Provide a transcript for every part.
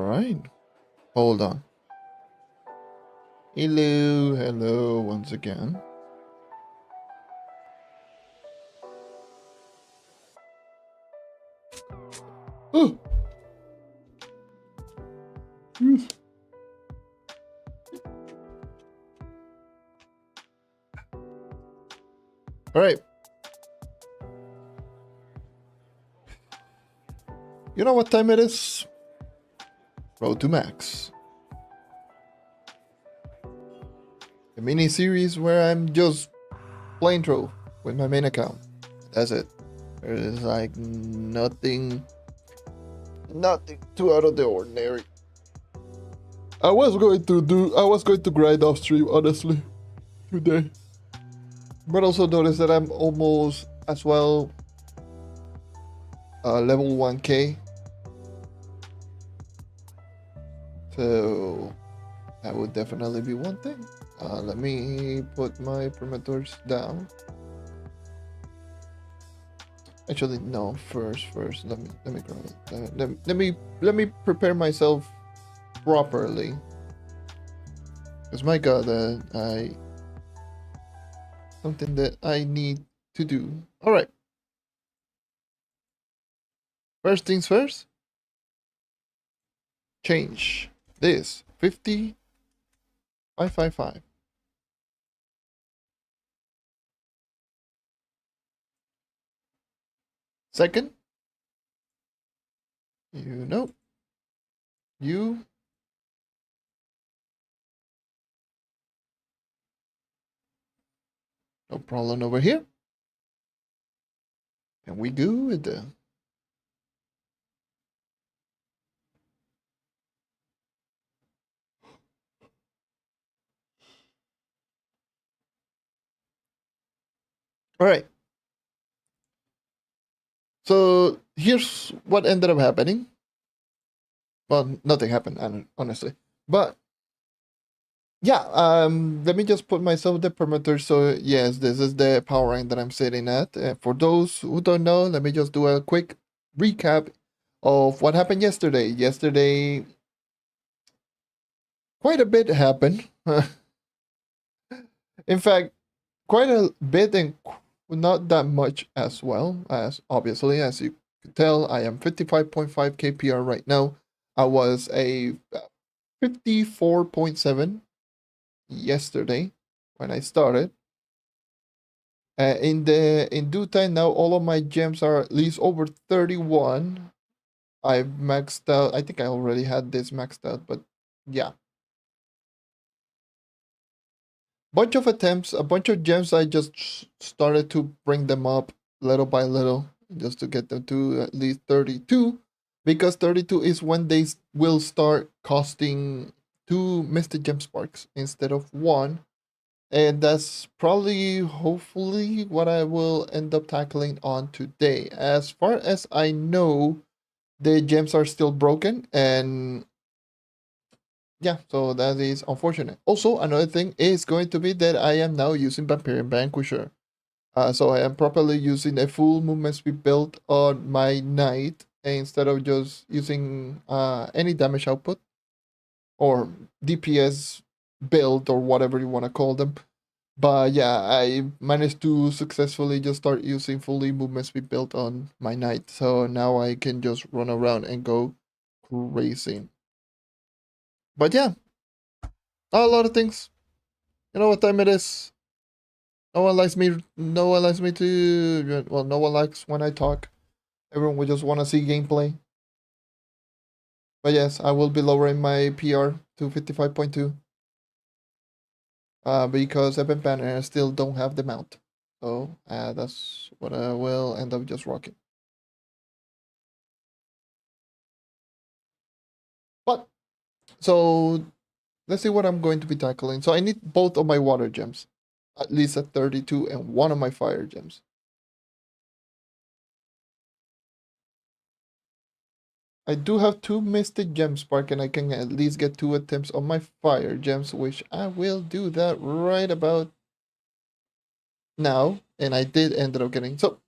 right. Hold on. Hello once again. Oh. All right. You know what time it is? Road to Max. A mini series where I'm just playing Trove with my main account. That's it. There is like nothing too out of the ordinary. I was going to grind off stream honestly today. But also notice that I'm almost as well level 1k. So that would definitely be one thing. Let me put my perimeters down. Actually, no. First, let me grab it. Let me prepare myself properly. Cause my God, something that I need to do. All right. First things first. Change this 555. Second, you no problem over here. And we good. All right. So here's what ended up happening. Well, nothing happened, honestly. But yeah, let me just put myself the perimeter. So yes, this is the power rank that I'm sitting at. For those who don't know, let me just do a quick recap of what happened yesterday. Yesterday, quite a bit happened. In fact, quite a bit and not that much as well, as obviously, as you could tell, I am 55.5 KPR right now. I was a 54.7 yesterday when I started. In due time now, all of my gems are at least over 31. I've maxed out. I think I already had this maxed out, but yeah. Bunch of attempts, a bunch of gems. I just started to bring them up little by little, just to get them to at least 32, because 32 is when they will start costing 2 Mystic Gem Sparks instead of 1. And that's probably, hopefully, what I will end up tackling on today. As far as I know, the gems are still broken, and yeah, so that is unfortunate. Also, another thing is going to be that I am now using Vampirian Vanquisher. So I am properly using a full movement speed build on my knight instead of just using any damage output or DPS build or whatever you want to call them. But yeah, I managed to successfully just start using fully movement speed built on my knight. So now I can just run around and go crazy. But yeah, a lot of things. You know what time it is? No one likes me. No one likes me to. Well, no one likes when I talk. Everyone would just want to see gameplay. But yes, I will be lowering my PR to 55.2. Because Evan Banner still don't have the mount. So that's what I will end up just rocking. But so let's see what I'm going to be tackling. So I need both of my water gems, at least at 32, and one of my fire gems. I do have 2 Mystic Gem Spark, and I can at least get 2 attempts on my fire gems, which I will do that right about now. And I did end up getting. So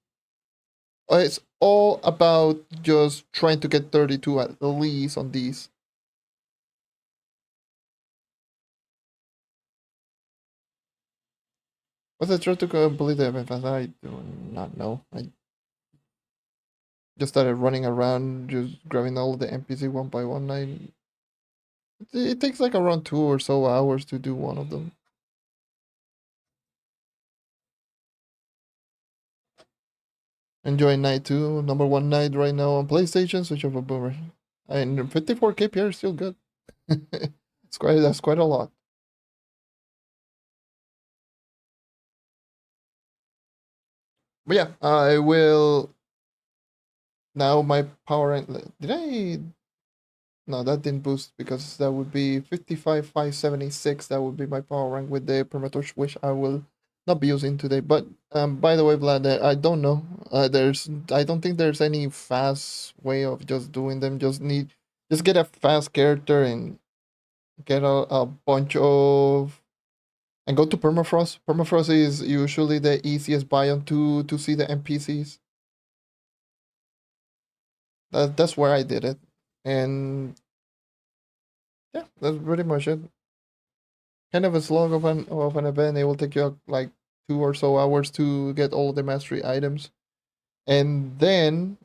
it's all about just trying to get 32 at least on these. Was I trying to complete the event fast? I do not know. I just started running around, just grabbing all the NPC one by one. It takes like around 2 or so hours to do one of them. Enjoy night 2, number 1 night right now on PlayStation. Switch over boomer. And 54 KPR is still good. That's quite a lot. But yeah, I will now my power rank. Did I? No, that didn't boost because that would be 55, 576. That would be my power rank with the Permatorch, which I will not be using today. But by the way, Vlad, I don't know. I don't think there's any fast way of just doing them. Just get a fast character and get a bunch of and go to permafrost. Permafrost is usually the easiest biome to see the NPCs. That's where I did it, and yeah, that's pretty much it. Kind of a slog of an event. It will take you like 2 or so hours to get all the mastery items, and then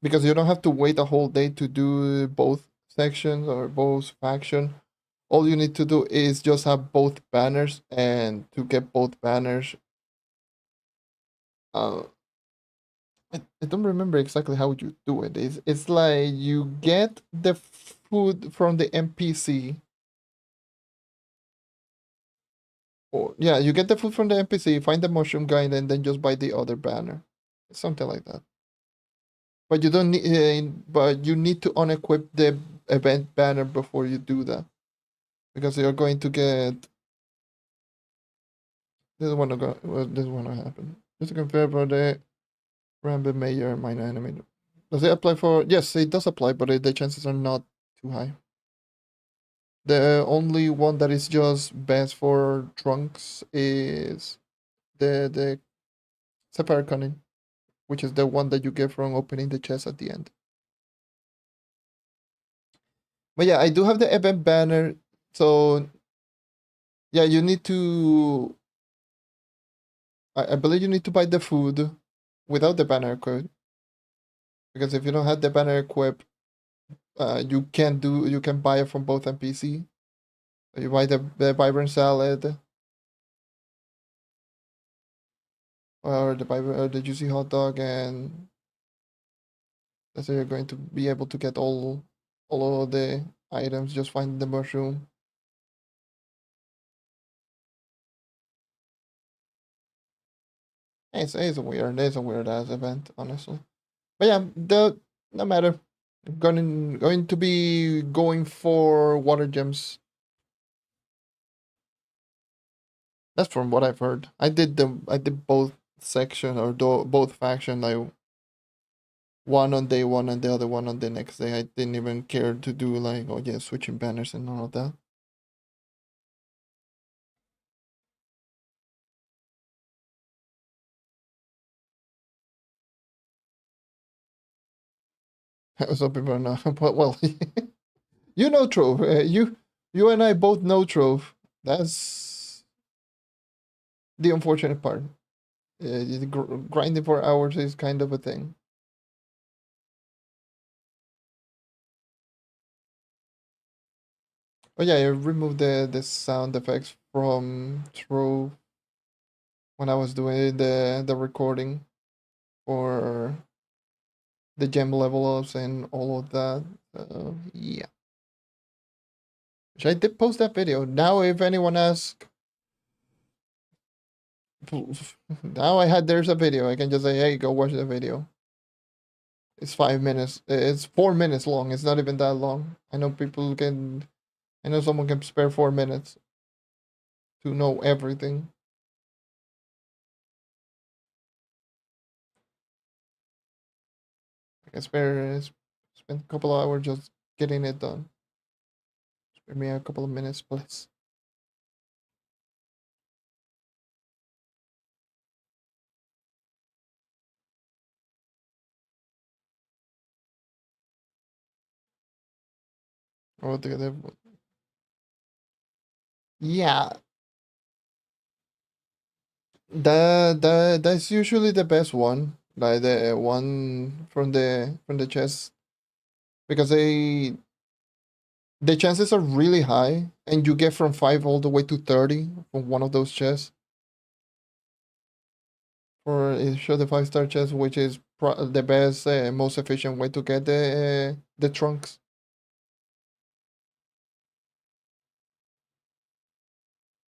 because you don't have to wait a whole day to do both sections or both faction, all you need to do is just have both banners, and to get both banners, uh, I don't remember exactly how you do it. It's like you get the food from the NPC. Or yeah, you get the food from the NPC, find the mushroom guy, and then just buy the other banner. Something like that. But you don't need but you need to unequip the event banner before you do that. Because you're going to get this one to happen. Just to confirm for the random major and minor enemy. Does it apply for yes, it does apply, but the chances are not too high. The only one that is just best for trunks is the Sapphire Cunning, which is the one that you get from opening the chest at the end. But yeah, I do have the event banner. So yeah, you need to. I believe you need to buy the food without the banner code, because if you don't have the banner equipped, you can buy it from both NPC. So you buy the vibrant salad or the juicy hot dog, and that's how you're going to be able to get all of the items. Just find the mushroom. It's a weird ass event, honestly. But yeah, no matter. I'm going to be going for water gems. That's from what I've heard. I did both section or both faction. Like one on day one and the other one on the next day. I didn't even care to do like oh yeah switching banners and all of that. Some people are not. But well, you know Trove. You and I both know Trove. That's the unfortunate part. Grinding for hours is kind of a thing. Oh yeah, I removed the sound effects from Trove when I was doing the recording for the gem level ups and all of that. Yeah, which I did post that video. Now, if anyone asks, now there's a video. I can just say, hey, go watch the video. It's 5 minutes. It's 4 minutes long. It's not even that long. I know people can. I know someone can spare 4 minutes to know everything. I can spend a couple of hours just getting it done. Spare me a couple of minutes, please. Or the, yeah, That's usually the best one, like the one from the chest, because the chances are really high, and you get from 5 all the way to 30 from one of those chests for sure the 5-star chest, which is the best, most efficient way to get the trunks,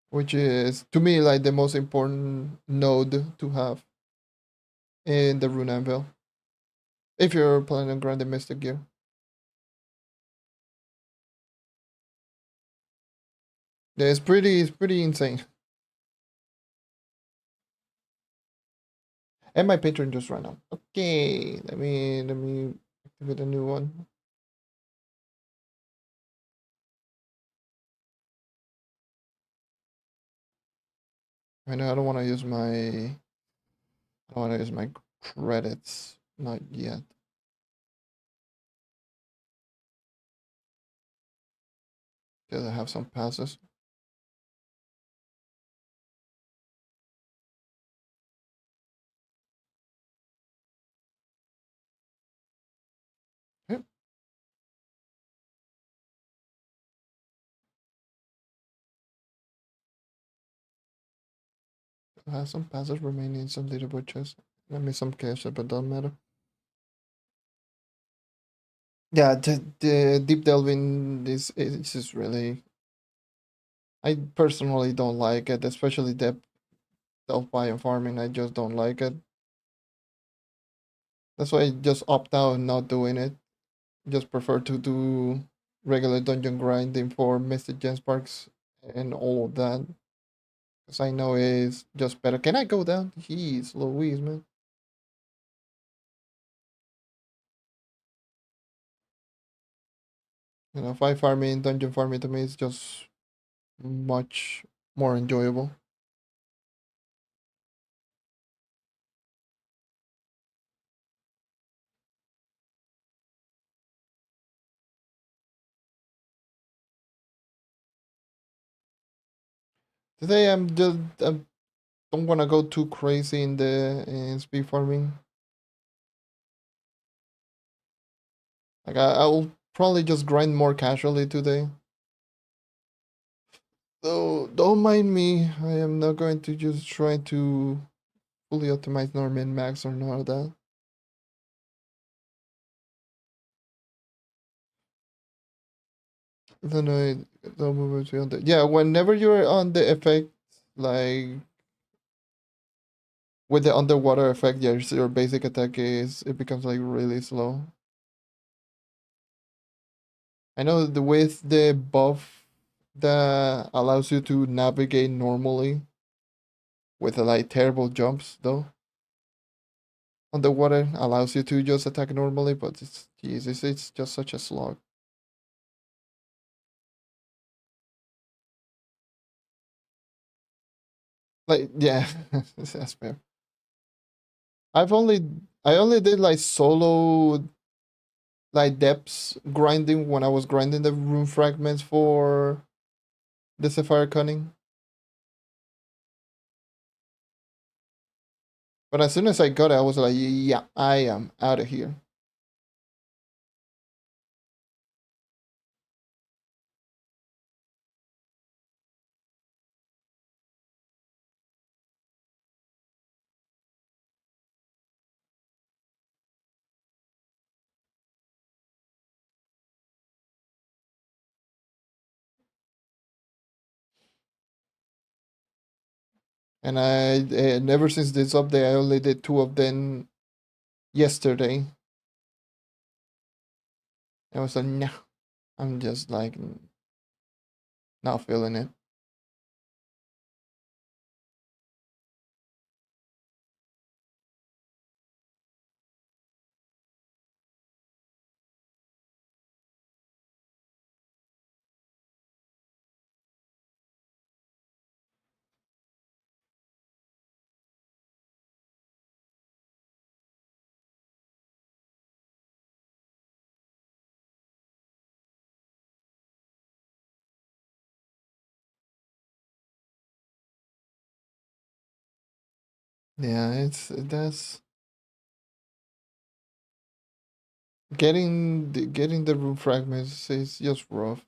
which is to me like the most important node to have in the Rune Anvil if you're planning on grinding Mystic Gear. Yeah, it's pretty insane. And my Patreon just ran out. Okay, let me activate a new one. I know I don't want to use my credits, not yet. Because I have some passes. Yep. I have some passes remaining in some leaderboard chests. Let me some cash, but don't matter. Yeah, the deep delving is just really. I personally don't like it, especially depth delve biome farming. I just don't like it. That's why I just opt out and not doing it. Just prefer to do regular dungeon grinding for Mystic Gem Sparks and all of that. Because I know it's just better. Can I go down? Jeez, Louise, man. You know, five farming, dungeon farming to me is just much more enjoyable. Today I don't want to go too crazy in the in speed farming. Like I'll probably just grind more casually today. So don't mind me. I am not going to just try to fully optimize nor min max or none of that. Then I don't move on the yeah. Whenever you're on the effect, like with the underwater effect, yeah, your basic attack is it becomes like really slow. I know the with the buff that allows you to navigate normally with like terrible jumps though. Underwater allows you to just attack normally, but it's Jesus, it's just such a slog. Like yeah, that's fair. I've only I only did like solo like depths grinding when I was grinding the rune fragments for the Sapphire Cunning. But as soon as I got it, I was like, yeah, I am out of here. And I never since this update, I only did 2 of them yesterday. I was like, no, I'm just like not feeling it. Yeah, that's getting the room fragments is just rough.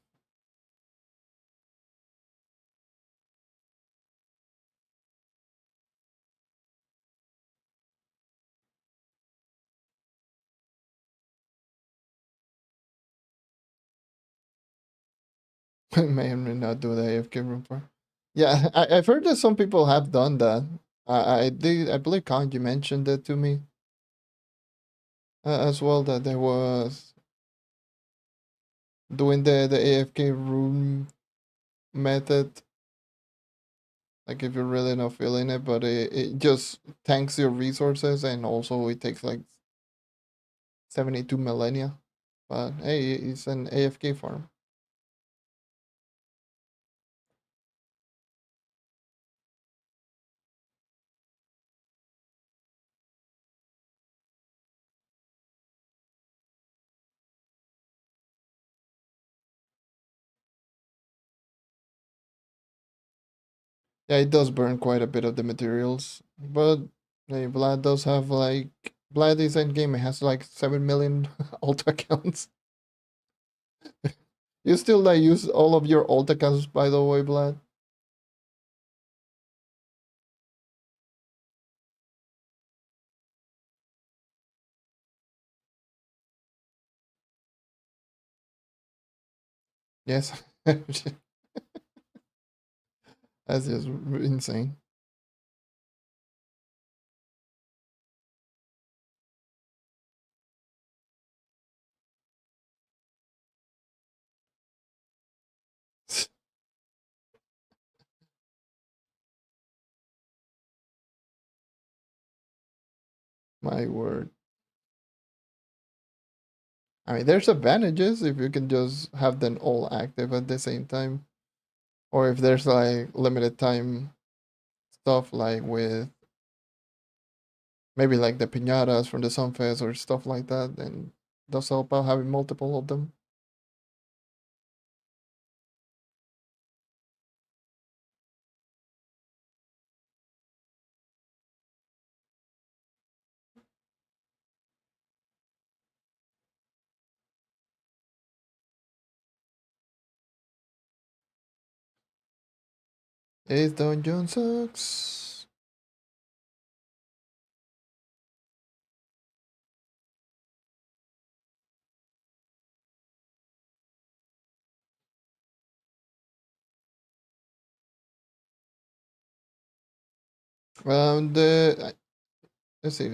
May or may not do the AFK room for. Yeah, I've heard that some people have done that. I believe Kanji mentioned that to me as well, that there was doing the AFK room method. Like if you're really not feeling it, but it just tanks your resources, and also it takes like 72 millennia. But hey, it's an AFK farm. Yeah, it does burn quite a bit of the materials, but hey, Vlad does have like Vlad is end game. It has like 7 million alt accounts. You still like use all of your alt accounts, by the way, Vlad? Yes. That's just insane. My word. I mean, there's advantages if you can just have them all active at the same time, or if there's like limited time stuff like with maybe like the piñatas from the Sunfest or stuff like that, then does help out having multiple of them. This dungeon sucks. Let's see.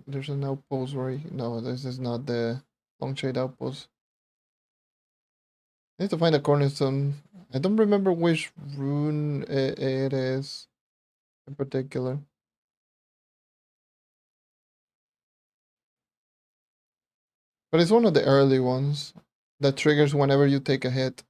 There's an outpost right. No, this is not the long shade outpost. I need to find a cornerstone. I don't remember which rune it is in particular, but it's one of the early ones that triggers whenever you take a hit.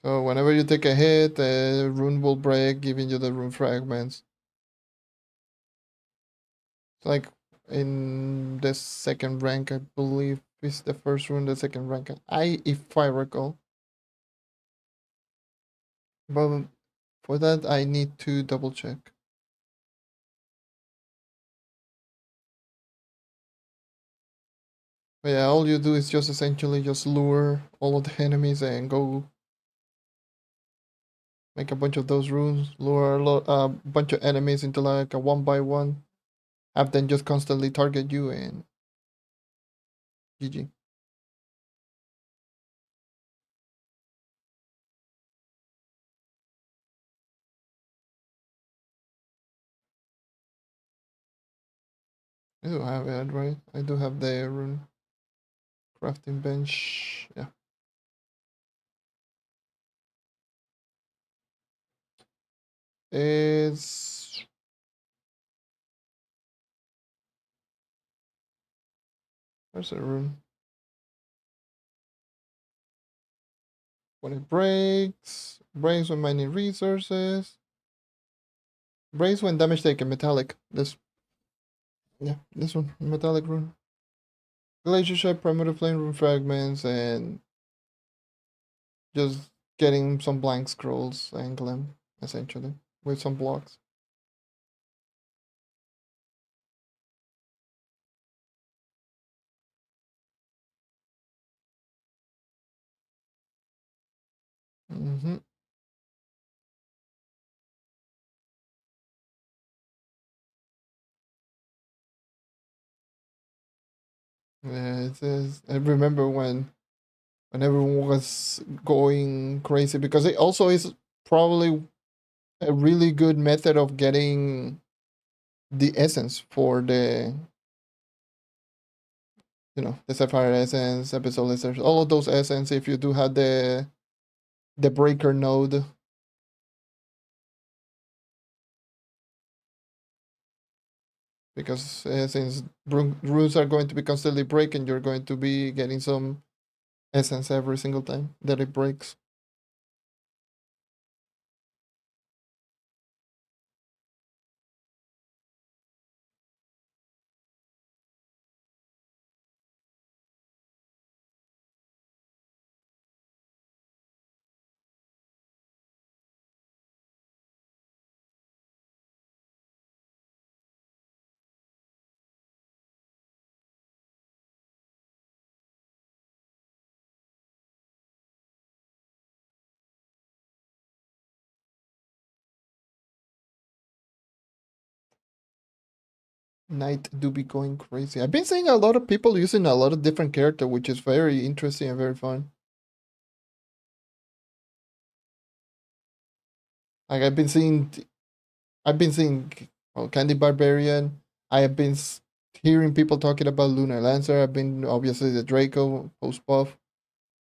So whenever you take a hit, rune will break, giving you the rune fragments. It's like in the second rank, I believe is the first rune, the second rank. If I recall, but for that I need to double check. But yeah, all you do is just essentially just lure all of the enemies and go make a bunch of those runes, lure a bunch of enemies into like a one by one, have them just constantly target you, and GG. I do have it, right? I do have the rune crafting bench. Yeah. It's where's the rune? When it breaks when mining resources, breaks when damage taken, metallic. This, yeah, this one, metallic rune. Glacier Ship, Primitive Flame Rune Fragments, and just getting some blank scrolls and Glim, essentially, with some blocks. Mm-hmm. Yeah, I remember when everyone was going crazy because it also is probably a really good method of getting the essence for the Sapphire essence, Episode essence, all of those essence. If you do have the breaker node, because since runes are going to be constantly breaking, you're going to be getting some essence every single time that it breaks. Knight do be going crazy. I've been seeing a lot of people using a lot of different character, which is very interesting and very fun. Like I've been seeing well, Candy Barbarian. I have been hearing people talking about Lunar Lancer. I've been obviously the Draco post buff.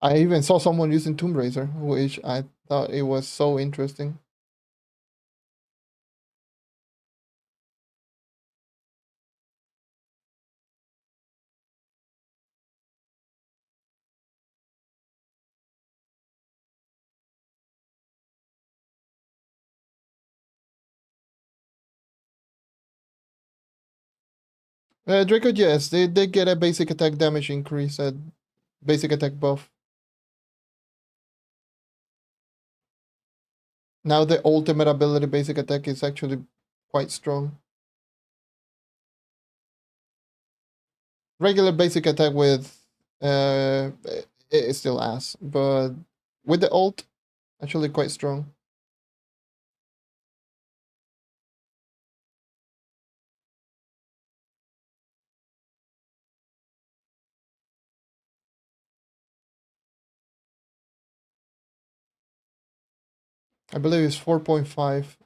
I even saw someone using Tomb Raiser, which I thought it was so interesting. Draco, yes, they get a basic attack damage increase, a basic attack buff. Now the ultimate ability basic attack is actually quite strong. Regular basic attack with it's still ass, but with the ult, actually quite strong. I believe it's 4.5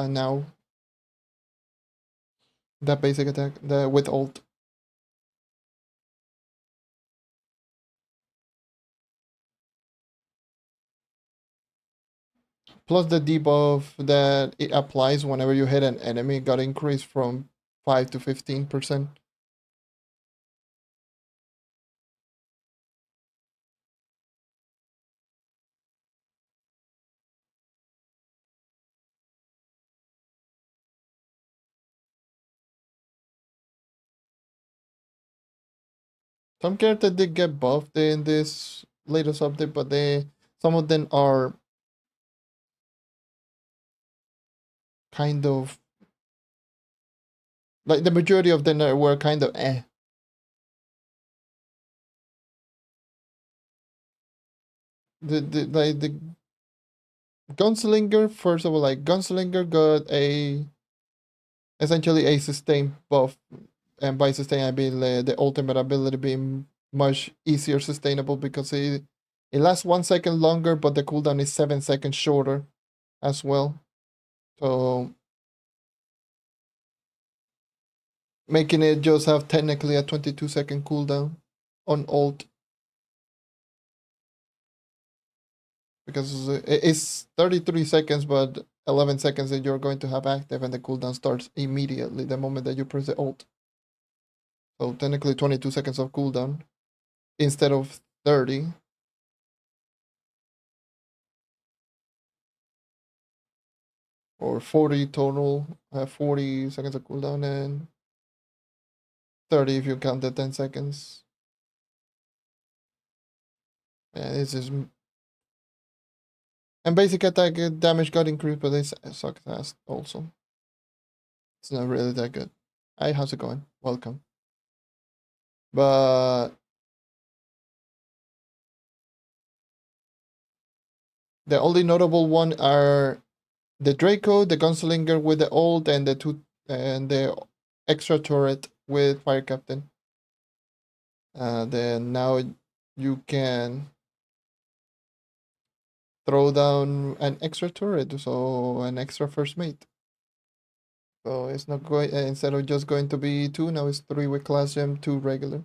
now. That basic attack, the with ult. Plus the debuff that it applies whenever you hit an enemy got increased from 5 to 15%. Some characters did get buffed in this latest update, but some of them are kind of like the majority of them were kind of eh. The Gunslinger, first of all, like Gunslinger got essentially a sustain buff, and by sustain I mean the ultimate ability being much easier sustainable because it lasts 1 second longer, but the cooldown is 7 seconds shorter as well. So making it just have technically a 22-second cooldown on ult, because it's 33 seconds, but 11 seconds that you're going to have active, and the cooldown starts immediately the moment that you press the ult. So technically 22 seconds of cooldown instead of 30. Or 40 total, 40 seconds of cooldown and 30 if you count the 10 seconds. This is and basic attack damage got increased, but this sucks ass also. It's not really that good. Hi, how's it going? Welcome. But the only notable one are the Draco, the Gunslinger with the ult, and the extra turret with Fire Captain. Then now you can throw down an extra turret, so an extra first mate. So it's not going instead of just going to be 2, now it's 3 with class gem, 2 regular.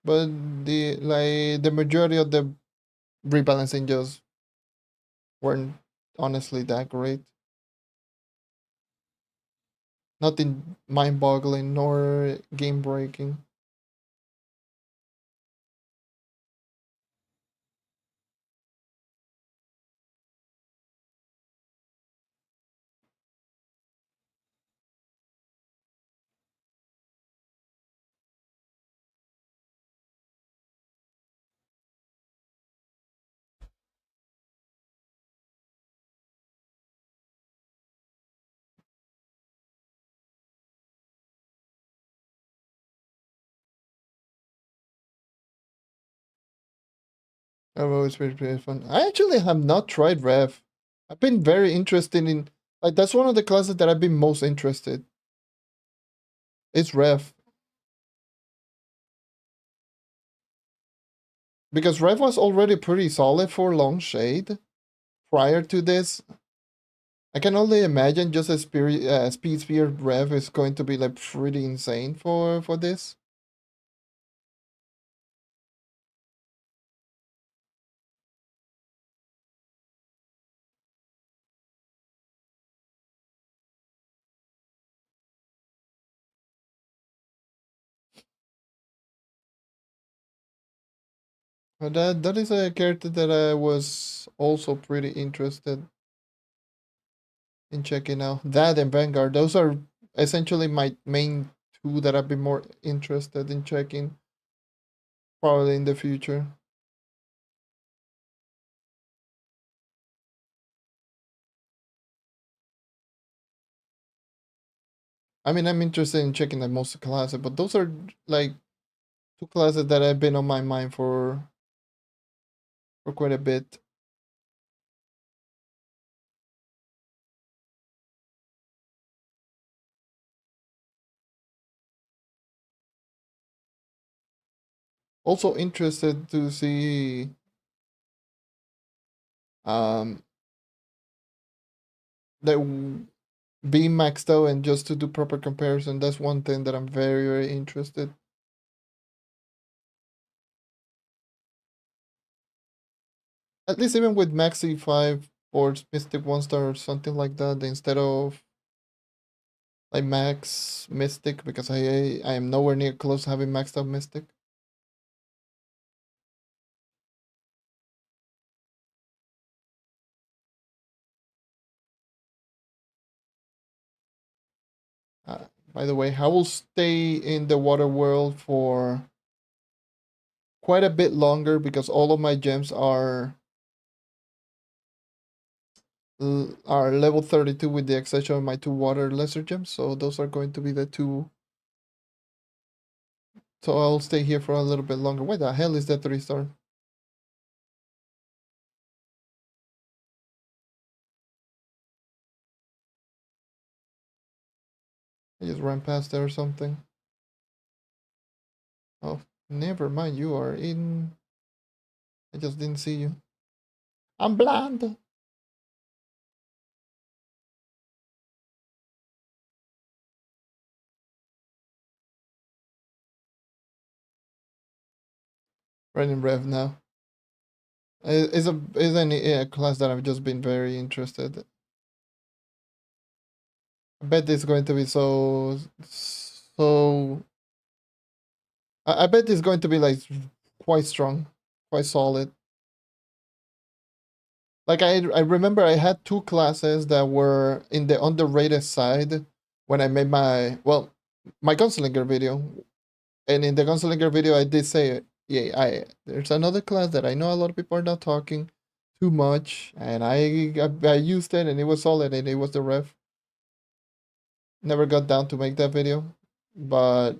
But the majority of the rebalancing just weren't honestly that great. Nothing mind-boggling nor game-breaking. I've always been pretty fun. I actually have not tried Rev. I've been very interested in like that's one of the classes that I've been most interested. It's Rev. Because Rev was already pretty solid for Long Shade prior to this. I can only imagine just a speed sphere Rev is going to be like pretty insane for this. But that is a character that I was also pretty interested in checking out. That and Vanguard, those are essentially my main two that I've been more interested in checking probably in the future. I mean, I'm interested in checking the most classes, but those are like two classes that have been on my mind for quite a bit. Also interested to see um that being maxed out and just to do proper comparison. That's one thing that I'm very interested. At least even with Maxi 5 or Mystic 1 star or something like that, instead of like Max Mystic, because I am nowhere near close to having maxed out Mystic. By the way, I will stay in the water world for quite a bit longer because all of my gems are level 32 with the exception of my 2 water lesser gems, so those are going to be the 2. So I'll stay here for a little bit longer. Why the hell is that 3 star? I just ran past there or something. Oh, never mind, you are in. I just didn't see you. I'm blind. Running Rev now. Is a class that I've just been very interested. I bet it's going to be so I bet it's going to be like quite strong, quite solid. Like I remember I had two classes that were in the underrated side when I made my gunslinger video. And in the gunslinger video I did say, yeah, I there's another class that I know a lot of people are not talking too much, and I used it and it was solid, and it was the ref. Never got down to make that video, but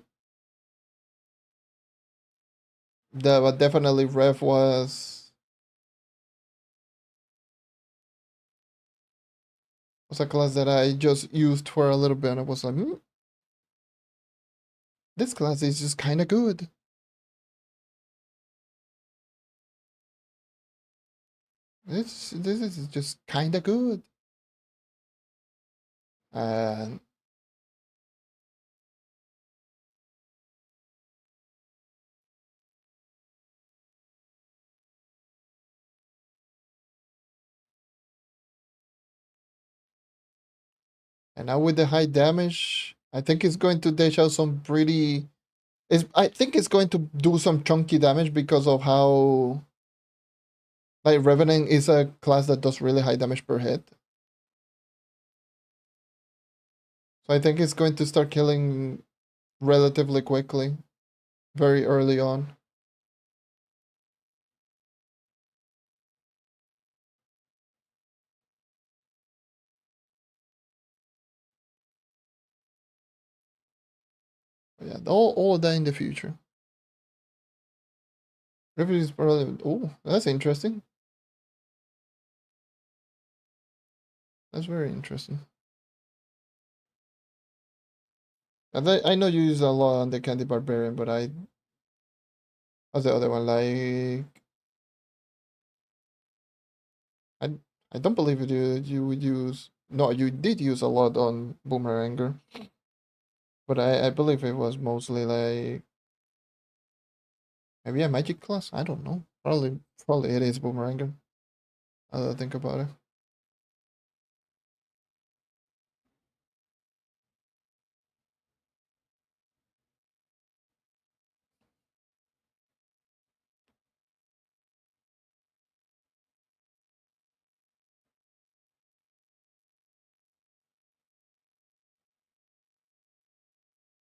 but definitely ref was a class that I just used for a little bit, and I was like, this class is just kind of good. This is just kind of good. And now with the high damage, I think it's going to dish out some pretty. I think it's going to do some chunky damage because of how like Revenant is a class that does really high damage per hit. So I think it's going to start killing relatively quickly, very early on. But yeah, all of that in the future. Revenant is probably. Oh, that's interesting. That's very interesting. I know you use a lot on the Candy Barbarian, but what's the other one? Like, I I don't believe you would use. No, you did use a lot on Boomeranger, but I believe it was mostly like maybe a magic class. I don't know. Probably it is Boomeranger. I don't think about it.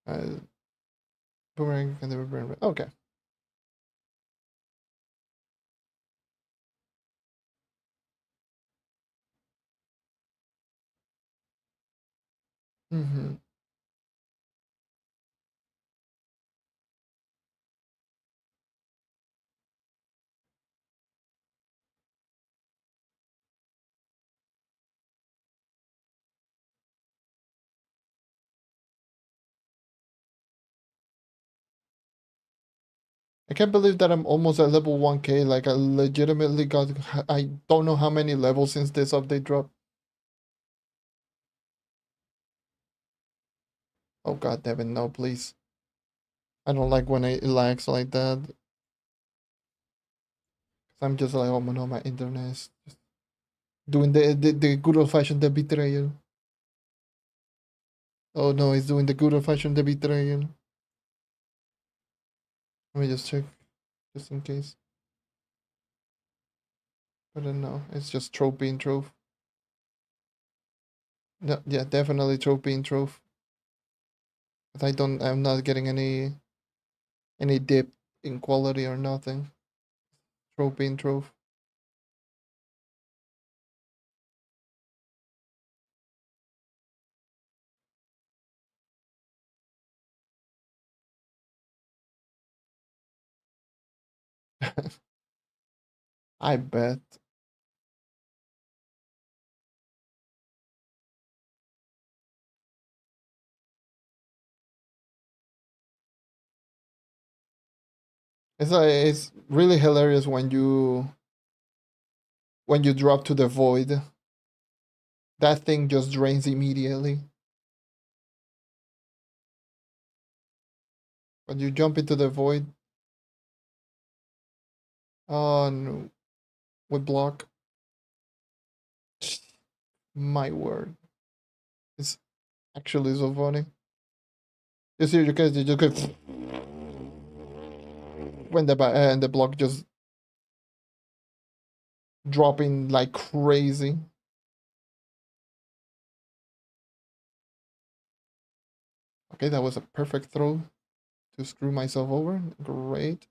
Uh, Boomerang can never burn. Okay. Mm-hmm. I can't believe that I'm almost at level 1K. Like I legitimately got. I don't know how many levels since this update dropped. Oh god damn it, no, please. I don't like when it lags like that. 'Cause I'm just like, oh no, my internet is just doing the good old fashioned the betrayal. Oh no, it's doing the good old fashioned the betrayal. Let me just check, just in case. I don't know. It's just Trove being Trove. No, yeah, definitely Trove being Trove. But I'm not getting any dip in quality or nothing. Trove being Trove. I bet. It's really hilarious when you drop to the void. That thing just drains immediately. When you jump into the void, oh no, with block. My word, it's actually so funny. You see, you guys, you just go. when the block just dropping like crazy. Okay, that was a perfect throw to screw myself over. Great.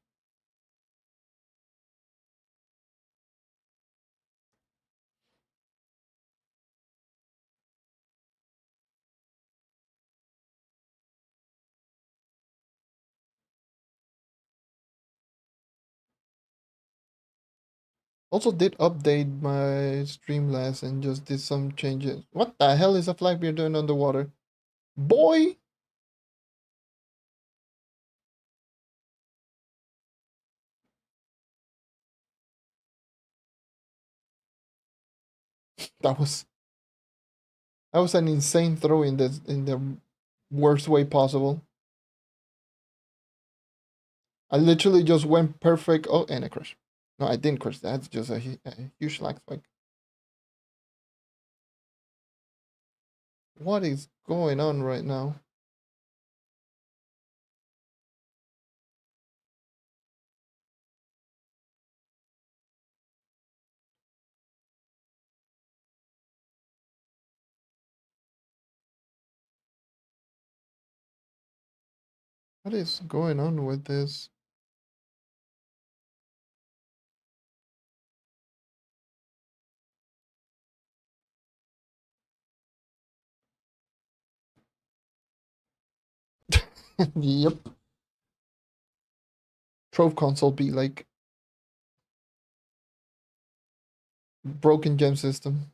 Also did update my Streamlabs and just did some changes. What the hell is a flag bear doing underwater? Boy! That was an insane throw in the worst way possible. I literally just went perfect. Oh, and I crashed. No, I didn't crash. That's just a huge lag spike. What is going on right now? What is going on with this? Yep. Trove console be like broken gem system.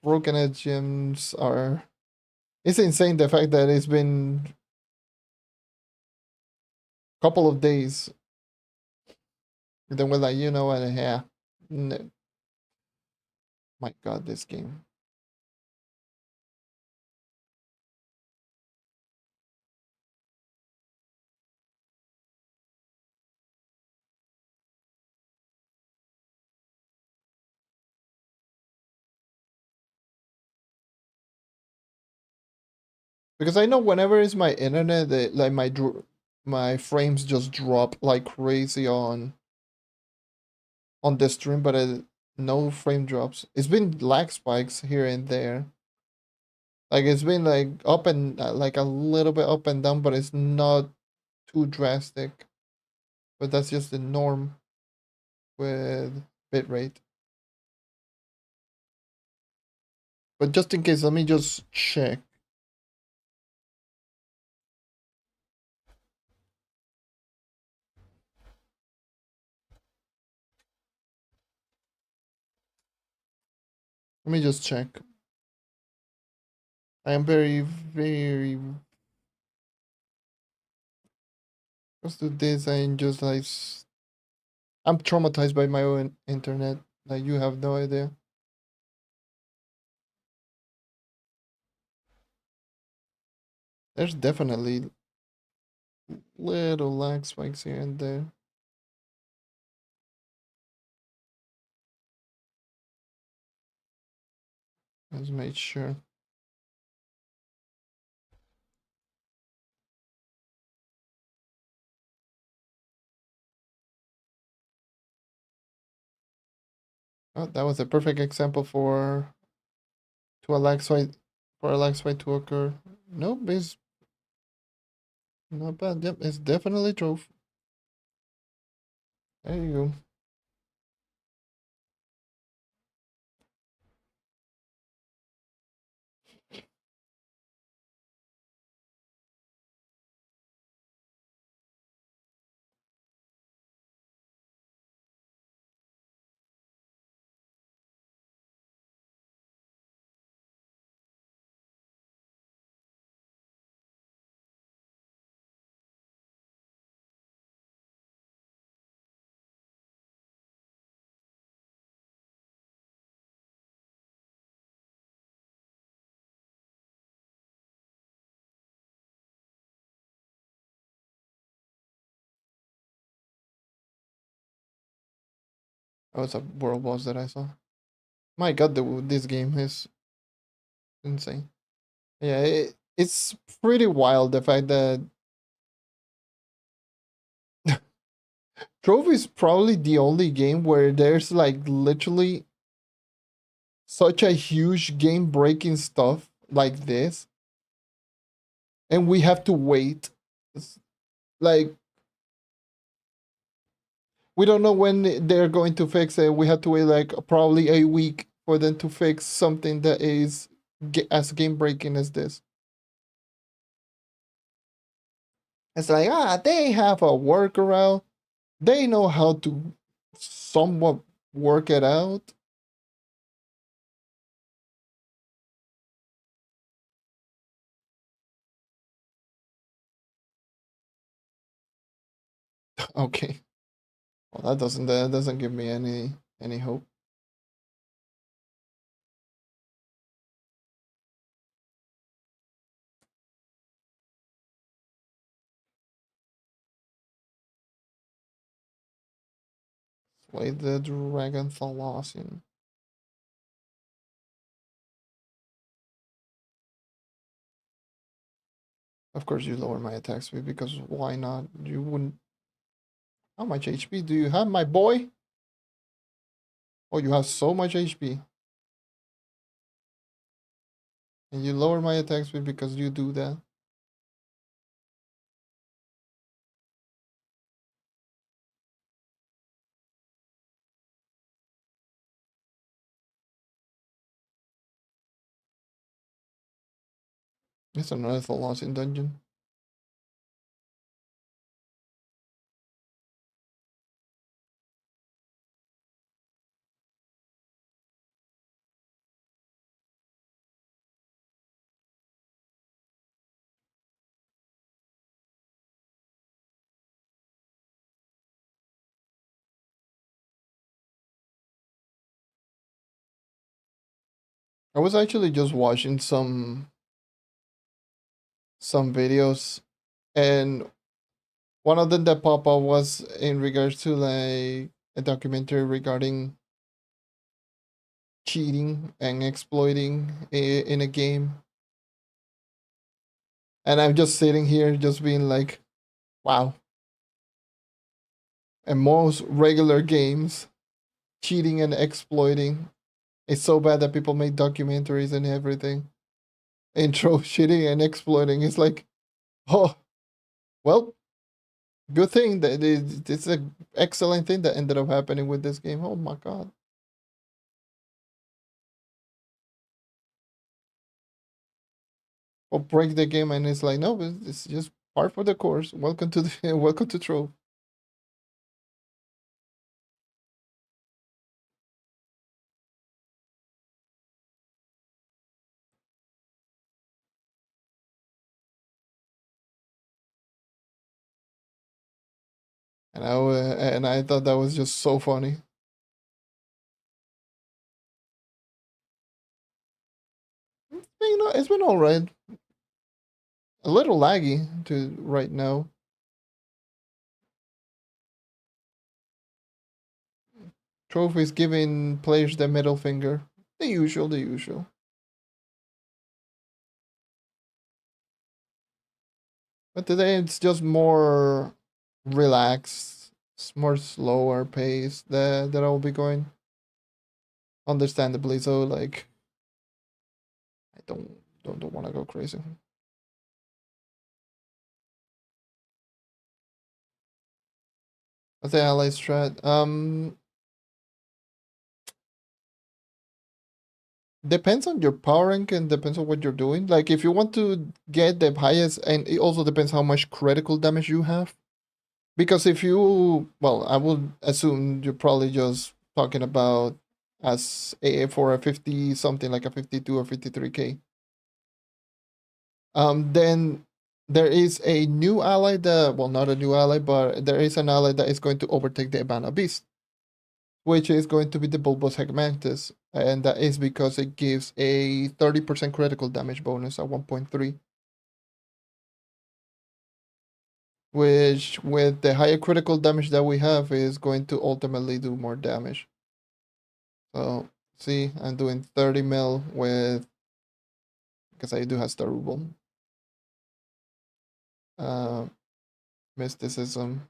Broken edge gems are. It's insane the fact that it's been a couple of days. Then we're like, you know what? Yeah. No. My God, this game. Because I know whenever it's my internet, like my frames just drop like crazy on the stream, but no frame drops. It's been lag spikes here and there. Like it's been like up and like a little bit up and down, but it's not too drastic. But that's just the norm with bitrate. But just in case, let me just check. Let me just check. I am very. Let's do this and just like. I'm traumatized by my own internet. Like you have no idea. There's definitely little lag spikes here and there. Let's make sure. Oh, that was a perfect example for a lag spike to occur. Nope, it's not bad. Yep, it's definitely Trove. There you go. That was a world boss that I saw. My God, this game is insane. Yeah, it's pretty wild the fact that Trove is probably the only game where there's like literally such a huge game breaking stuff like this, and we have to wait. Like, we don't know when they're going to fix it. We have to wait like probably a week for them to fix something that is as game breaking as this. It's like, they have a workaround. They know how to somewhat work it out. Okay. Well, that doesn't give me any hope. Slay the Dragon Thalassian. Of course, you lower my attack speed because why not? You wouldn't. How much HP do you have, my boy? Oh, you have so much HP. And you lower my attack speed because you do that. It's another Thalassian dungeon. I was actually just watching some videos, and one of them that pop up was in regards to like a documentary regarding cheating and exploiting in a game. And I'm just sitting here just being like, wow. And most regular games, cheating and exploiting. It's so bad that people make documentaries and everything. Intro cheating and exploiting. It's like, oh, well, good thing that it's an excellent thing that ended up happening with this game. Oh my god. Or break the game and it's like, no, it's just part for the course. Welcome to the welcome to Trove. And I thought that was just so funny. It's been all right. A little laggy to right now. Trophies giving players the middle finger. The usual, the usual. But today it's just more relaxed, more slower pace that I'll be going. Understandably so, like I don't want to go crazy. What's the ally strat? Depends on your power rank and depends on what you're doing. Like if you want to get the highest, and it also depends how much critical damage you have. Because if you, well, I would assume you're probably just talking about as a for a 50 something like a 52 or 53k. Then there is a new ally that, well, not a new ally, but there is an ally that is going to overtake the Ibana Beast, which is going to be the Bulbous Hegmantis, and that is because it gives a 30% critical damage bonus at 1.3, which with the higher critical damage that we have is going to ultimately do more damage. So see, I'm doing 30 mil with, because I do have Starubal. Uh, Mysticism.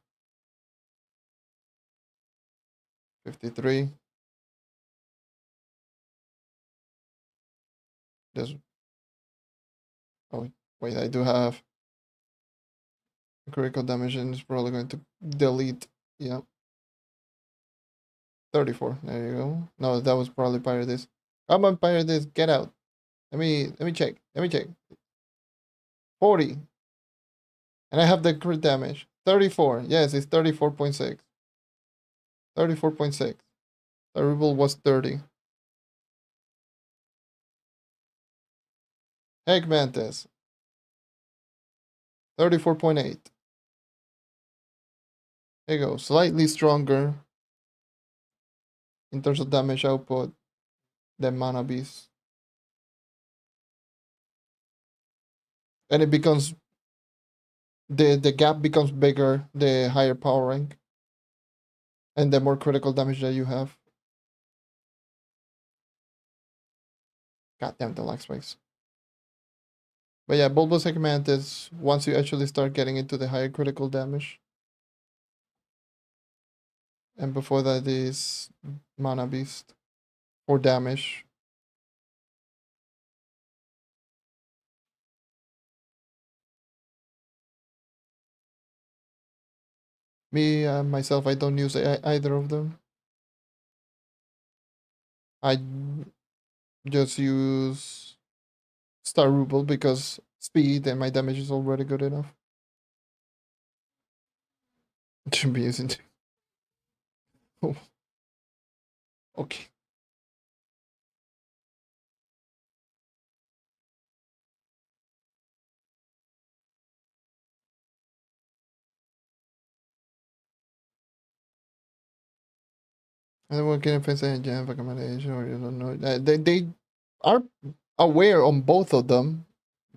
53. There's, oh, wait, I do have critical damage and it's probably going to delete. Yeah. 34. There you go. No, that was probably Pirate This. I'm on Pirate This. Get out. Let me check. Let me check. 40. And I have the crit damage. 34. Yes, it's 34.6. 34.6. The rebel was 30. Egg Mantis. 34.8. There you go. Slightly stronger in terms of damage output than Mana Beast. And it becomes the gap becomes bigger the higher power rank. And the more critical damage that you have. Goddamn the lag spikes. But yeah, Bulbous Egg Mantis, once you actually start getting into the higher critical damage. And before that is Mana Beast. For damage. Me, myself, I don't use either of them. I just use Star Ruble because speed and my damage is already good enough. Should be using. Oh, okay. And what can I say? Jam accommodation or you don't know? They are aware on both of them,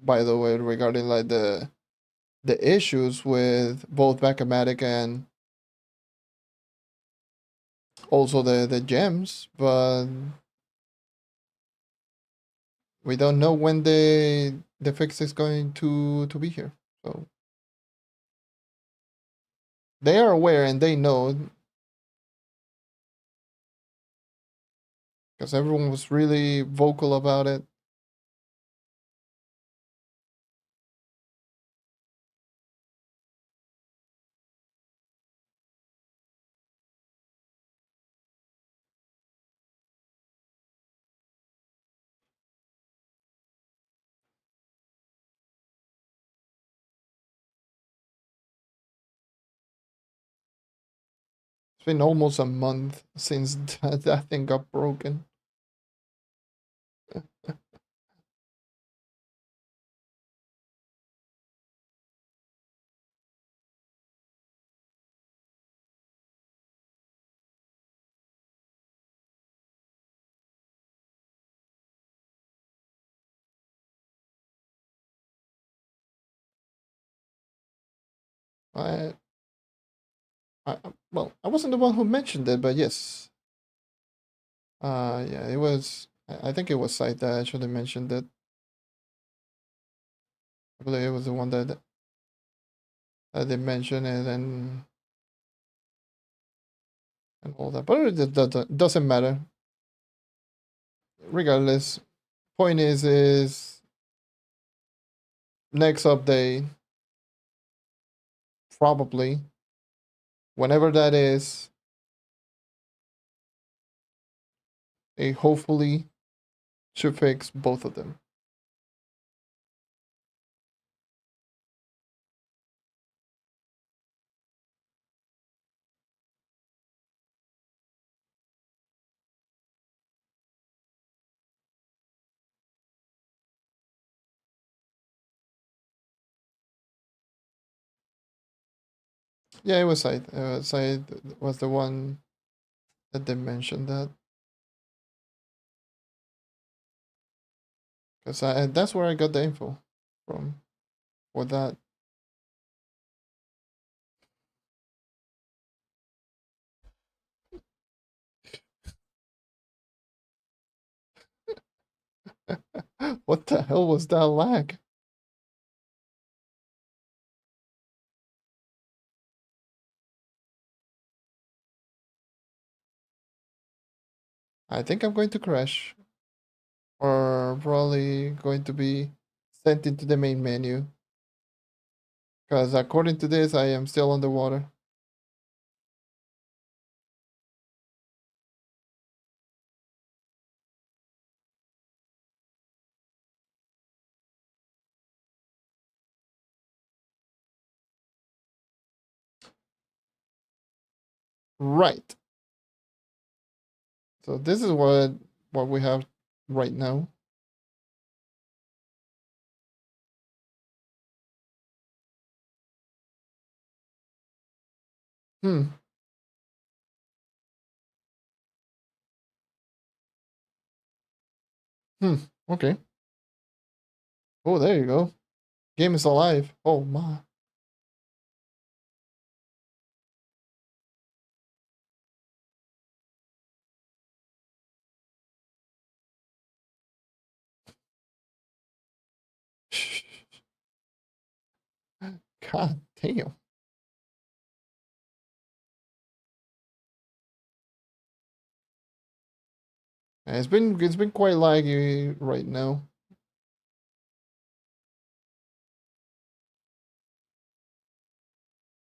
by the way, regarding like the issues with both Bacamatic and also the gems, but we don't know when the fix is going to be here. So they are aware and they know because everyone was really vocal about it. It's been almost a month since that thing got broken. I, well, I wasn't the one who mentioned it, but yes. Yeah, it was. I think it was Site that actually mentioned it. I believe it was the one that they mentioned it and all that. But it doesn't matter. Regardless, point is next update probably whenever that is. It hopefully should fix both of them. Yeah, it was Site. Site was the one that they mentioned that. Because that's where I got the info from for that. What the hell was that lag? I think I'm going to crash. Or probably going to be sent into the main menu. Because according to this, I am still underwater. Right. So this is what we have right now. Hmm. Hmm. Okay. Oh, there you go. Game is alive. Oh my. God damn. It's been quite laggy right now.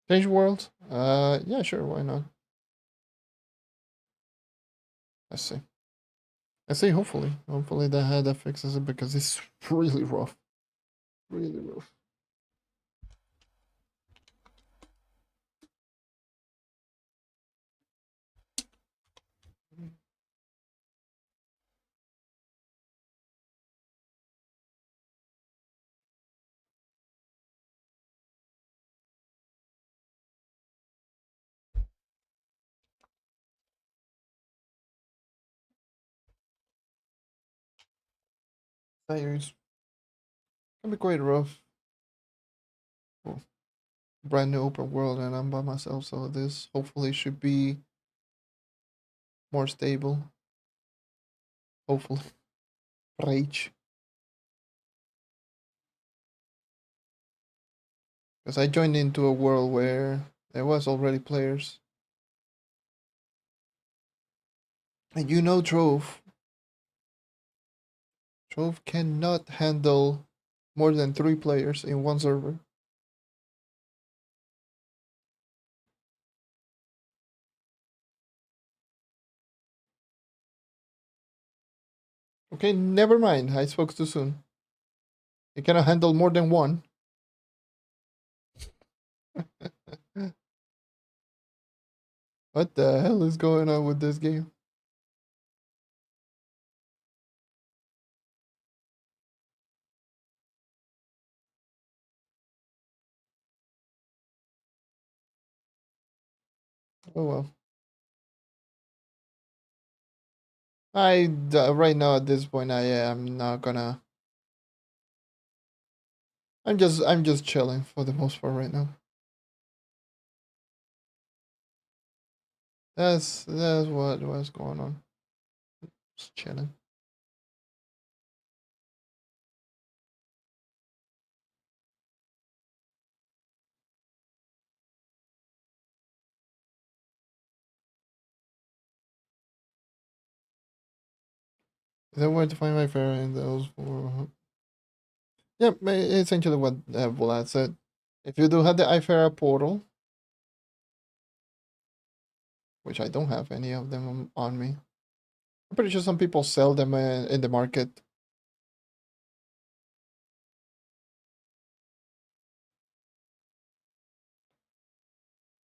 Change world? Yeah, sure, why not? Let's see. Let's see, hopefully. Hopefully that fixes it because it's really rough. Really rough. It's can be quite rough. Oh, brand new open world and I'm by myself, so this hopefully should be more stable. Hopefully. Rage. Because I joined into a world where there was already players. And you know Trove. Trove cannot handle more than 3 players in one server. Okay, never mind. I spoke too soon. It cannot handle more than one. What the hell is going on with this game? Oh well. Right now at this point I am not gonna. I'm just chilling for the most part right now. That's what's going on. Just chilling. Is that where to find my fairy in those four? Yeah, essentially what Vlad said. If you do have the iFera portal, which I don't have any of them on me, I'm pretty sure some people sell them in the market.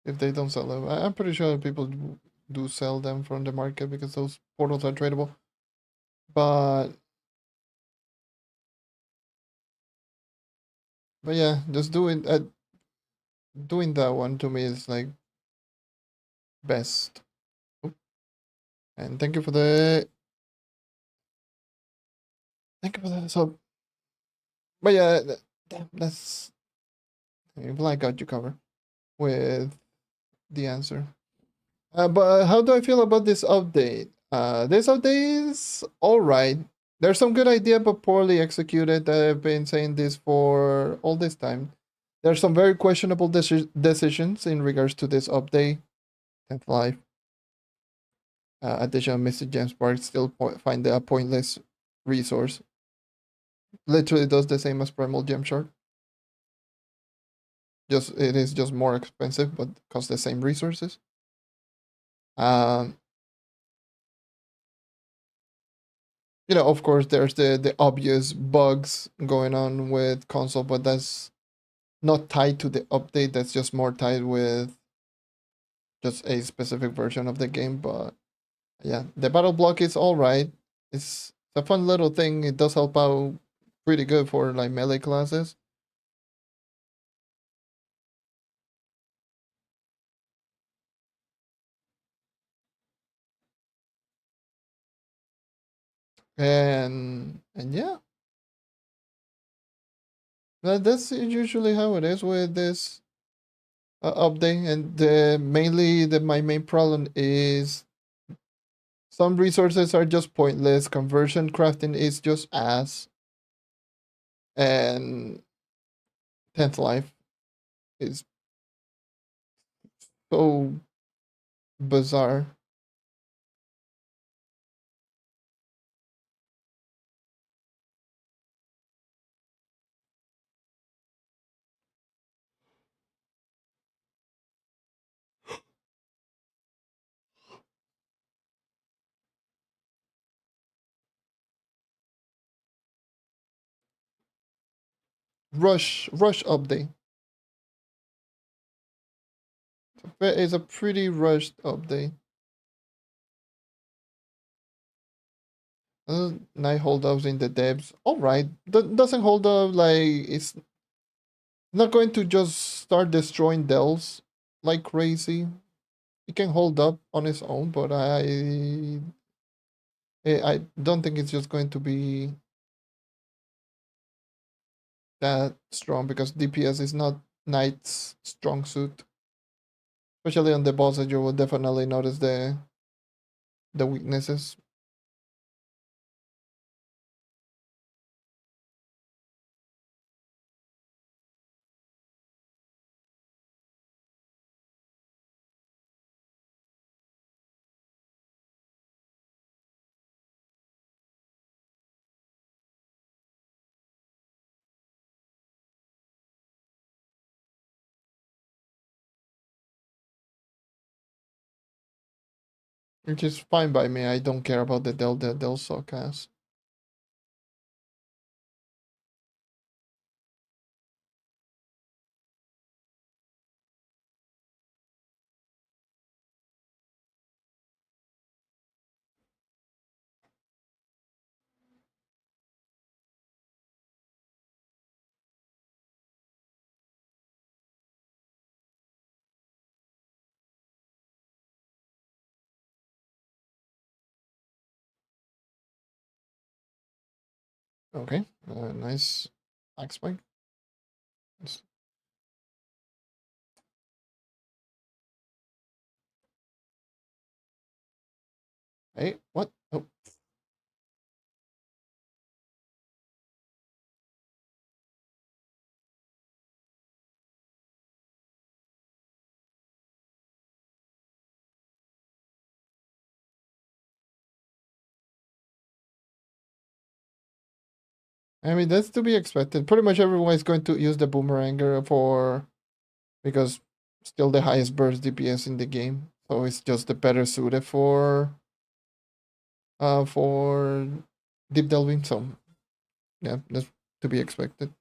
If they don't sell them, I'm pretty sure people do sell them from the market because those portals are tradable. But yeah, just doing that one to me is like best. Oop. And thank you for the sub. But yeah, damn, that's I got you covered with the answer. But how do I feel about this update? This update is alright. There's some good idea, but poorly executed. I've been saying this for all this time. There's some very questionable decisions in regards to this update. 10th life. additional mystic gem spark still find a pointless resource. Literally does the same as primal gem shard. Just it is just more expensive, but costs the same resources. Um, of course, there's the obvious bugs going on with console, but that's not tied to the update. That's just more tied with just a specific version of the game. But yeah, the battle block is all right. It's a fun little thing. It does help out pretty good for like melee classes. And yeah, that's usually how it is with this update. And mainly my main problem is some resources are just pointless. Conversion crafting is just ass, and 10th life is so bizarre. Rush update. It's a pretty rushed update. Night holdups in the depths. All right, doesn't hold up like it's not going to just start destroying dells like crazy. It can hold up on its own, but I don't think it's just going to be that strong because DPS is not Knight's strong suit. Especially on the bosses, you will definitely notice the weaknesses. Which is fine by me. I don't care about the Dell. The Dell suck ass. Okay, nice axe spike. Hey, what? Oh, I mean that's to be expected. Pretty much everyone is going to use the boomeranger for because still the highest burst DPS in the game. So it's just the better suited for deep delving. So yeah, that's to be expected.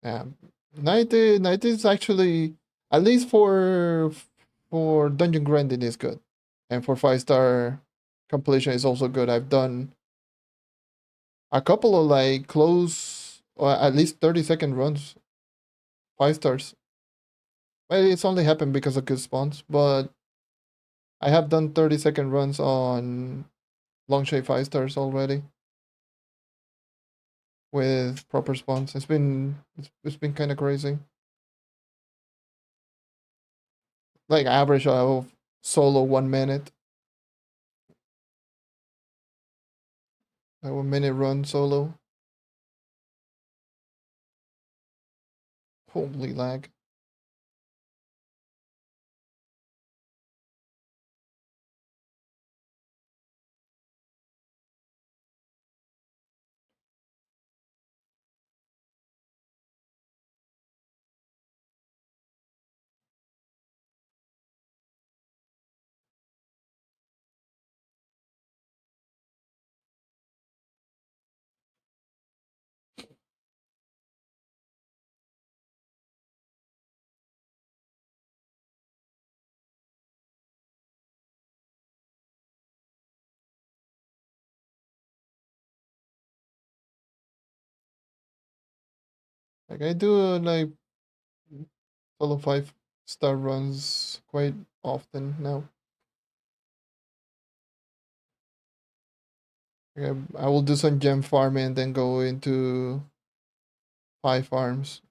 Yeah, 90 is actually, at least for dungeon grinding, is good, and for 5-star completion is also good. I've done a couple of like close or at least 30-second runs, 5 stars. Well, it's only happened because of good spawns, but I have done 30-second runs on long shade 5 stars already with proper spawns. It's been kind of crazy. Like average of solo 1 minute. A 1 minute run solo. Holy lag. Like I do like solo 5-star runs quite often now. Like I will do some gem farming and then go into 5 farms.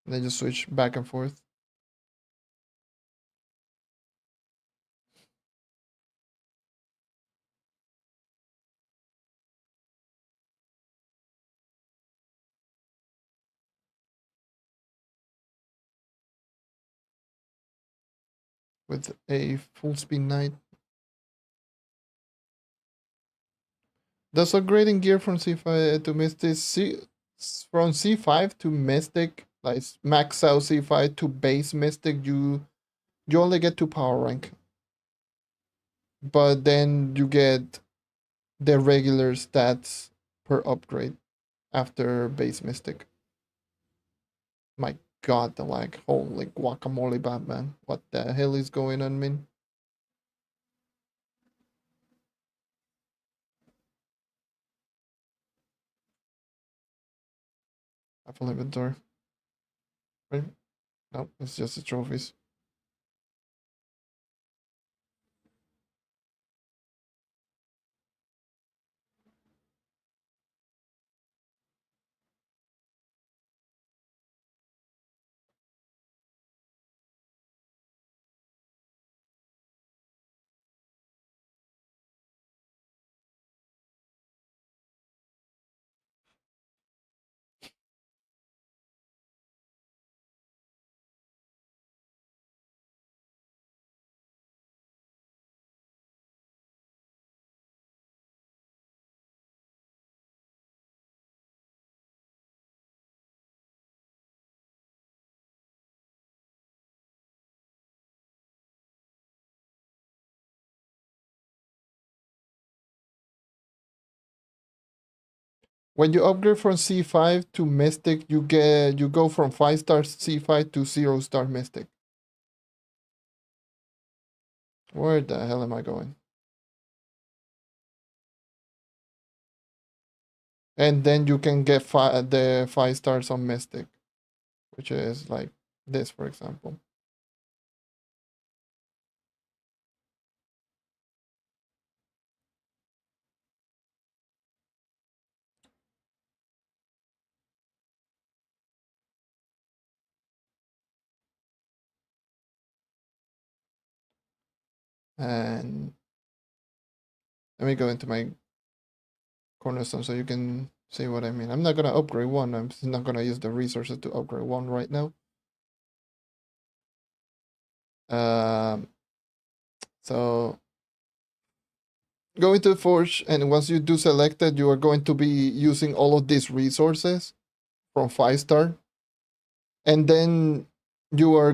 And then just switch back and forth with a full speed knight. Does upgrading gear from C5 to Mystic from C5 to Mystic, like max out C5 to base Mystic, you only get 2 power rank. But then you get the regular stats per upgrade after base Mystic. My god, the lag. Holy guacamole, Batman. What the hell is going on, man? I full inventory. Right? No, it's just the trophies. When you upgrade from C5 to Mystic, you go from 5-star C5 to 0-star Mystic. Where the hell am I going? And then you can get the 5 stars on Mystic, which is like this, for example. And let me go into my cornerstone so you can see what I mean. I'm not gonna upgrade one. I'm not gonna use the resources to upgrade one right now. Um, so go into Forge, and once you do select it, you are going to be using all of these resources from 5-star, and then you are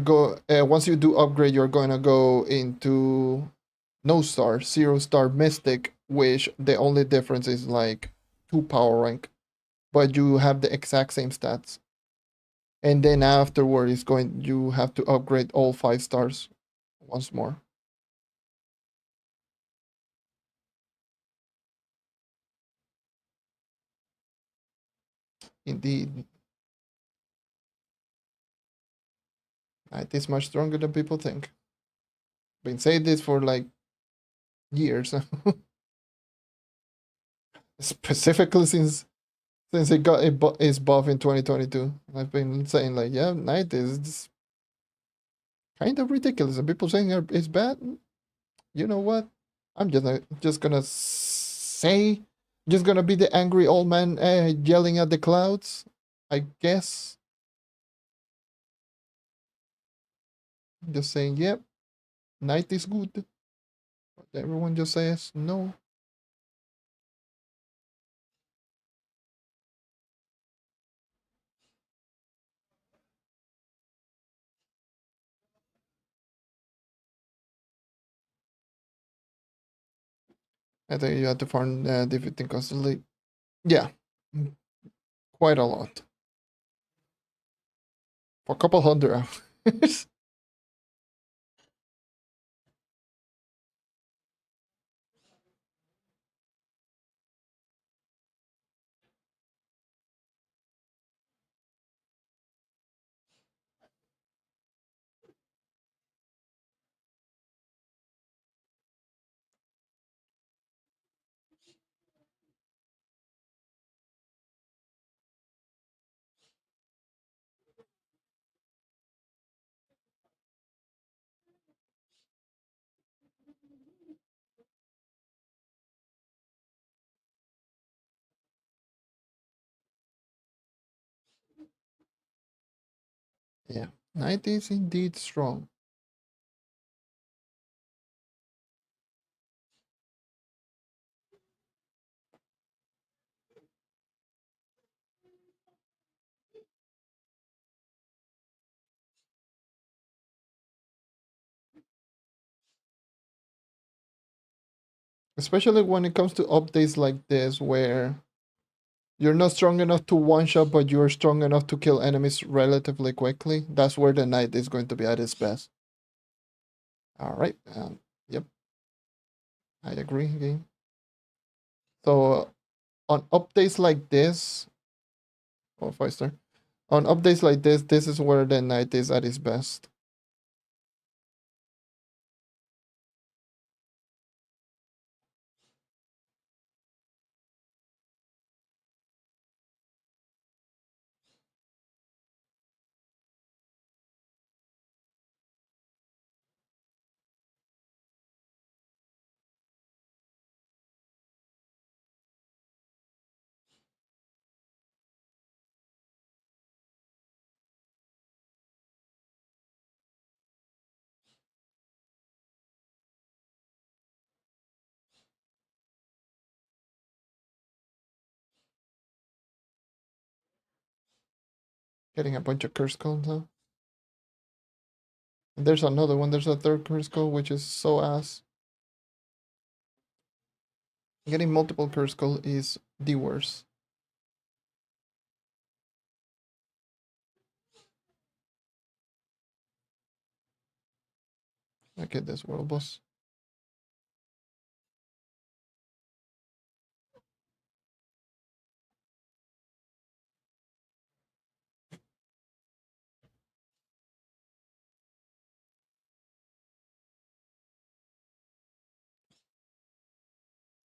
once you do upgrade, you're going to go into no star, 0-star Mystic, which the only difference is like 2 power rank, but you have the exact same stats. and then afterward is going. You have to upgrade all 5 stars once more. Indeed, it is much stronger than people think. Been saying this for like years, specifically since it got its buff in 2022. I've been saying like, yeah, Knight is kind of ridiculous, and people saying it's bad. You know what? I'm just gonna say, just gonna be the angry old man yelling at the clouds. I guess. Just saying, yep, Knight is good. But everyone just says no. I think you have to farm defeating constantly. Yeah, quite a lot. For a couple hundred hours. Yeah, Knight is indeed strong. Especially when it comes to updates like this, where you're not strong enough to one shot, but you're strong enough to kill enemies relatively quickly. That's where the Knight is going to be at its best. All right. Yep, I agree. Game. So on updates like this, or 5 star, on updates like this is where the Knight is at its best. Getting a bunch of curse calls now. And there's another one. There's a third curse call, which is so ass. Getting multiple curse call is the worst. Okay, this world boss.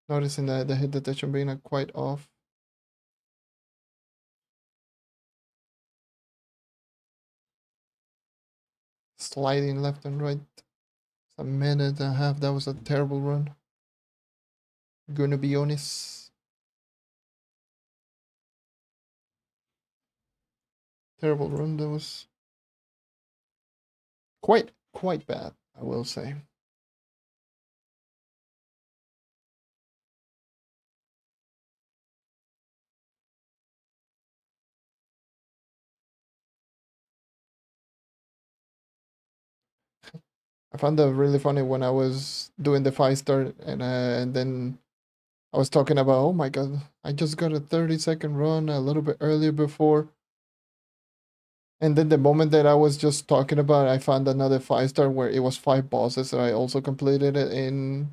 Noticing that the hit detection being quite off. Sliding left and right. It's a minute and a half. That was a terrible run. Gonna be honest. Terrible run. That was quite bad, I will say. I found that really funny when I was doing the 5 star and then I was talking about, oh my god, I just got a 30-second run a little bit earlier before. And then the moment that I was just talking about, I found another 5-star where it was 5 bosses, and I also completed it in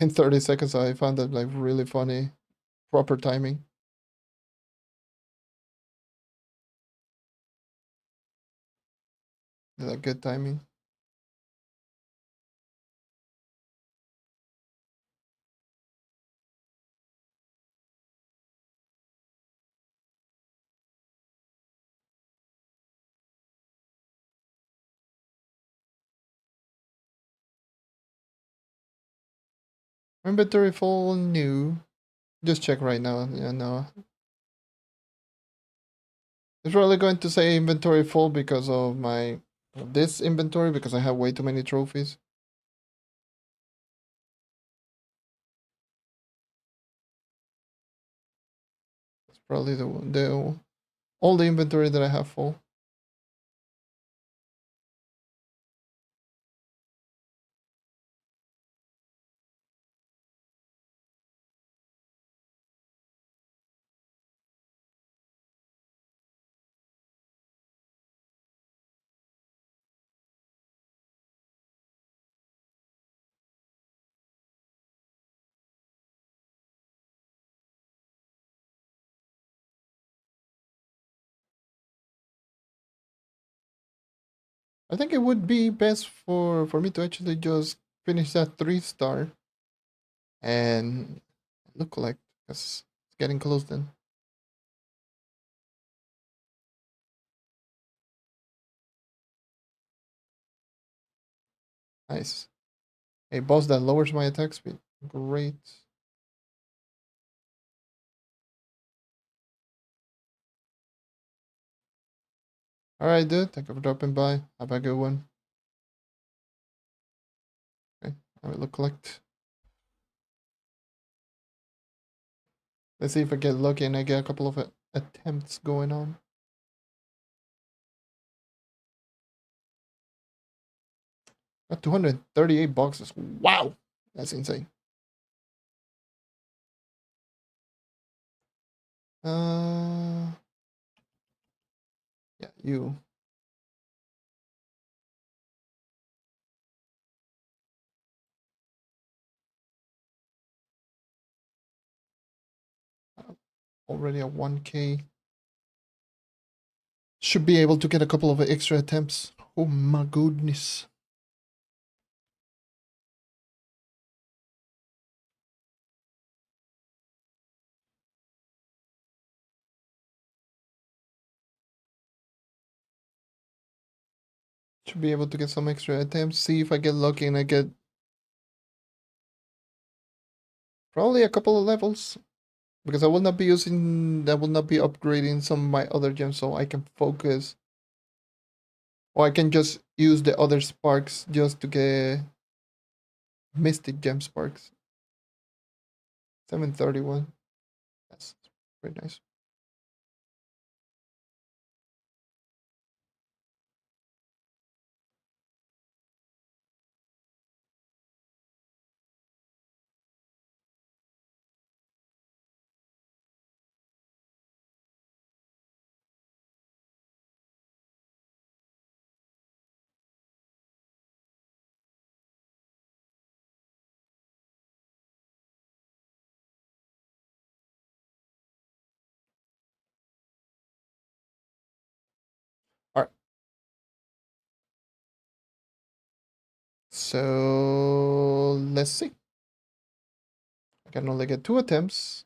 30 seconds. I found that like really funny, proper timing. Like good timing. Inventory full new. Just check right now. Yeah, no. It's probably going to say inventory full because of this inventory because I have way too many trophies. It's probably the all the inventory that I have full. I think it would be best for me to actually just finish that 3-star and look like because it's getting close then. Nice. A boss that lowers my attack speed. Great. Alright, dude. Thank you for dropping by. Have a good one. Okay, I will collect. Let's see if I get lucky and I get a couple of attempts going on. Got 238 boxes. Wow! That's insane. Yeah, you. Already at 1K. Should be able to get a couple of extra attempts. Oh my goodness. Should be able to get some extra attempts. See if I get lucky and I get probably a couple of levels. Because I will not be upgrading some of my other gems so I can focus. Or I can just use the other sparks just to get Mystic Gem Sparks. 731. That's pretty nice. Alright. So let's see. I can only get 2 attempts.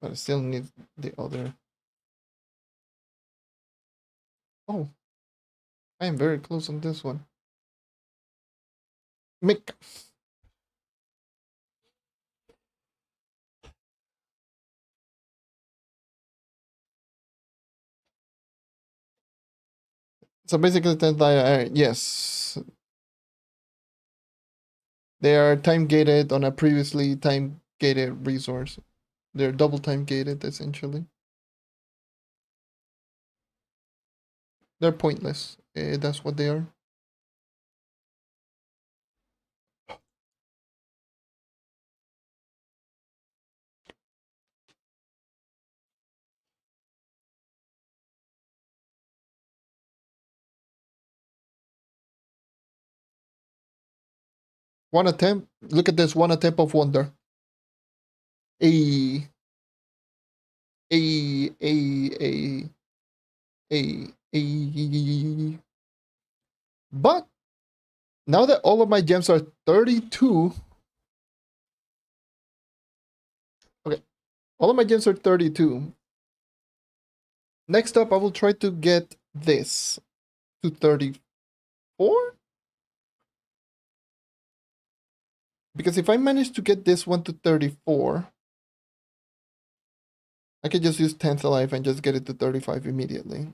But I still need the other. Oh. I am very close on this one. Mick. So basically, yes, they are time gated on a previously time gated resource. They're double time gated essentially. They're pointless. That's what they are. One attempt. Look at this. One attempt of wonder. A. A. A. A. But now that all of my gems are 32. Okay. All of my gems are 32. Next up, I will try to get this to 34. Because if I manage to get this one to 34, I can just use 10th alive and just get it to 35 immediately.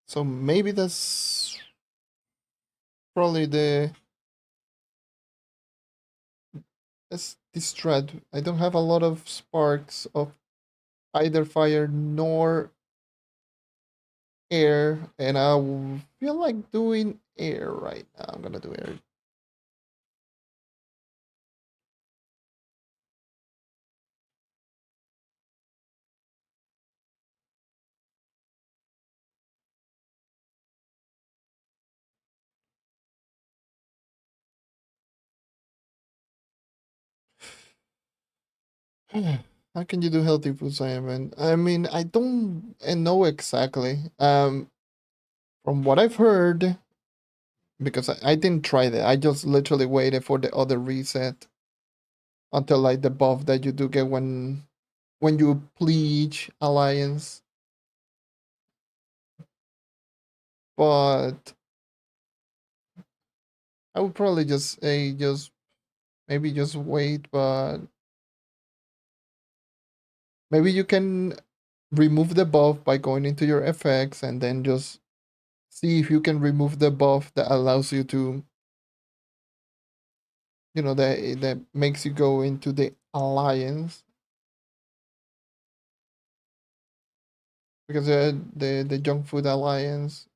So maybe that's probably this strat. I don't have a lot of sparks of either fire nor air, and I feel like doing air right now. I'm gonna do air. How can you do healthy food, Simon? I mean, I don't know exactly. From what I've heard, because I didn't try that. I just literally waited for the other reset until like the buff that you do get when you pledge alliance. But I would probably just say maybe just wait, but maybe you can remove the buff by going into your effects and then just see if you can remove the buff that allows you to, that makes you go into the alliance. Because the junk food alliance.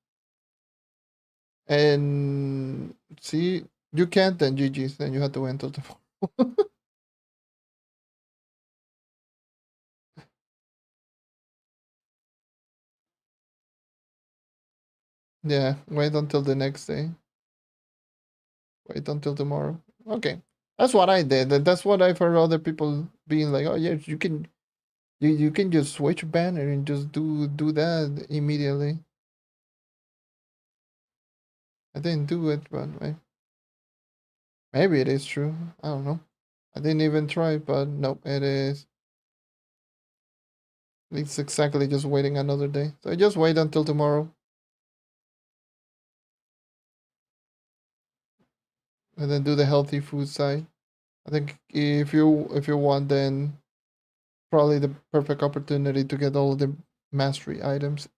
And see, you can't, then GG's, then you have to wait until tomorrow. Yeah, wait until the next day. Wait until tomorrow. Okay. That's what I did. That's what I've heard other people being like, oh yeah, you can just switch banner and just do that immediately. I didn't do it, but maybe it is true. I don't know. I didn't even try, but nope, it is. It's exactly just waiting another day. So just wait until tomorrow. And then do the healthy food side. I think if you want, then probably the perfect opportunity to get all the mastery items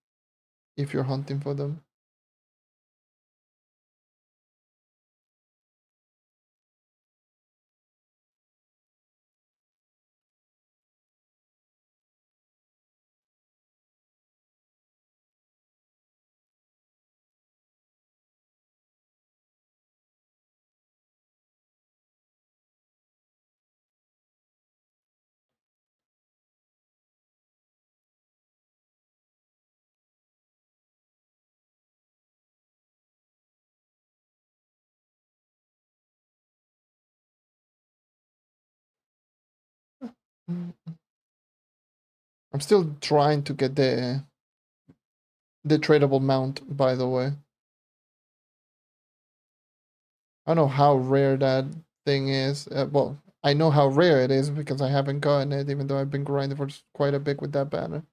if you're hunting for them. Mm. I'm still trying to get the tradable mount, by the way. I don't know how rare that thing is. Well, I know how rare it is because I haven't gotten it, even though I've been grinding for quite a bit with that banner.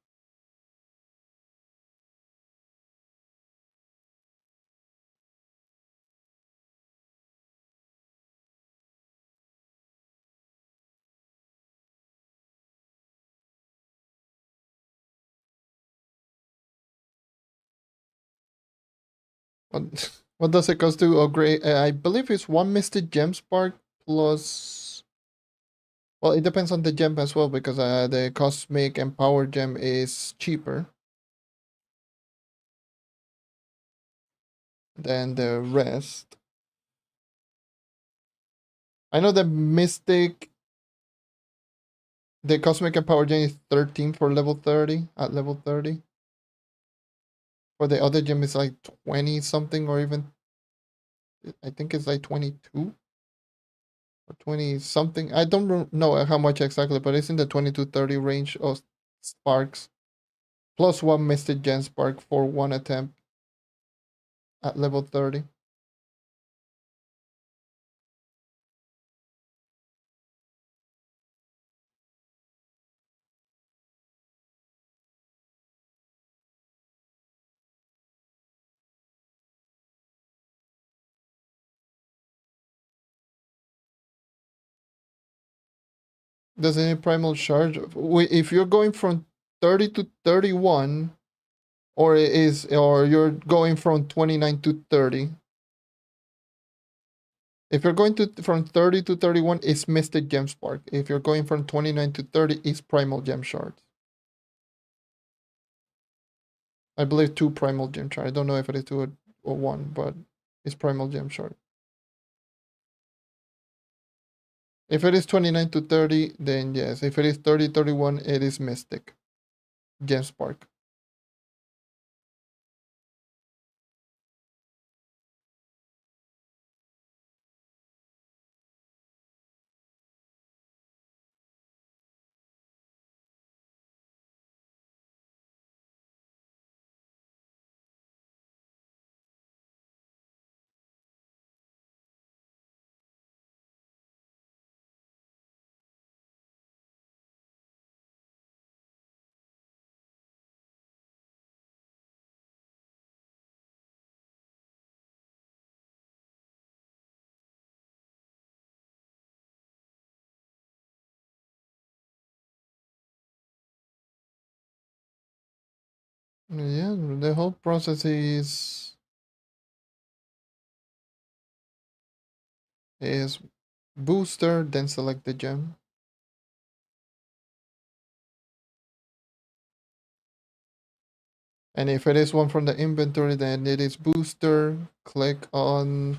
What does it cost to upgrade? I believe it's one Mystic Gem Spark plus. Well, it depends on the gem as well because the Cosmic and Power Gem is cheaper than the rest. I know the Mystic, the Cosmic and Power Gem is 13 for level 30 at level 30 For the other gem, it's like 20 something, or even I think it's like 22 or 20 something. I don't know how much exactly, but it's in the 20 to 30 range of sparks, plus one Mystic Gem spark for one attempt at level 30. Does any primal charge? If you're going from 30 to 31, or you're going from 29 to 30. If you're going to from 30 to 31, it's Mystic Gem Spark. If you're going from 29 to 30, it's Primal Gem Shards. I believe 2 Primal Gem Shards. I don't know if it is 2 or 1, but it's Primal Gem Shard. If it is 29 to 30, then yes. If it is 30 to 31, it is Mystic Gem Spark. Yeah, the whole process is booster, then select the gem. And if it is one from the inventory, then it is booster. Click on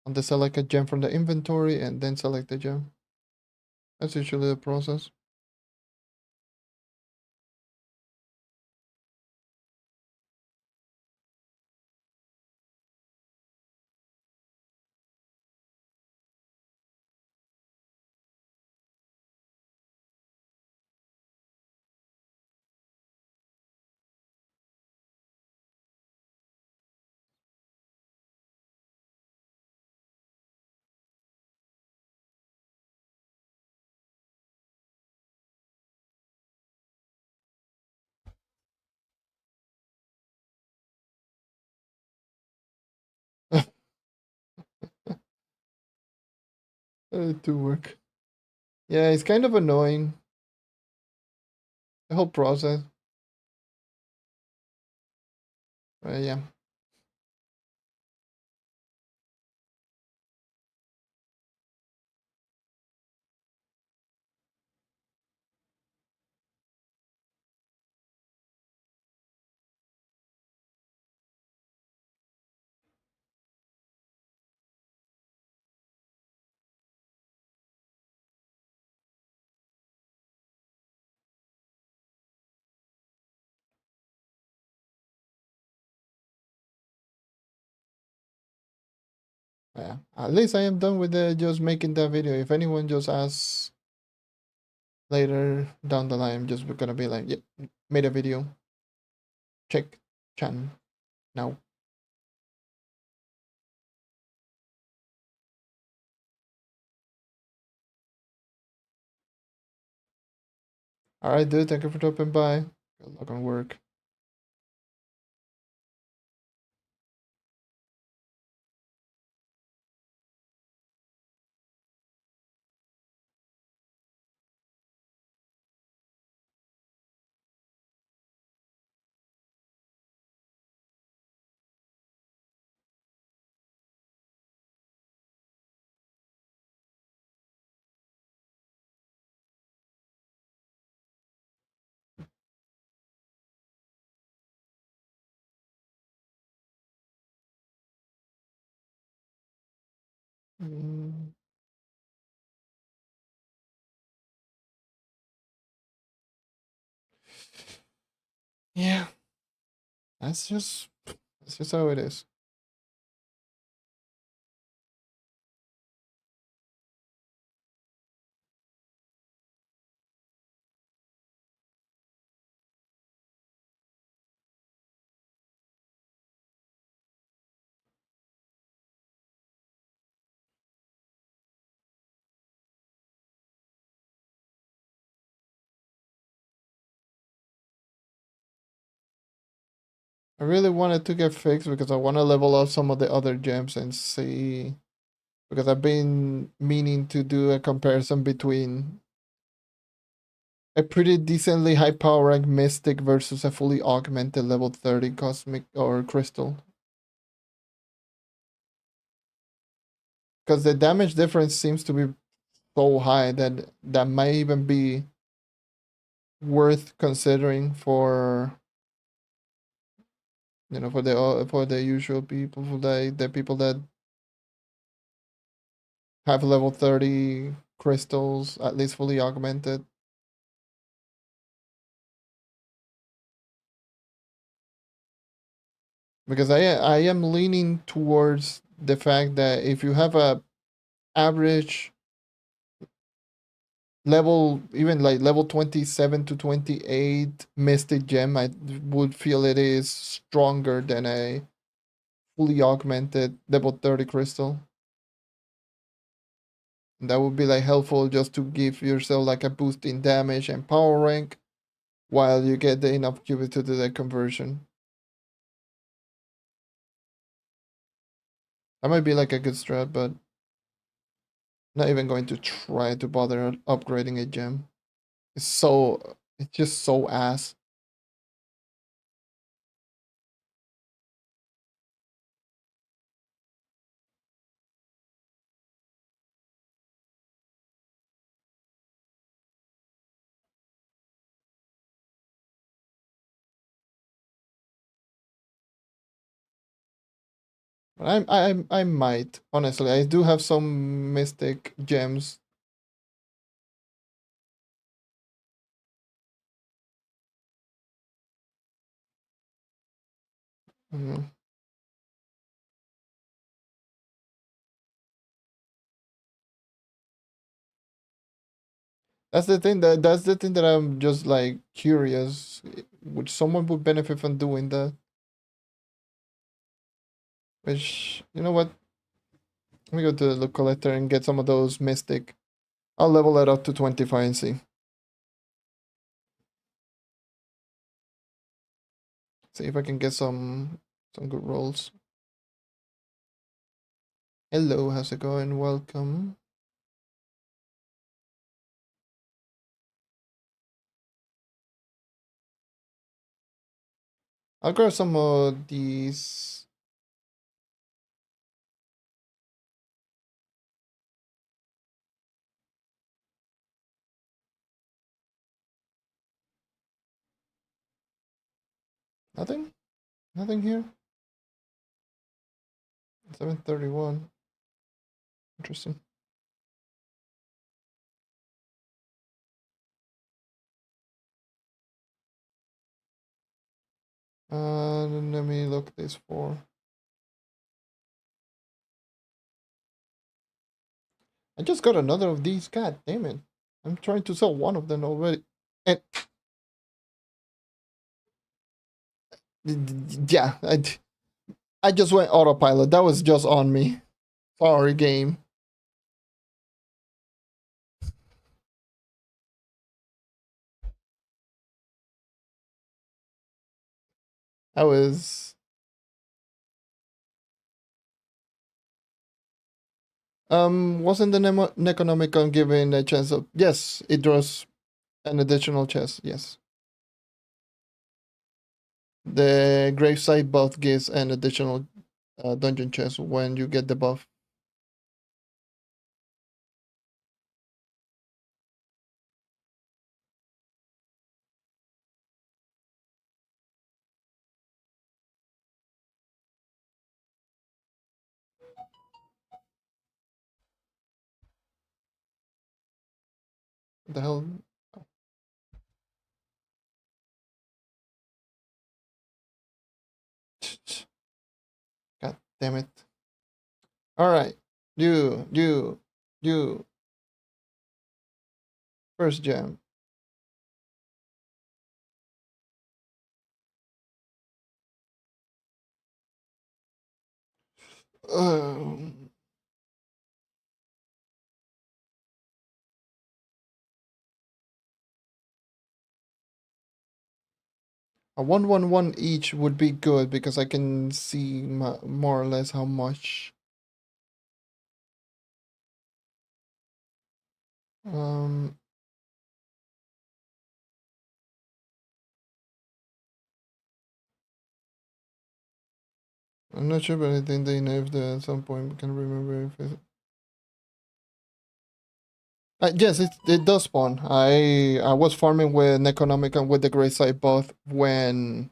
the select a gem from the inventory and then select the gem. That's usually the process. To work. Yeah, it's kind of annoying. The whole process. Yeah. Yeah. At least I am done with just making that video. If anyone just asks later down the line, I'm just gonna be like, yep, made a video. Check channel now. Alright, dude, thank you for dropping by. Good luck on work. Mm. Yeah. That's just how it is. I really wanted to get fixed because I want to level up some of the other gems and see, because I've been meaning to do a comparison between a pretty decently high power rank Mystic versus a fully augmented level 30 Cosmic or Crystal. Because the damage difference seems to be so high that that might even be worth considering for, for the usual people, for the people that have level 30 crystals at least fully augmented. Because I am leaning towards the fact that if you have a average level, even like level 27 to 28 mystic gem, I would feel it is stronger than a fully augmented level 30 crystal. And that would be like helpful just to give yourself like a boost in damage and power rank while you get the enough qubit to do the conversion. That might be like a good strat, but not even going to try to bother upgrading a gem. It's just so ass. But I might, honestly. I do have some mystic gems. Mm. That's the thing that I'm just like curious. Would someone would benefit from doing that? Which, you know what? Let me go to the loot collector and get some of those mystic. I'll level it up to 25 and see. See if I can get some good rolls. Hello, how's it going? Welcome. I'll grab some of these. Nothing? Nothing here? 731. Interesting. Let me look this for. I just got another of these. God damn it. I'm trying to sell one of them already. And yeah, I just went autopilot. That was just on me. Sorry, game. I was wasn't the Necronomicon given a chance of, yes, it draws an additional chest, yes. The gravesite buff gives an additional dungeon chest when you get the buff. What the hell? Damn it. Alright. You. First gem. Um, a 111 each would be good because I can see more or less how much. Um, I'm not sure, but I think they nerfed it at some point. Can't remember if it. Yes, it does spawn. I was farming with Necronomic and with the Grey Side both when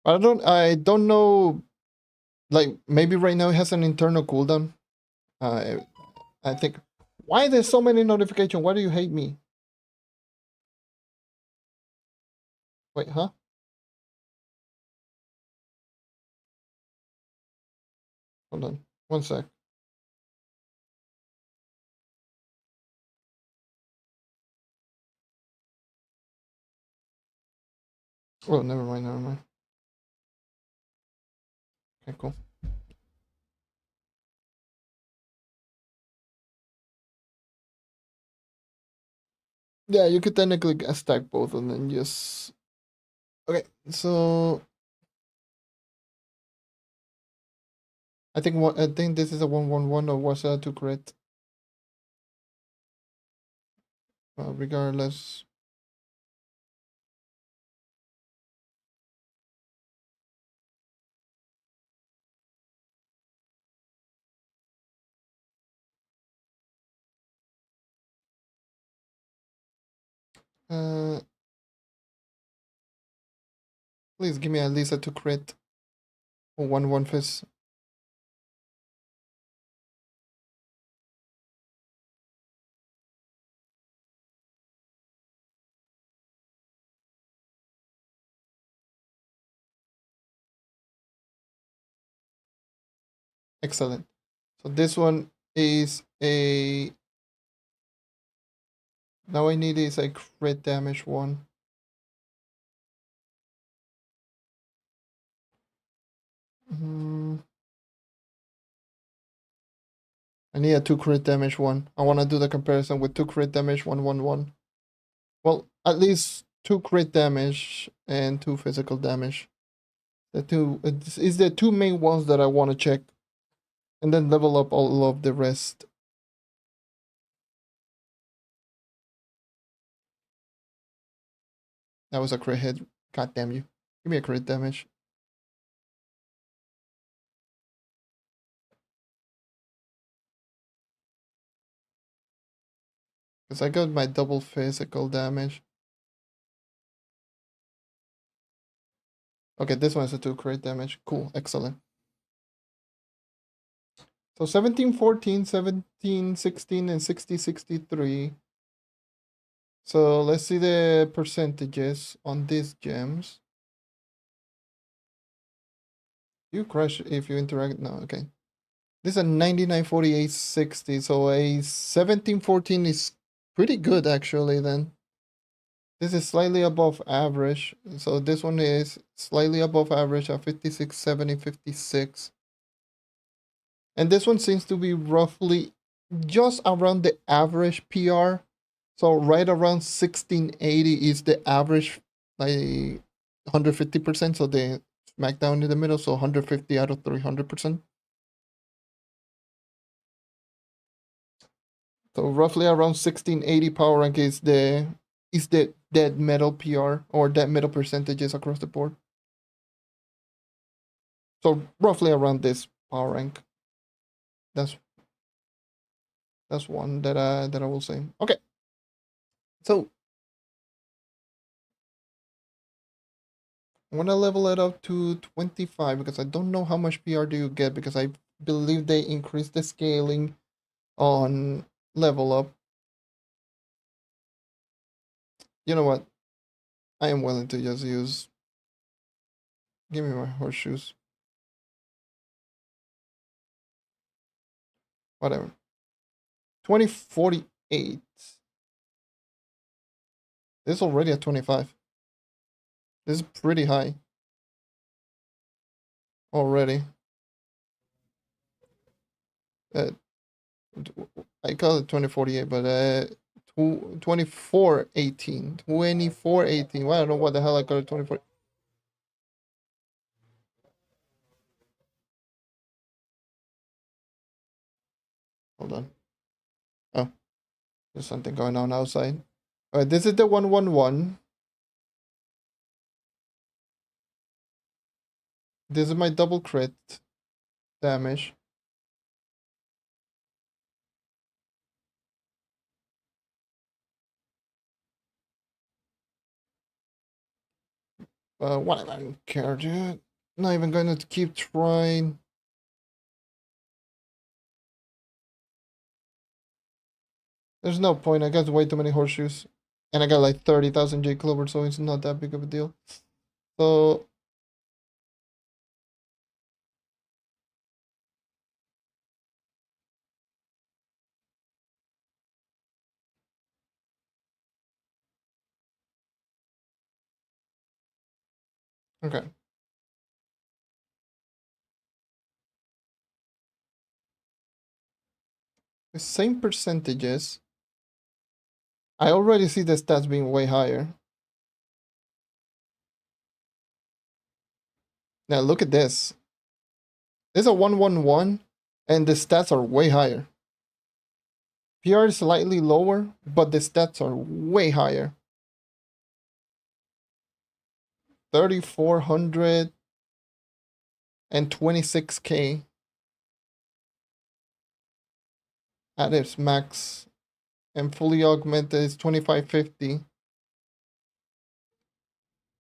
I don't know, like maybe right now it has an internal cooldown. I think, why there's so many notifications? Why do you hate me? Wait, huh? Hold on, one sec. Oh, never mind, never mind. Okay, cool. Yeah, you could technically stack both and then just. Okay, so I think this is a 111 or was that to crit. Regardless. Uh, Please give me at least a 2 crit or 1 fizz. Excellent. So this one is a. Now I need is a crit damage one. I need a 2 crit damage one. I want to do the comparison with 2 crit damage 111. Well, at least 2 crit damage and 2 physical damage. The two is the two main ones that I want to check, and then level up all of the rest. That was a crit hit. God damn you! Give me a crit damage. Because I got my double physical damage. Okay, this one is a 2 crit damage. Cool, excellent. So 17, 14, 17, 16, and 60, 63. So let's see the percentages on these gems. You crush if you interact. No, okay. This is a 99, 48, 60. So a 17, 14 is pretty good actually then. This is slightly above average. So this one is slightly above average at 56, 70, 56. And this one seems to be roughly just around the average PR. So right around 1680 is the average, like 150%. So they smack down in the middle. So 150 out of 300%. So roughly around 1680 power rank is the dead metal PR or dead metal percentages across the board. So roughly around this power rank. That's one that I will say. Okay. So I want to level it up to 25 because I don't know how much PR do you get because I believe they increased the scaling on level up. You know what? I am willing to just use Give me my horseshoes. Whatever. 2048. This is already at 25. This is pretty high. Already. I call it 2048, but 2418. 2418. Well, I don't know what the hell I call it 24. Hold on. Oh, there's something going on outside. Alright, this is the 111. This is my double crit damage. Whatever, I don't care, dude. Not even going to keep trying. There's no point. I got way too many horseshoes. And I got like 30,000 J Clover, so it's not that big of a deal. So okay. The same percentages. I already see the stats being way higher. Now look at this. This is a 111 and the stats are way higher. PR is slightly lower, but the stats are way higher. 3,400 and 26k at its max, and fully augmented is 2,550.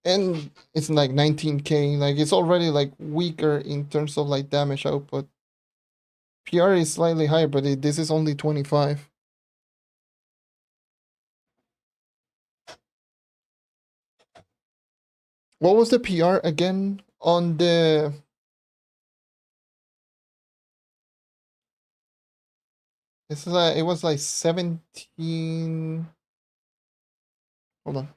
And it's like 19k. Like it's already like weaker in terms of like damage output. PR is slightly higher, but this is only 25. What was the PR again on the? This is it was like 17. Hold on.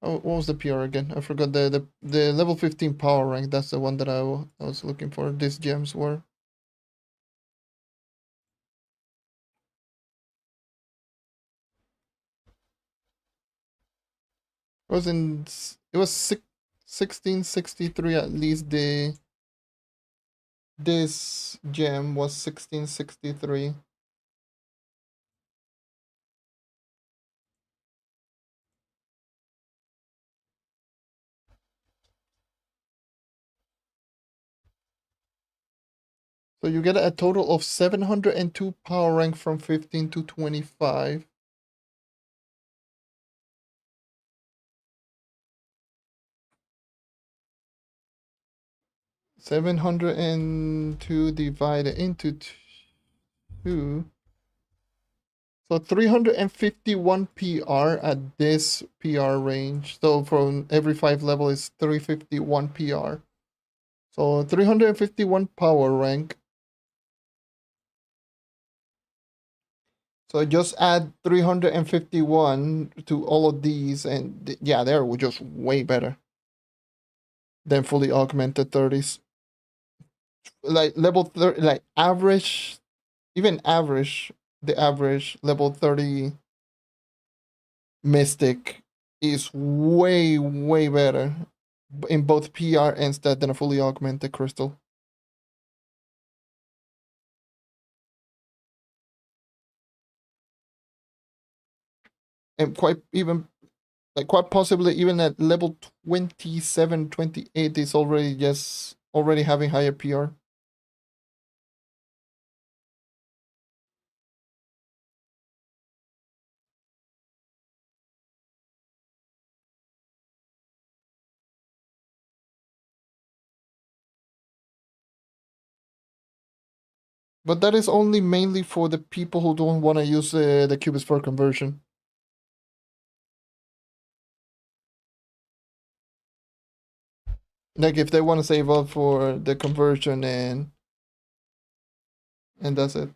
Oh, what was the PR again? I forgot the level 15 power rank. That's the one that I was looking for. These gems were. It was in. It was 1663 at least. This gem was 1663. So you get a total of 702 power rank from 15 to 25. $702 divided into 2. So 351 PR at this PR range. So from every 5 level is 351 PR. So 351 power rank. So just add 351 to all of these, and yeah, they're just way better than fully augmented 30s. Like level 30, like average, even average, the average level 30 Mystic is way, way better in both PR and stat than a fully augmented crystal. And quite possibly even at level 27, 28 is already having higher PR. But that is only mainly for the people who don't want to use the Cubist for conversion. Like if they want to save up for the conversion and that's it.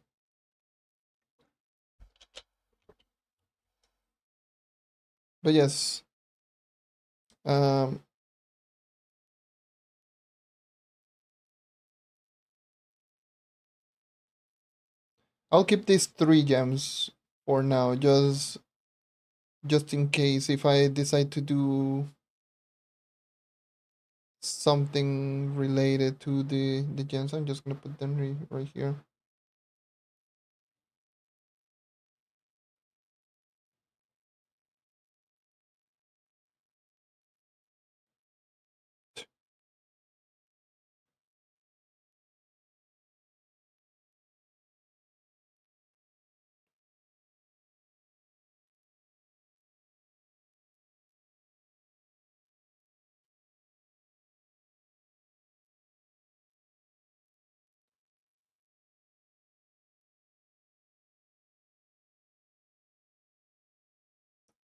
But yes, um, I'll keep these 3 gems for now, just in case if I decide to do something related to the gems. I'm just gonna put them right here.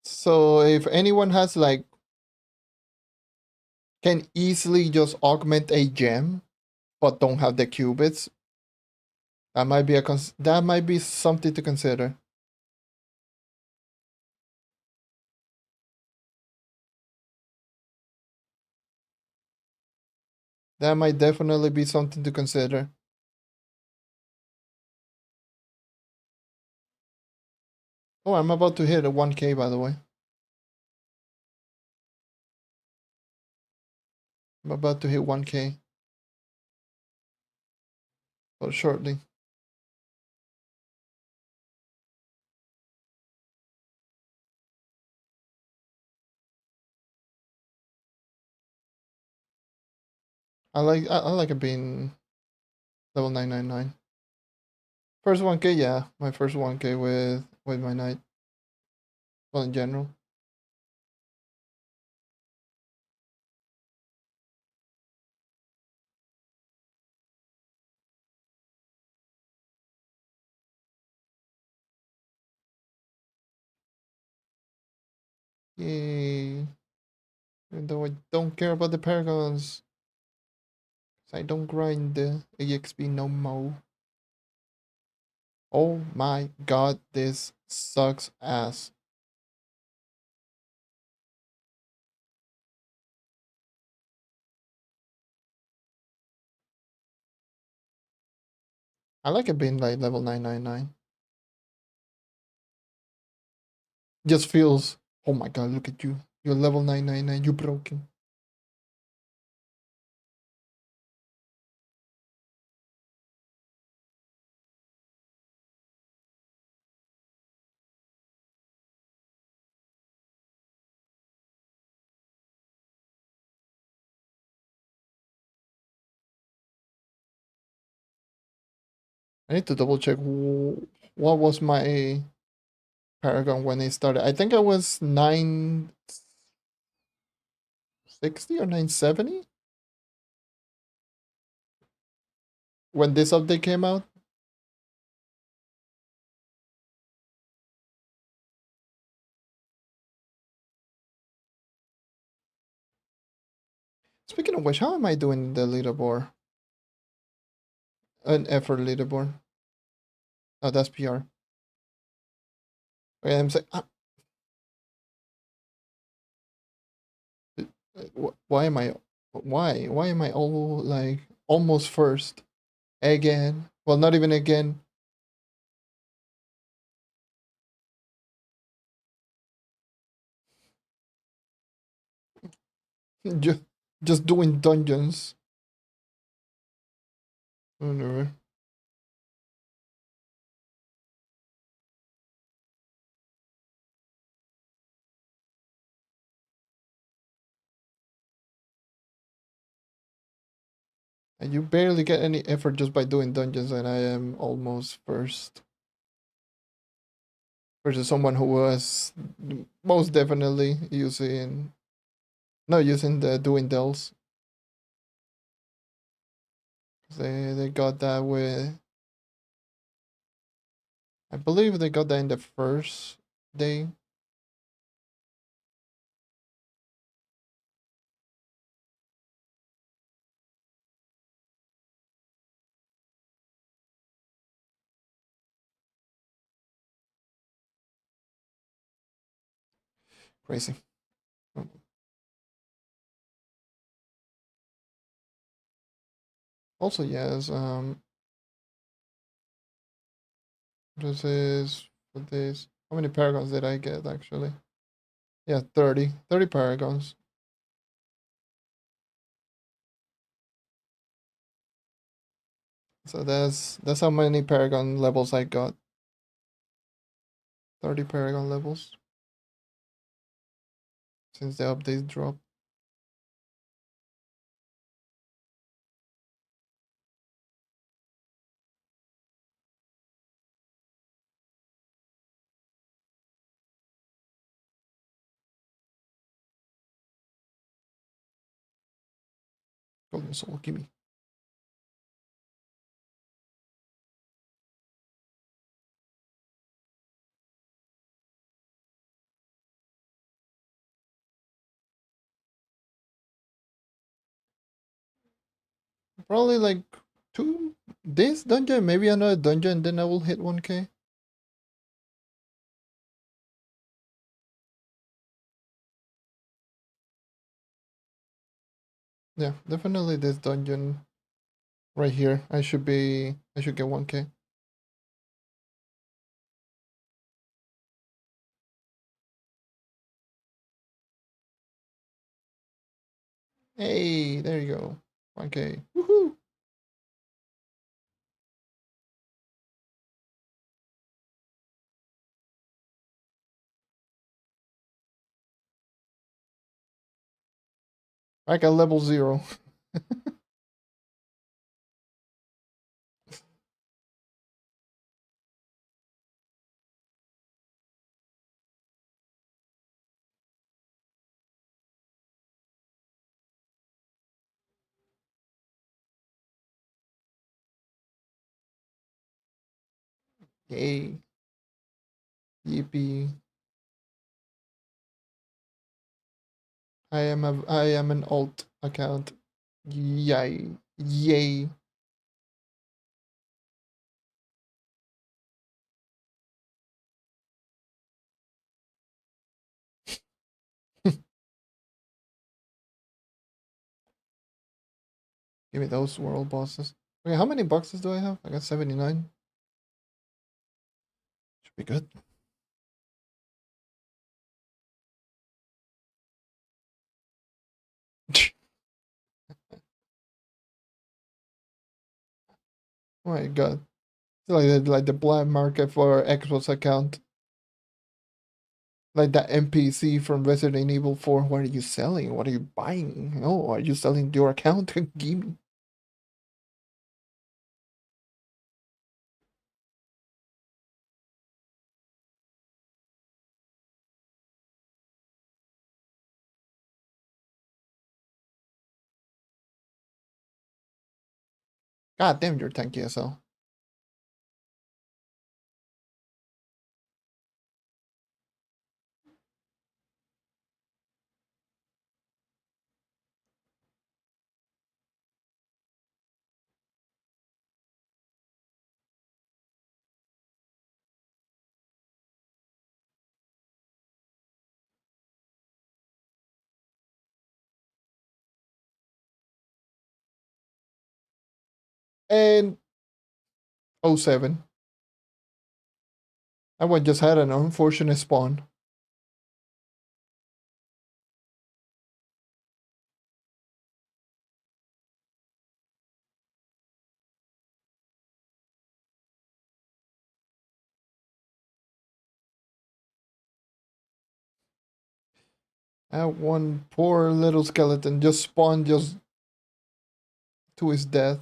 So if anyone has like can easily just augment a gem but don't have the qubits, that might be something to consider. That might definitely be something to consider. Oh, I'm about to hit a 1K, by the way. I'm about to hit 1K. Or shortly. I like it being level 999. First 1K, yeah. My first 1K with my knight. Well, in general. Yay. Even though I don't care about the paragons. I don't grind the EXP no more. Oh my god, this sucks ass. I like it being like level 999. Just feels, oh my god, look at you. You're level 999, you're broken. I need to double check what was my paragon when I started. I think I was 960 or 970 when this update came out. Speaking of which, how am I doing the leaderboard? An effort leaderboard. Oh, that's PR. Okay, I'm saying, why am I, why am I all like almost first again? Well, not even again. just just doing dungeons. Whatever. And you barely get any effort just by doing dungeons, and I am almost first. Versus someone who was most definitely using, not using the doing dells. They got that with, I believe they got that in the first day. Crazy. Also, yes. This is for this. How many paragons did I get actually? Yeah, 30. 30 paragons. So that's how many paragon levels I got. 30 paragon levels since the update dropped. Golden soul, gimme. Probably like two this dungeon, maybe another dungeon, then I will hit 1k. Yeah, definitely this dungeon right here. I should get 1k. Hey, there you go. 1k. Woohoo! I got level 0. Yay. Yippee. I am an alt account. Yay. Yay. Give me those world bosses. Okay, how many boxes do I have? I got 79. Should be good. Oh my god. It's like the black market for Xbox account. Like that NPC from Resident Evil 4. What are you selling? What are you buying? Oh, are you selling your account? Give me. God damn, you're tanky as hell. And 07. That one just had an unfortunate spawn. That one poor little skeleton just spawned just to his death.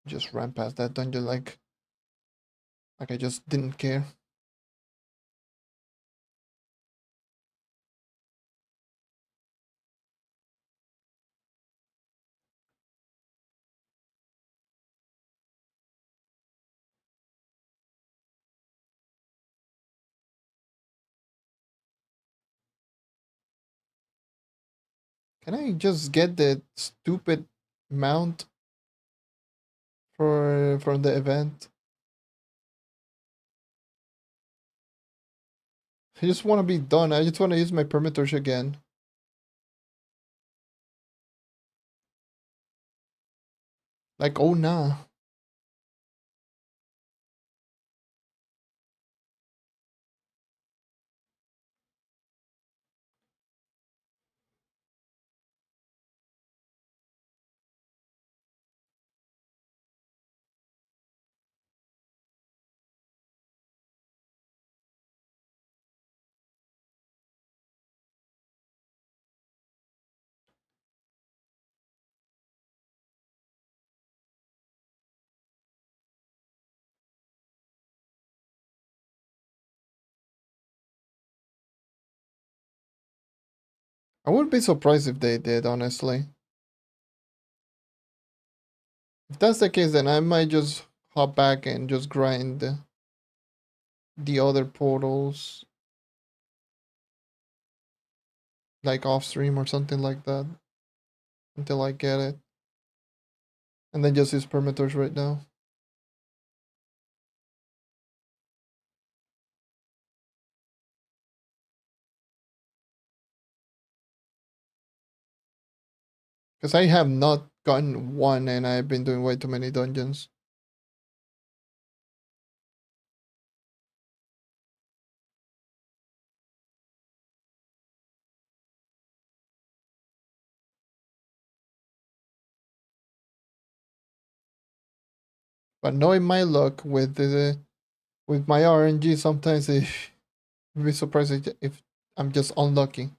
Just ran past that dungeon like I just didn't care. Can I just get the stupid mount for the event? I just want to be done. I just want to use my permatorch again. Like, oh nah. I wouldn't be surprised if they did, honestly. If that's the case, then I might just hop back and just grind the other portals, like off stream or something like that, until I get it. And then just use permatorch right now. Because I have not gotten one and I've been doing way too many dungeons. But knowing my luck with my RNG, sometimes I'd be surprised if I'm just unlucky.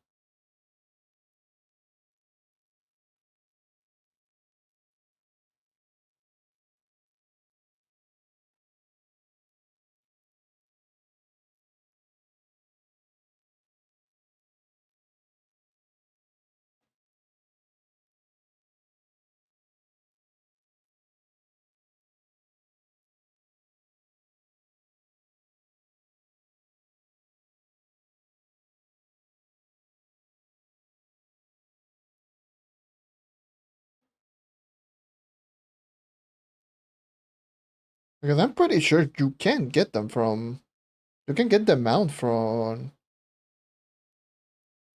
Because I'm pretty sure you can get them from, you can get the mount from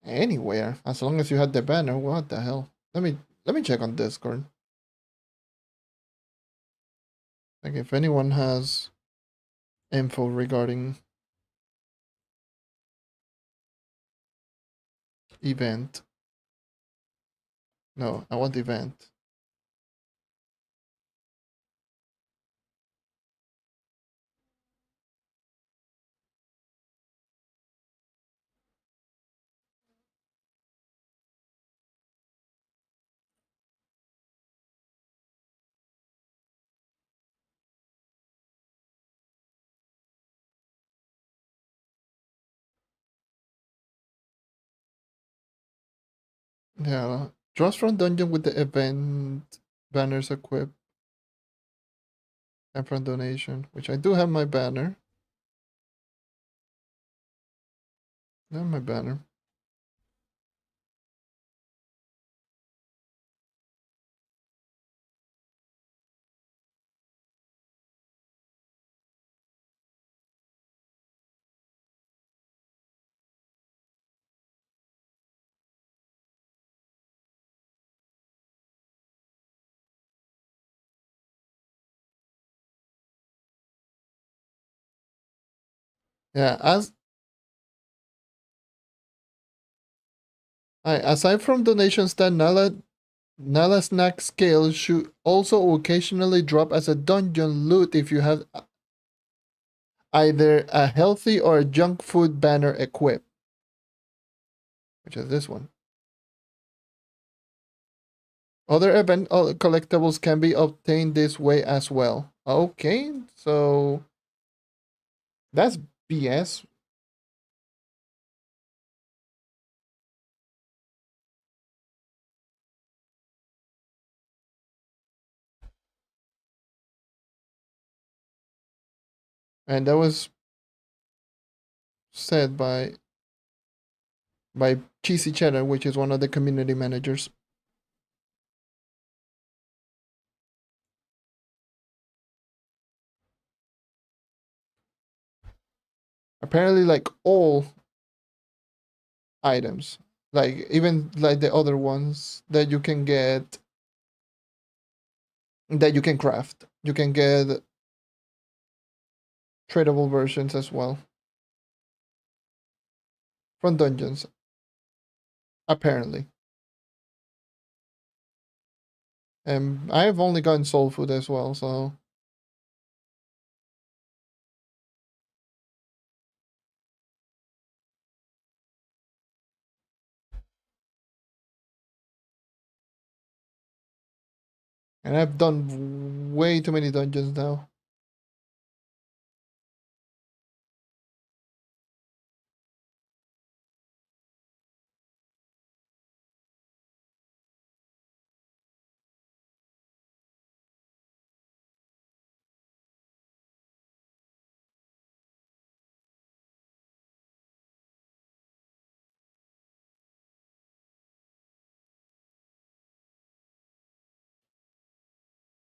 anywhere as long as you had the banner. What the hell? Let me check on Discord. Like if anyone has info regarding event. No, I want event. Yeah, draws from dungeon with the event banners equipped and from donation, which I do have my banner. I have my banner. Yeah, aside from donations, that Nala snack scale should also occasionally drop as a dungeon loot if you have either a healthy or a junk food banner equipped, which is this one. Other event collectibles can be obtained this way as well. Okay, so that's BS. And that was said by by Cheesy Cheddar, which is one of the community managers. Apparently, like all items, like even like the other ones that you can get, that you can craft, you can get tradable versions as well from dungeons. Apparently, and I've only gotten soul food as well, so. And I've done way too many dungeons now.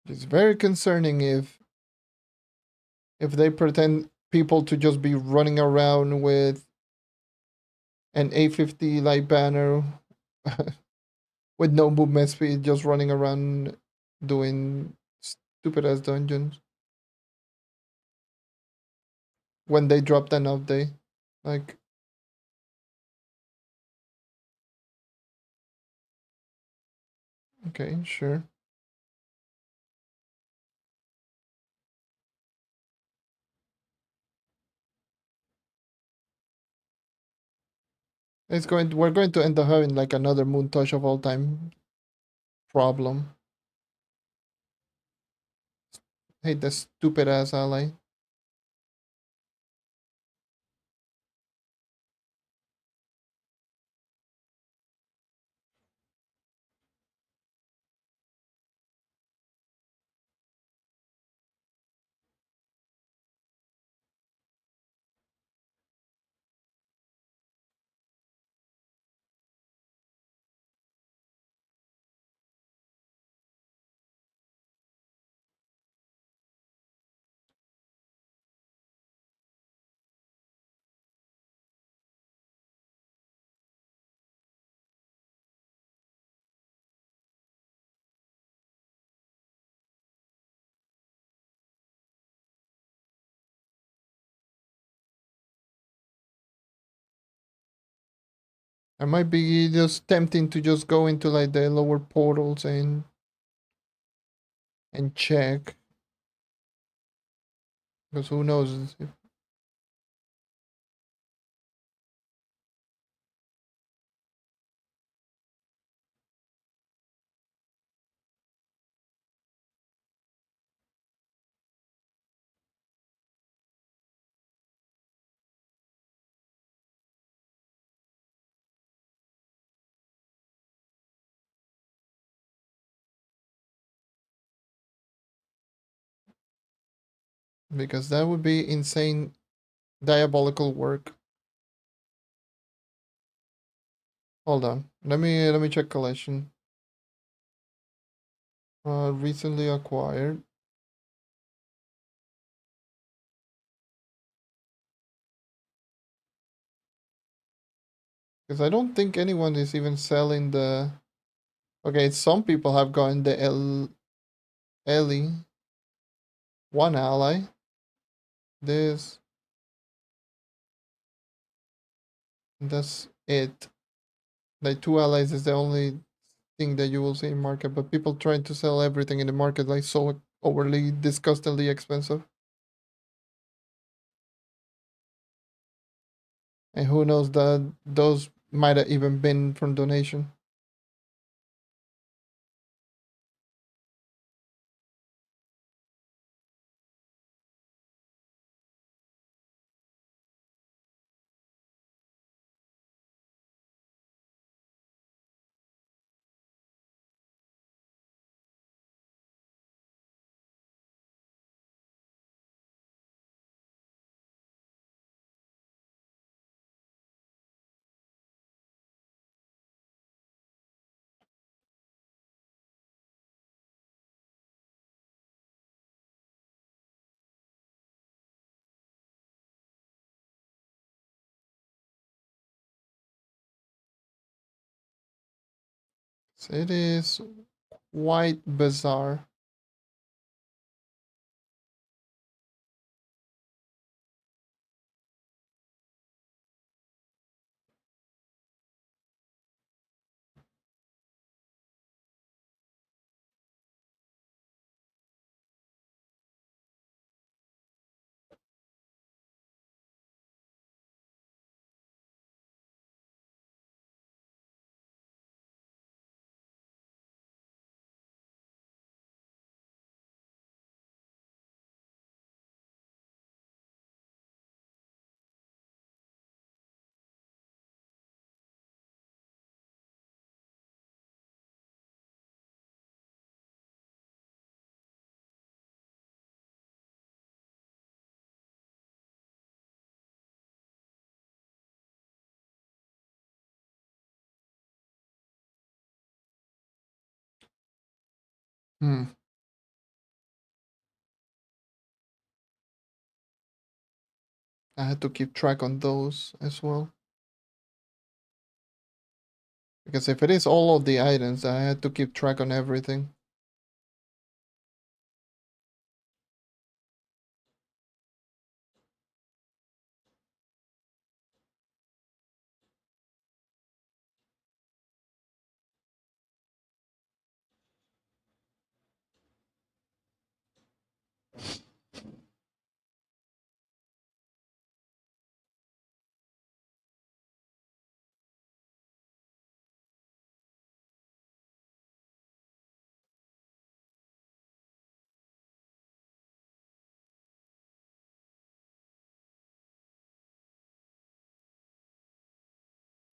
It's very concerning if they pretend people to just be running around with an A50 light banner with no movement speed, just running around doing stupid ass dungeons when they dropped an update. Like, okay, sure. We're going to end up having like another Moon Touch of all time problem. Hate that stupid ass ally. I might be just tempting to just go into like the lower portals and check, because who knows if, because that would be insane diabolical work. Hold on. Let me check collection. Recently acquired. Because I don't think anyone is even selling the. Okay, some people have gotten the Ellie one ally. This. That's it. Like two allies is the only thing that you will see in market, but people trying to sell everything in the market like so overly disgustingly expensive. And who knows that those might have even been from donation. It is quite bizarre. Hmm. I had to keep track on those as well. Because if it is all of the items, I had to keep track on everything.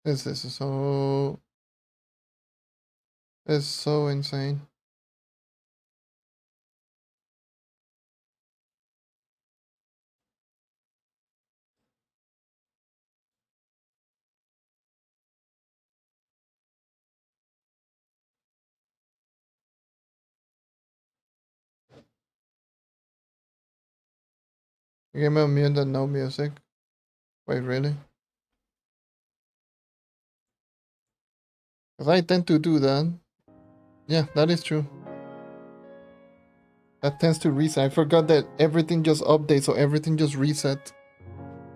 This is so... It's so insane. Game of mute and no music. Wait, really? Because I tend to do that. Yeah, that is true. That tends to reset. I forgot that everything just updates, so everything just reset.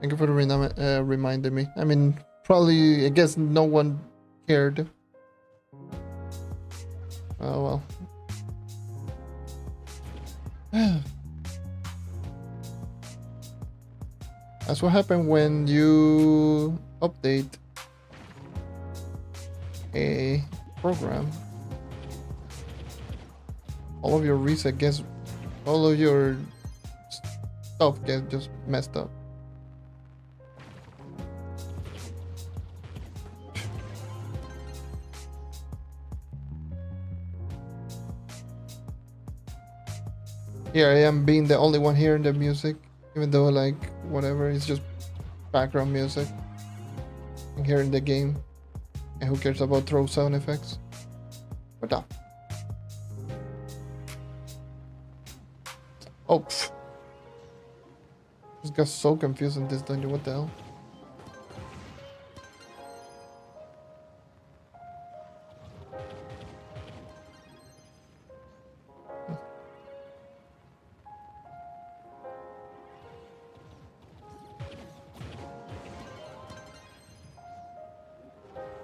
Thank you for reminding me. I mean, probably, I guess no one cared. Oh well. That's what happened when you update a program. All of your reset gets, all of your stuff gets just messed up. Here I am being the only one hearing the music, even though like whatever, it's just background music. I'm hearing the game, and who cares about Trove sound effects? What up? Oh, pff. Just got so confused in this dungeon. What the hell?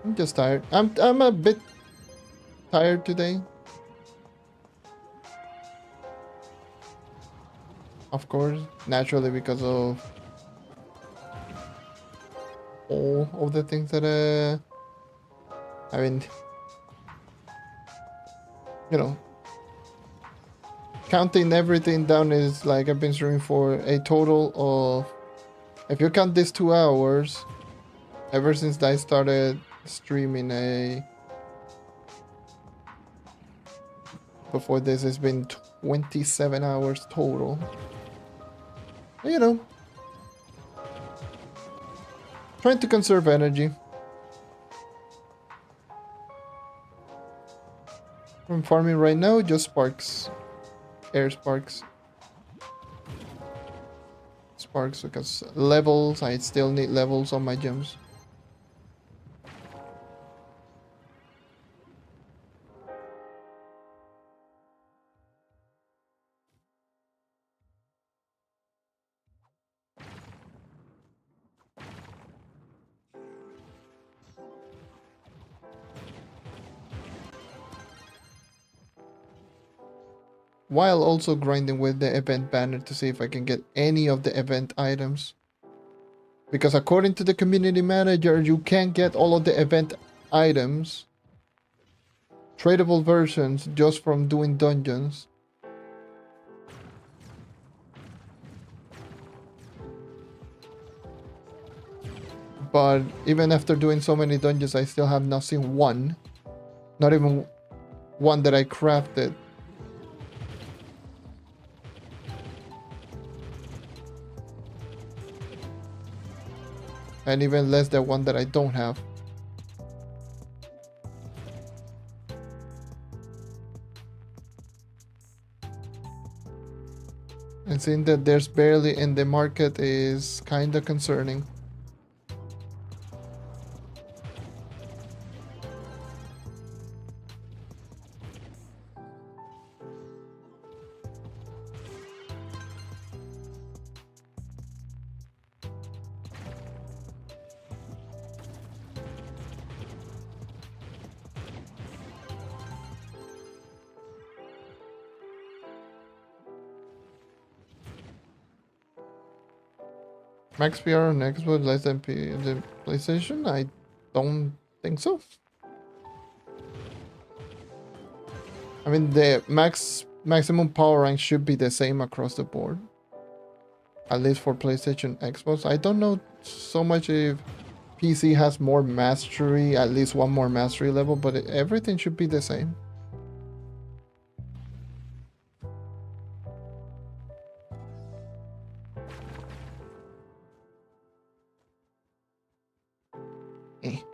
I'm just tired. I'm a bit tired today. Of course, naturally, because of all of the things that I mean, you know, counting everything down is like I've been streaming for a total of, if you count these 2 hours, ever since I started streaming before this, it's been 27 hours total. You know, trying to conserve energy. I'm farming right now, just sparks. Air sparks. Sparks, because levels, I still need levels on my gems. while also grinding with the event banner to see if I can get any of the event items. Because according to the community manager, you can't get all of the event items, tradable versions, just from doing dungeons. But even after doing so many dungeons, I still have not seen one. Not even one that I crafted. And even less than one that I don't have. And seeing that there's barely in the market is kinda concerning. Max PR on Xbox less than the PlayStation? I don't think so. I mean, the maximum power rank should be the same across the board. At least for PlayStation, Xbox. I don't know so much if PC has more mastery, at least one more mastery level, but everything should be the same. Hey.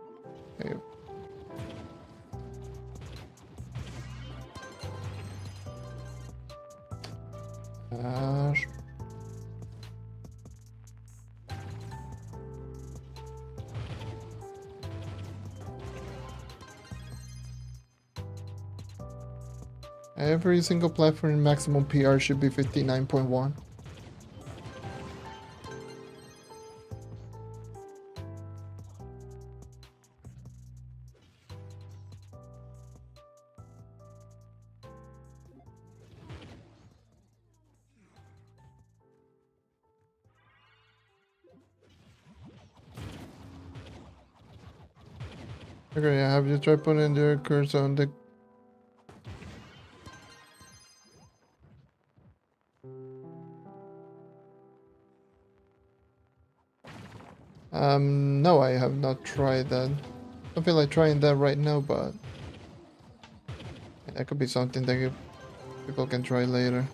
Every single platform maximum PR should be 59.1. Okay, have you tried putting the cursor on the... No, I have not tried that. I feel like trying that right now, but that could be something that people can try later.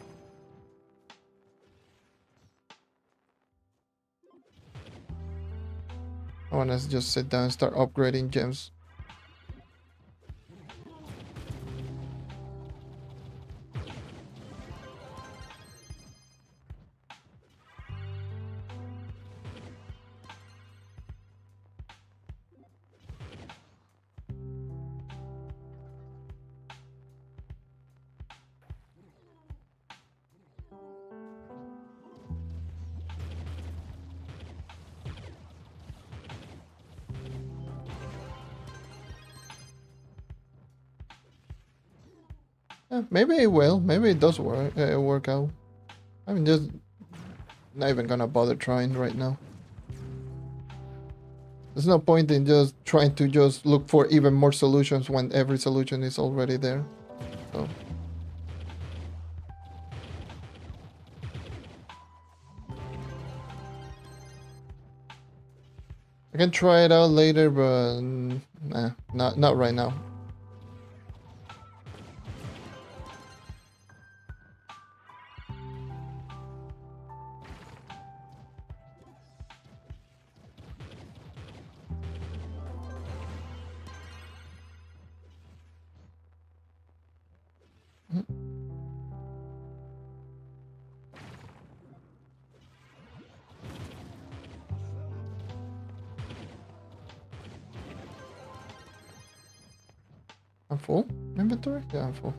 I want to just sit down and start upgrading gems. Maybe it will. Maybe it does work out. I'm just not even gonna bother trying right now. There's no point in just trying to just look for even more solutions when every solution is already there. So. I can try it out later, but nah, not right now. I'm full inventory? Yeah, I'm full.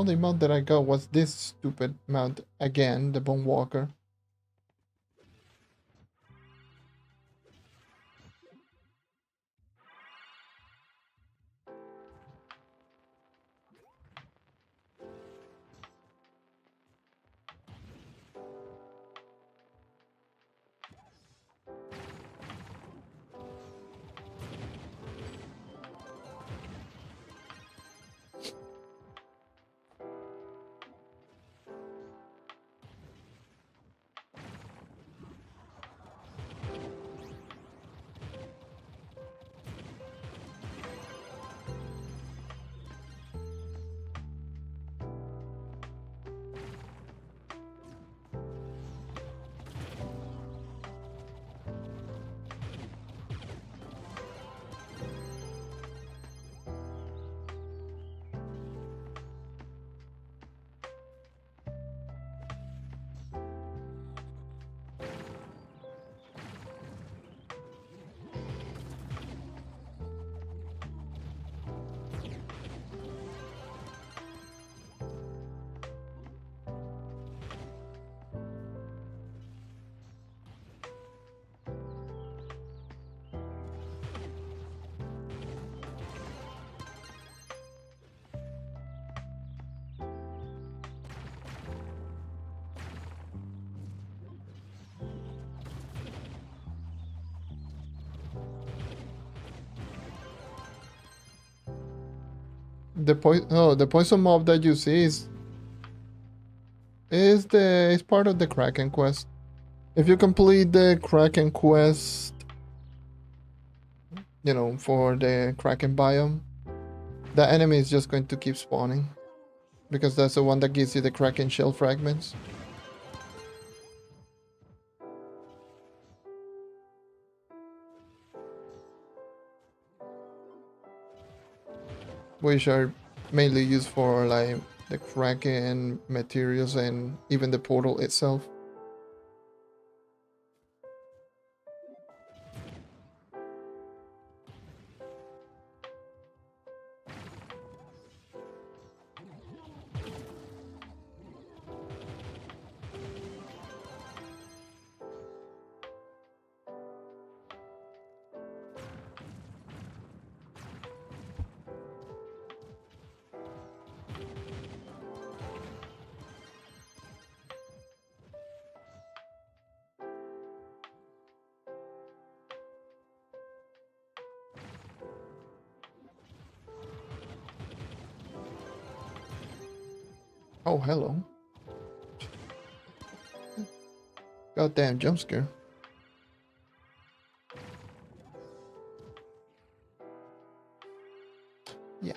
only mount that I got was this stupid mount again, the Bone Walker. The poison mob that you see is part of the Kraken quest. If you complete the Kraken quest, you know, for the Kraken biome, the enemy is just going to keep spawning. Because that's the one that gives you the Kraken shell fragments. Which are mainly used for like the Kraken materials and even the portal itself. Oh, hello. Goddamn jump scare. Yeah.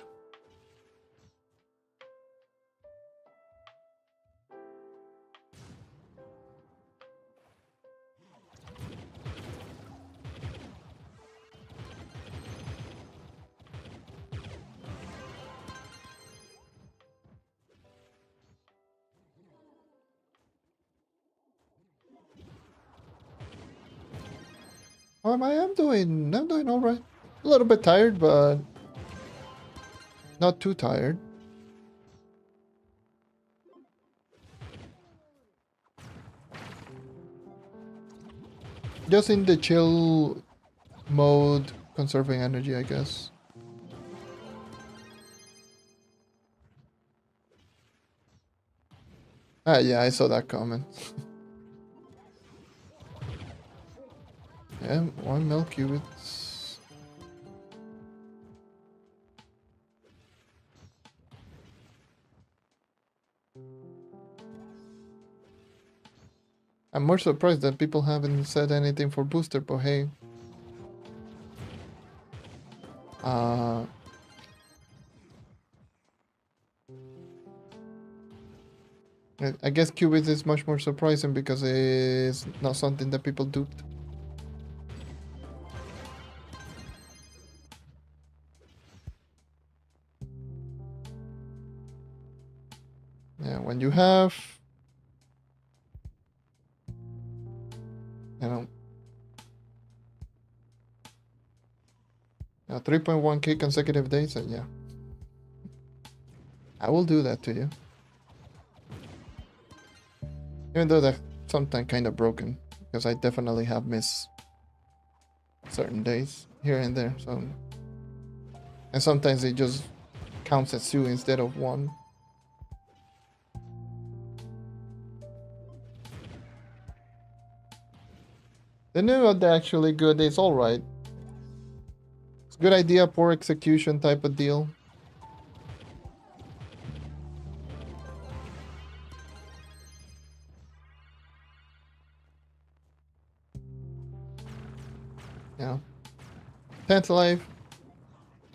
I'm doing all right. A little bit tired, but not too tired. Just in the chill mode, conserving energy, I guess. Ah, yeah, I saw that comment. Yeah, 1 mil cubits. I'm more surprised that people haven't said anything for booster, but hey. I guess qubits is much more surprising because it's not something that people duped. Yeah, when you have, you know, 3.1k consecutive days, yeah. I will do that to you. Even though that's sometimes kind of broken, because I definitely have missed certain days here and there. So, and sometimes it just counts as 2 instead of 1. The new one actually good. It's all right. It's a good idea, poor execution type of deal. Yeah. 10th life.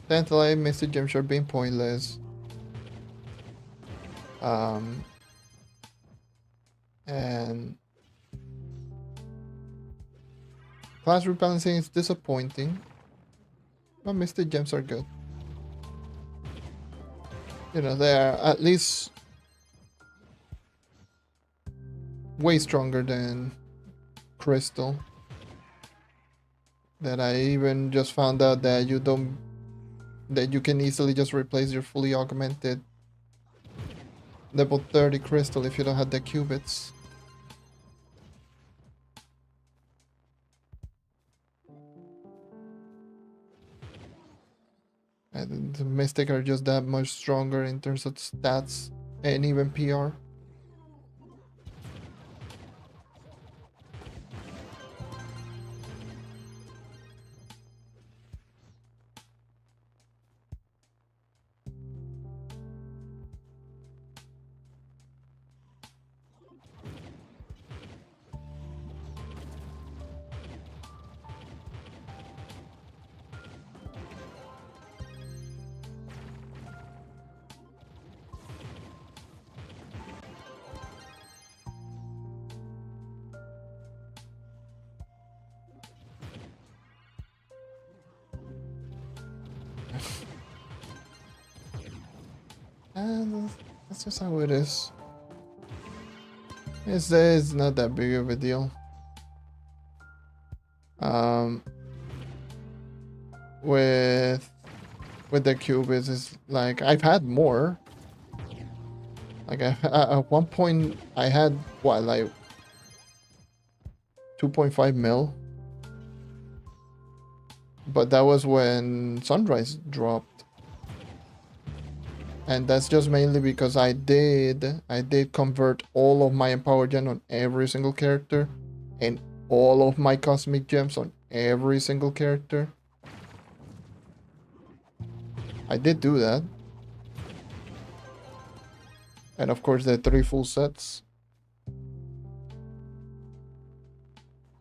10th life, Mr. Gem Shard being pointless. And class rebalancing is disappointing, but Mr. Gems are good. You know, they are at least way stronger than Crystal. That I even just found out that you can easily just replace your fully augmented level 30 Crystal if you don't have the qubits. And the Mystic are just that much stronger in terms of stats and even PR. And that's just how it is. It's not that big of a deal. With the qubits, it's like I've had more. Like at one point I had what, like 2.5 mil, but that was when Sunrise dropped. And that's just mainly because I did convert all of my Empower Gen on every single character and all of my Cosmic Gems on every single character. I did do that. And of course the 3 full sets.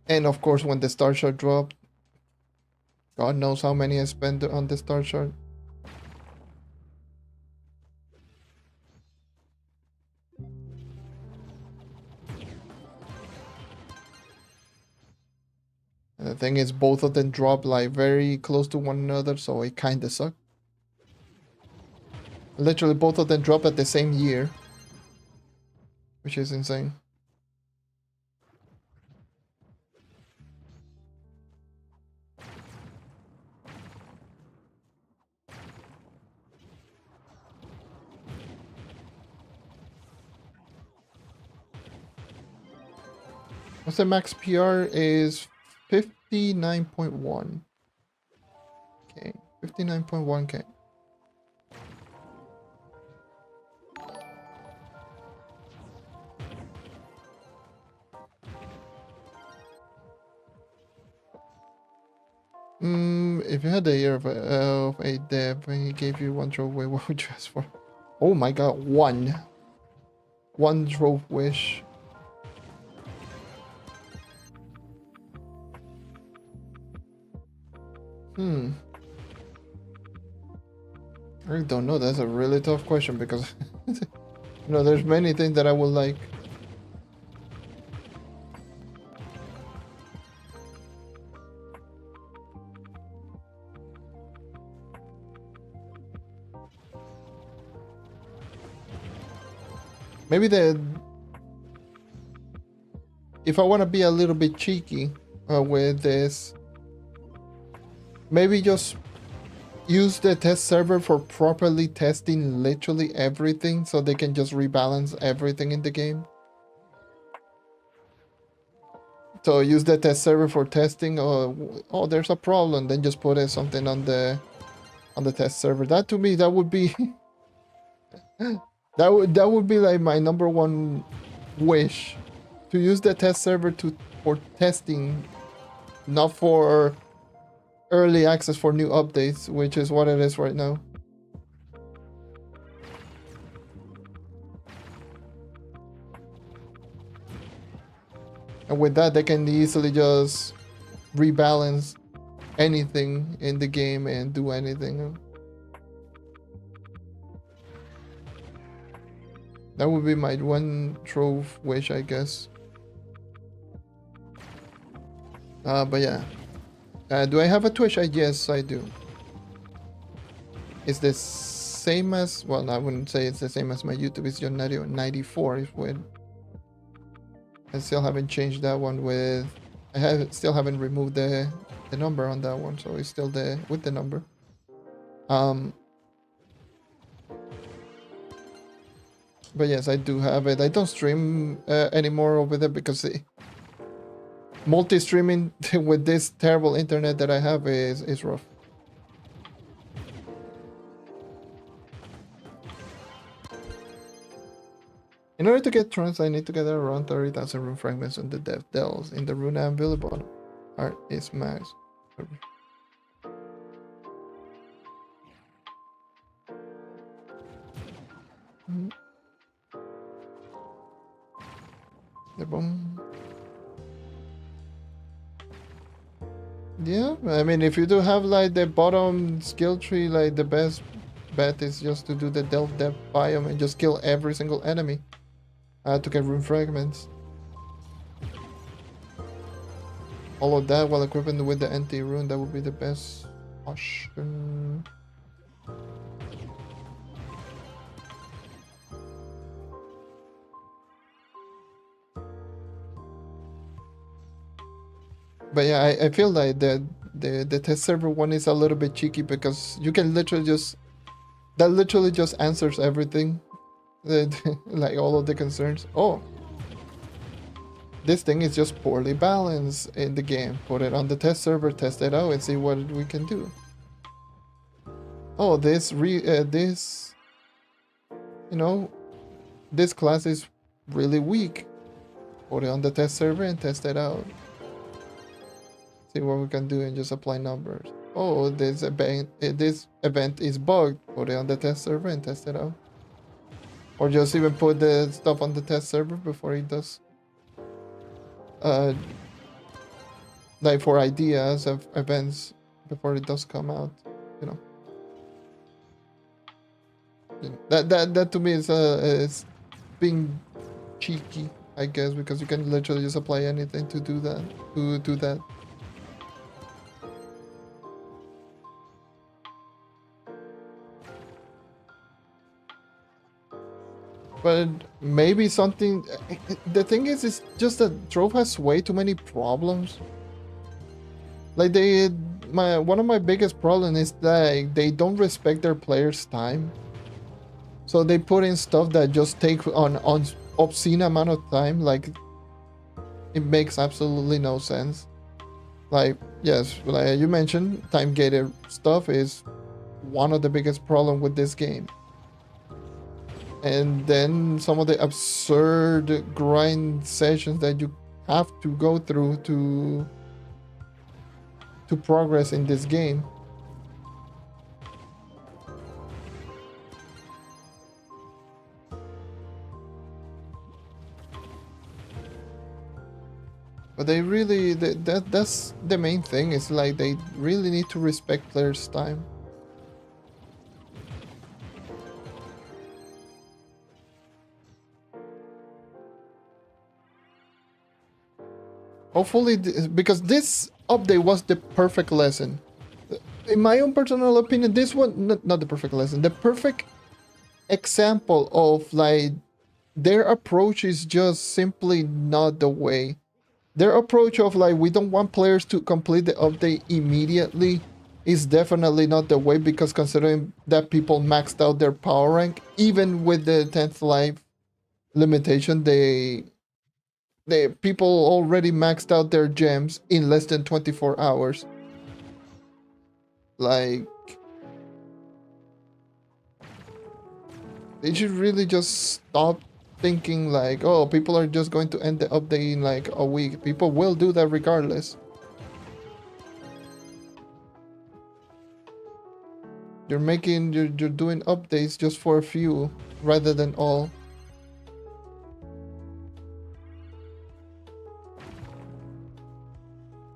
And of course when the Star Shard dropped, God knows how many I spent on the Star Shard. And the thing is, both of them drop like very close to one another, so it kinda sucked. Literally both of them drop at the same year, which is insane. What's the max PR is 59.1. Okay, 59.1k. If you had a year of a dev and he gave you 1 Trove away, what would you ask for? Oh my god, 1 Trove wish. I really don't know. That's a really tough question because you know, there's many things that I would like. Maybe if I want to be a little bit cheeky with this, maybe just use the test server for properly testing literally everything, so they can just rebalance everything in the game. So use the test server for testing. Oh, there's a problem. Then just put something on the test server. That to me, that would be that would be like my number one wish, to use the test server for testing, not for early access for new updates, which is what it is right now. And with that, they can easily just rebalance anything in the game and do anything. That would be my one Trove wish, I guess. But yeah. Do I have a Twitch? Yes, I do. It's the same as... Well, I wouldn't say it's the same as my YouTube. It's JonNario 94 is with... I still haven't changed that one with... still haven't removed the number on that one, so it's still there with the number. But yes, I do have it. I don't stream anymore over there because multi-streaming with this terrible internet that I have is rough. In order to get trance, I need to get around 30,000 rune fragments on the dev dells. In the rune available art is max. The boom. Yeah, I mean, if you do have like the bottom skill tree, like the best bet is just to do the delve depth biome and just kill every single enemy to get rune fragments. All of that while equipping with the anti-rune, that would be the best option. But yeah, I feel like the test server one is a little bit cheeky because you can literally just... That literally just answers everything. Like all of the concerns. Oh, this thing is just poorly balanced in the game. Put it on the test server, test it out, and see what we can do. Oh, this you know, this class is really weak. Put it on the test server and test it out. See what we can do and just apply numbers. Oh, this event is bugged. Put it on the test server and test it out. Or just even put the stuff on the test server before it does. Like for ideas of events before it does come out, you know. That to me is being cheeky, I guess, because you can literally just apply anything to do that. But maybe something... The thing is, it's just that Trove has way too many problems. Like one of my biggest problems is that they don't respect their players' time. So they put in stuff that just take on obscene amount of time. Like, it makes absolutely no sense. Like, yes, like you mentioned, time-gated stuff is one of the biggest problems with this game. And then some of the absurd grind sessions that you have to go through to progress in this game. But they really, that's the main thing. It's like they really need to respect players' time. Hopefully, because this update was the perfect lesson. In my own personal opinion, this one, not the perfect lesson, the perfect example of like their approach is just simply not the way. Their approach of like, we don't want players to complete the update immediately. is definitely not the way, because considering that people maxed out their power rank, even with the 10th life limitation, the people already maxed out their gems in less than 24 hours. Like, they should really just stop thinking like, oh, people are just going to end the update in like a week. People will do that regardless. You're doing updates just for a few rather than all.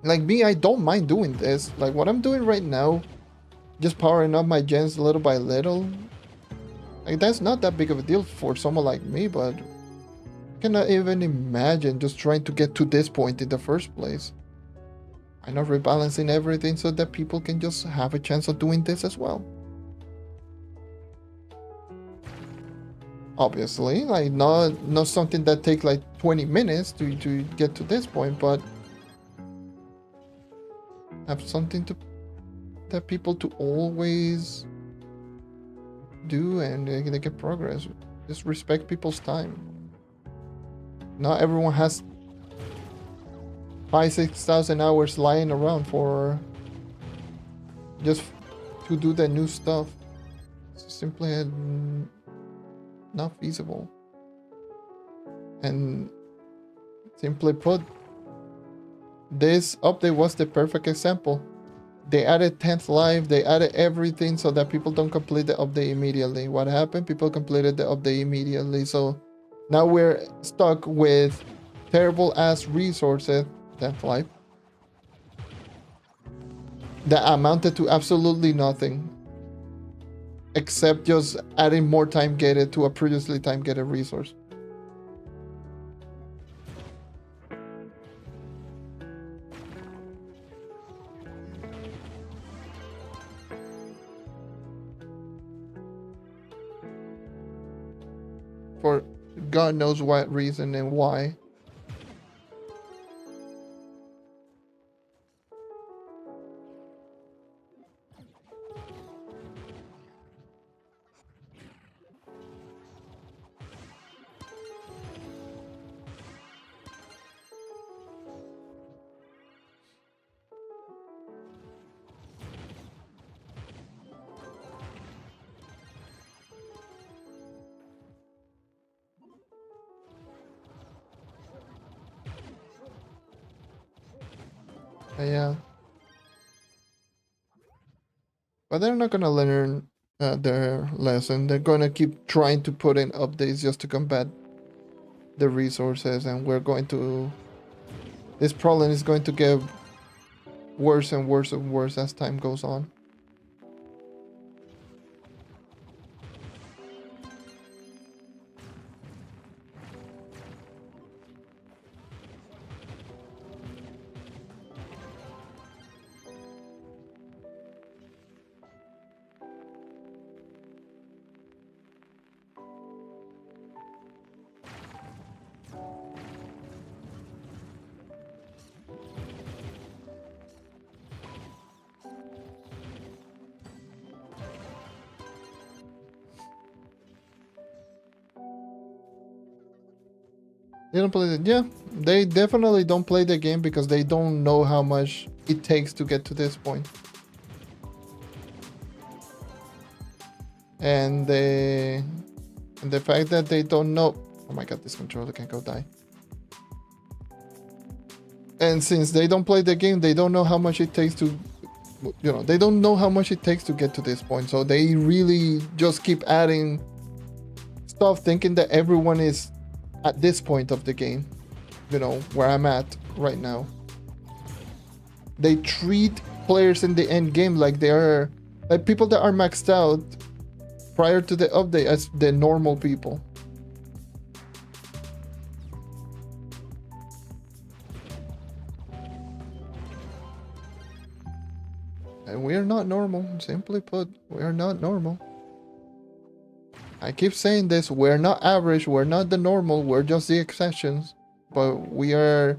Like me, I don't mind doing this. Like what I'm doing right now, just powering up my gens little by little. Like that's not that big of a deal for someone like me, but I cannot even imagine just trying to get to this point in the first place. I'm not rebalancing everything so that people can just have a chance of doing this as well. Obviously, like not something that takes like 20 minutes to get to this point, but have something that people to always do, and they can progress. Just respect people's time. Not everyone has 5,000-6,000 hours lying around for just to do the new stuff. It's simply not feasible. And simply put, this update was the perfect example. They added 10th life, they added everything so that people don't complete the update immediately. What happened? People completed the update immediately, so now we're stuck with terrible ass resources, 10th life, that amounted to absolutely nothing except just adding more time gated to a previously time gated resource. For God knows what reason and why. Yeah. But they're not gonna learn their lesson. They're gonna keep trying to put in updates just to combat the resources, and we're going to... This problem is going to get worse and worse and worse as time goes on. They don't play it. Yeah, they definitely don't play the game because they don't know how much it takes to get to this point. And the fact that they don't know... Oh my god, this controller can go die. And since they don't play the game, they don't know how much it takes to... You know, they don't know how much it takes to get to this point. So they really just keep adding stuff, thinking that everyone is at this point of the game, you know, where I'm at right now. They treat players in the end game like they are, like people that are maxed out prior to the update as the normal people. And we are not normal. Simply put, we are not normal. I keep saying this, we're not average, we're not the normal, we're just the exceptions. But we are,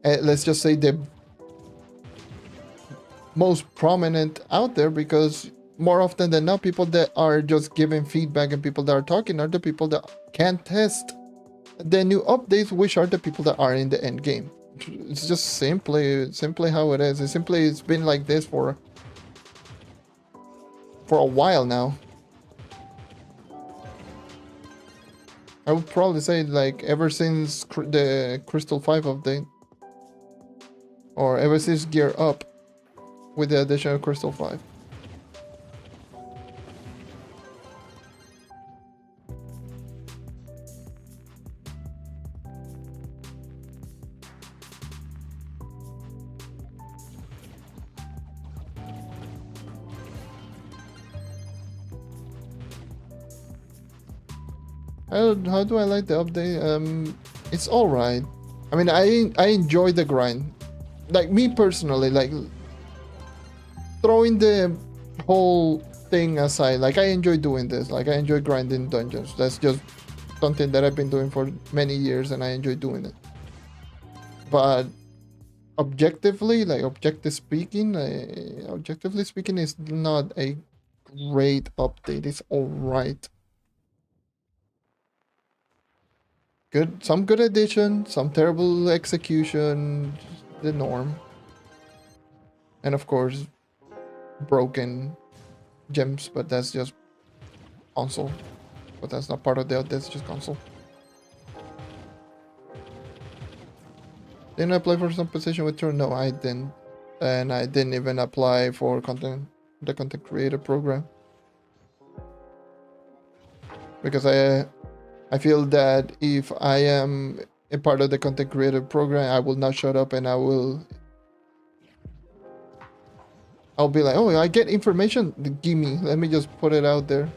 let's just say, the most prominent out there, because more often than not, people that are just giving feedback and people that are talking are the people that can test the new updates, which are the people that are in the end game. It's just simply how it is. It's been like this for a while now. I would probably say like ever since the Crystal 5 update, or ever since Gear Up with the addition of Crystal 5. How do I like the update? It's all right. I mean, I enjoy the grind. Like me personally, like throwing the whole thing aside, like I enjoy doing this. Like I enjoy grinding dungeons. That's just something that I've been doing for many years, and I enjoy doing it. But objectively, like objectively speaking, it's not a great update. It's all right. Good, some good addition, some terrible execution, the norm. And of course, broken gems, but that's just console. But that's not part of the update, that's just console. Didn't I apply for some position with Trove? No, I didn't. And I didn't even apply for the content creator program. Because I feel that if I am a part of the content creator program, I will not shut up, and I'll be like, oh, I get information, give me, let me just put it out there.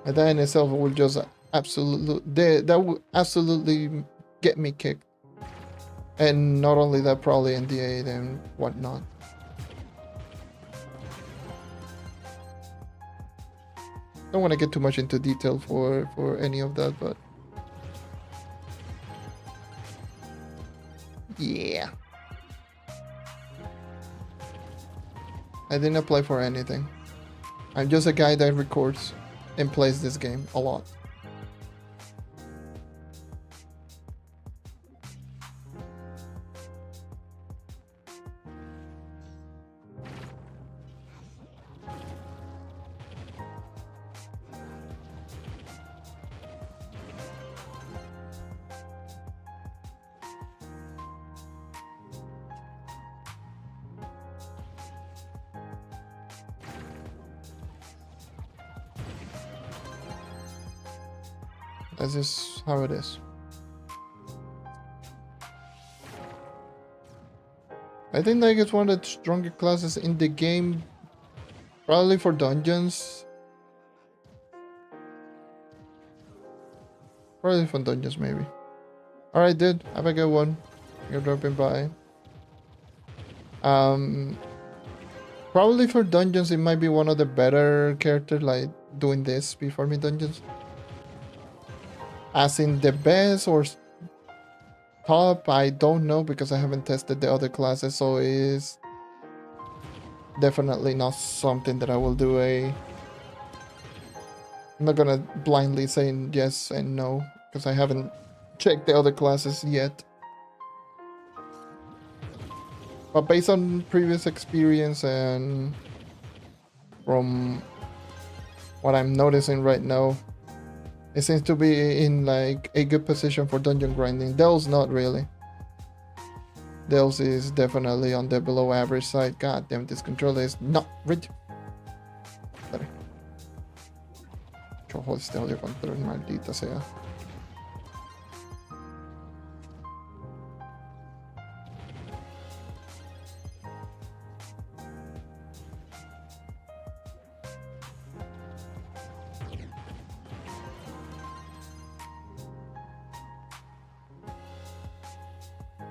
And that in itself will just that would absolutely get me kicked. And not only that, probably NDA and whatnot. Don't want to get too much into detail for any of that, but yeah. I didn't apply for anything. I'm just a guy that records and plays this game a lot. That's just how it is. I think like it's one of the stronger classes in the game. Probably for dungeons. Probably for dungeons, maybe. Alright, dude. Have a good one. You're dropping by. Probably for dungeons, it might be one of the better characters, like doing this before me dungeons. As in the best or top, I don't know because I haven't tested the other classes, so it's definitely not something that I will do I'm not gonna blindly say yes and no because I haven't checked the other classes yet. But based on previous experience and from what I'm noticing right now, it seems to be in like a good position for dungeon grinding. Del's not really. Del's is definitely on the below average side. God damn, this controller is not rich. Dale. Chojo este audio control, maldita sea.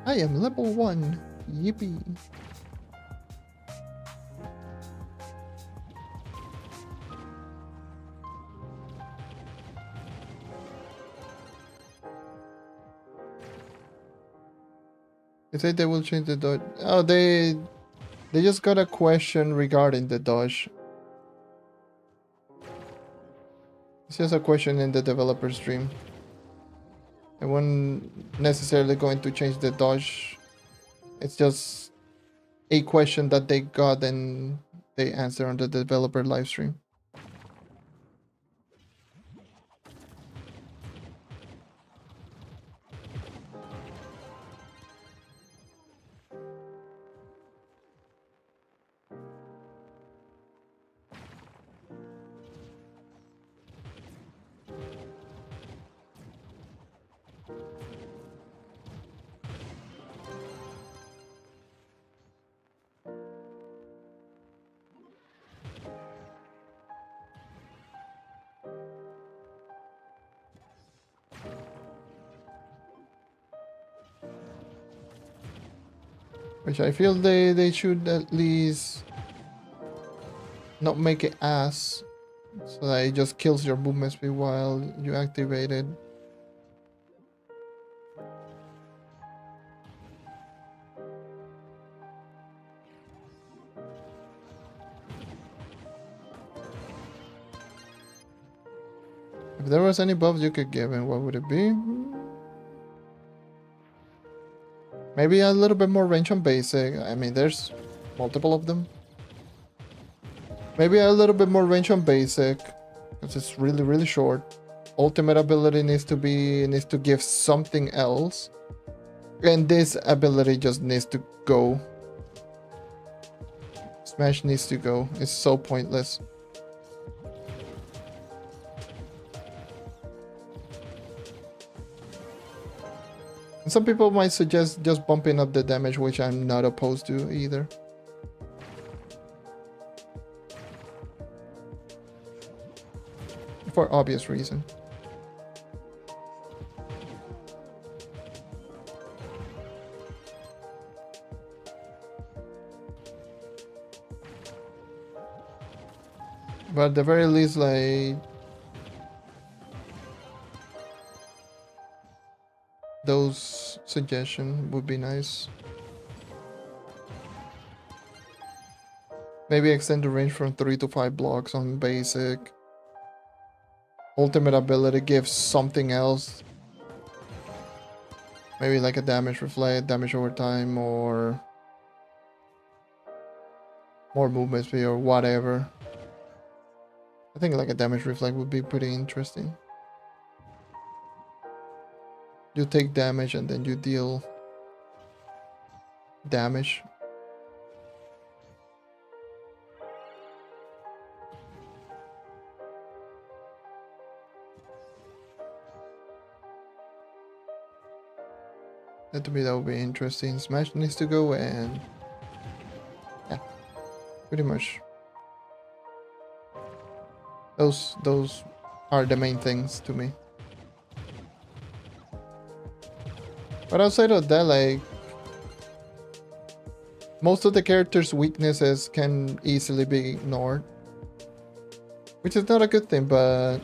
I am level 1. Yippee. They say they will change the dodge. Oh, they just got a question regarding the dodge. It's just a question in the developer stream. They weren't necessarily going to change the dodge. It's just a question that they got and they answer on the developer live stream. Which I feel they should at least not make it ass, so that it just kills your movement speed while you activate it. If there was any buffs you could give him, what would it be? Maybe a little bit more range on basic. I mean, there's multiple of them. Maybe a little bit more range on basic, because it's really short. Ultimate ability needs to give something else, and this ability just needs to go. Smash needs to go. It's so pointless. And some people might suggest just bumping up the damage, which I'm not opposed to either. For obvious reason. But at the very least, like, those suggestions would be nice. Maybe extend the range from 3 to 5 blocks on basic. Ultimate ability gives something else. Maybe like a damage reflect, damage over time, or more movement speed or whatever. I think like a damage reflect would be pretty interesting. You take damage and then you deal damage. That to me that would be interesting. Smash needs to go, and yeah, pretty much. Those are the main things to me. But outside of that, like, most of the characters' weaknesses can easily be ignored, which is not a good thing, but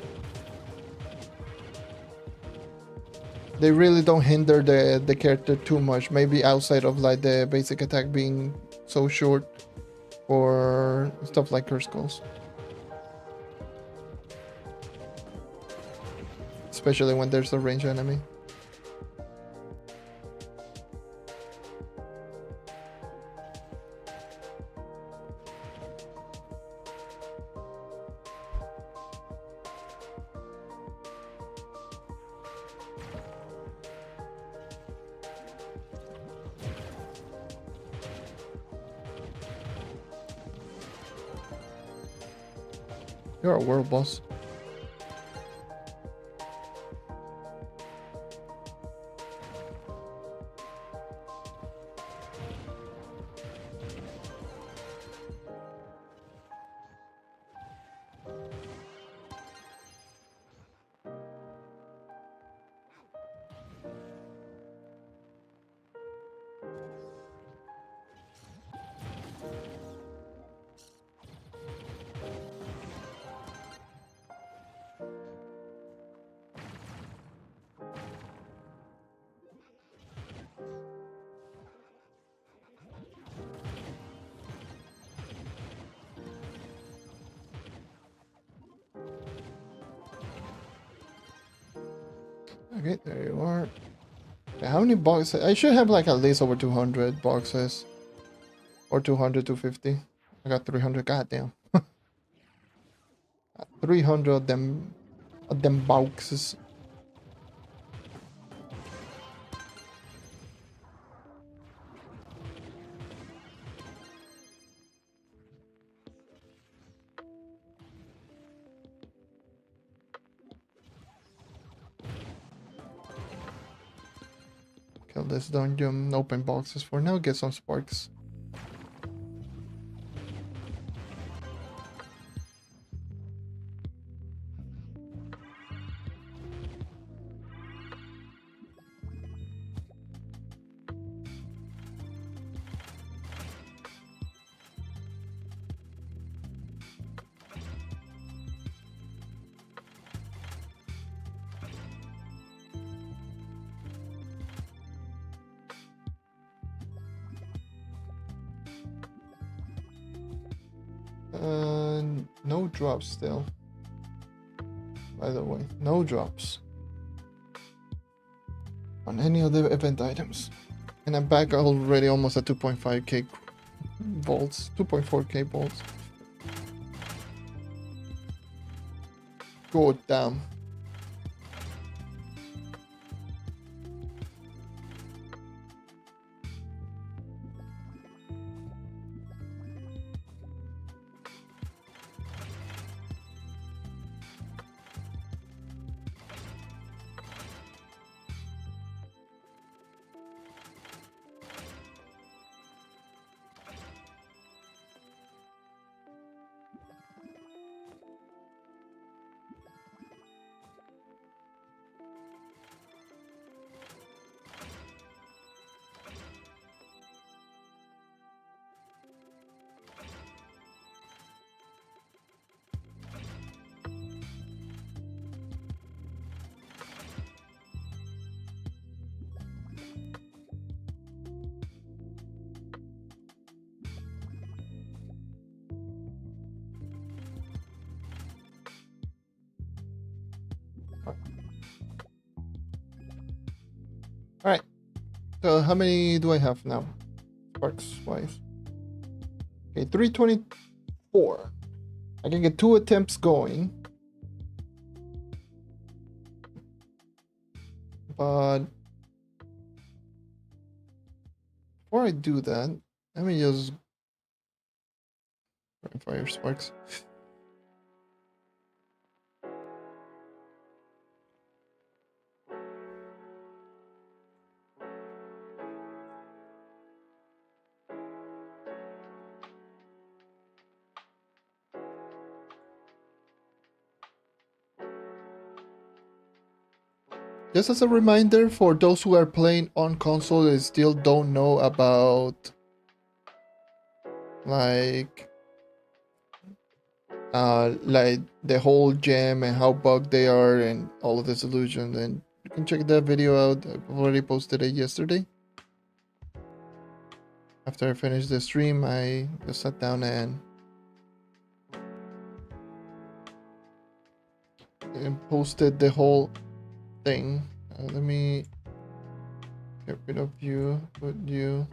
they really don't hinder the character too much. Maybe outside of like the basic attack being so short, or stuff like Curse Skulls. Especially when there's a ranged enemy. You're a world boss. Okay, there you are. Okay, how many boxes? I should have like at least over 200 boxes. Or 200, 250. I got 300. Goddamn. 300 of them boxes. Kill this dungeon. Open boxes for now. Get some sparks. No drops still. By the way, no drops on any of the event items. And I'm back already almost at 2.5k volts, 2.4k volts. God damn. Alright, so how many do I have now? Sparks wise. Okay, 324. I can get 2 attempts going. But before I do that, let me just fire sparks. Just as a reminder for those who are playing on console and still don't know about like the whole gem and how bugged they are and all of the solutions, and you can check that video out. I've already posted it yesterday. After I finished the stream, I just sat down and posted the whole thing. Let me get rid of you, put you.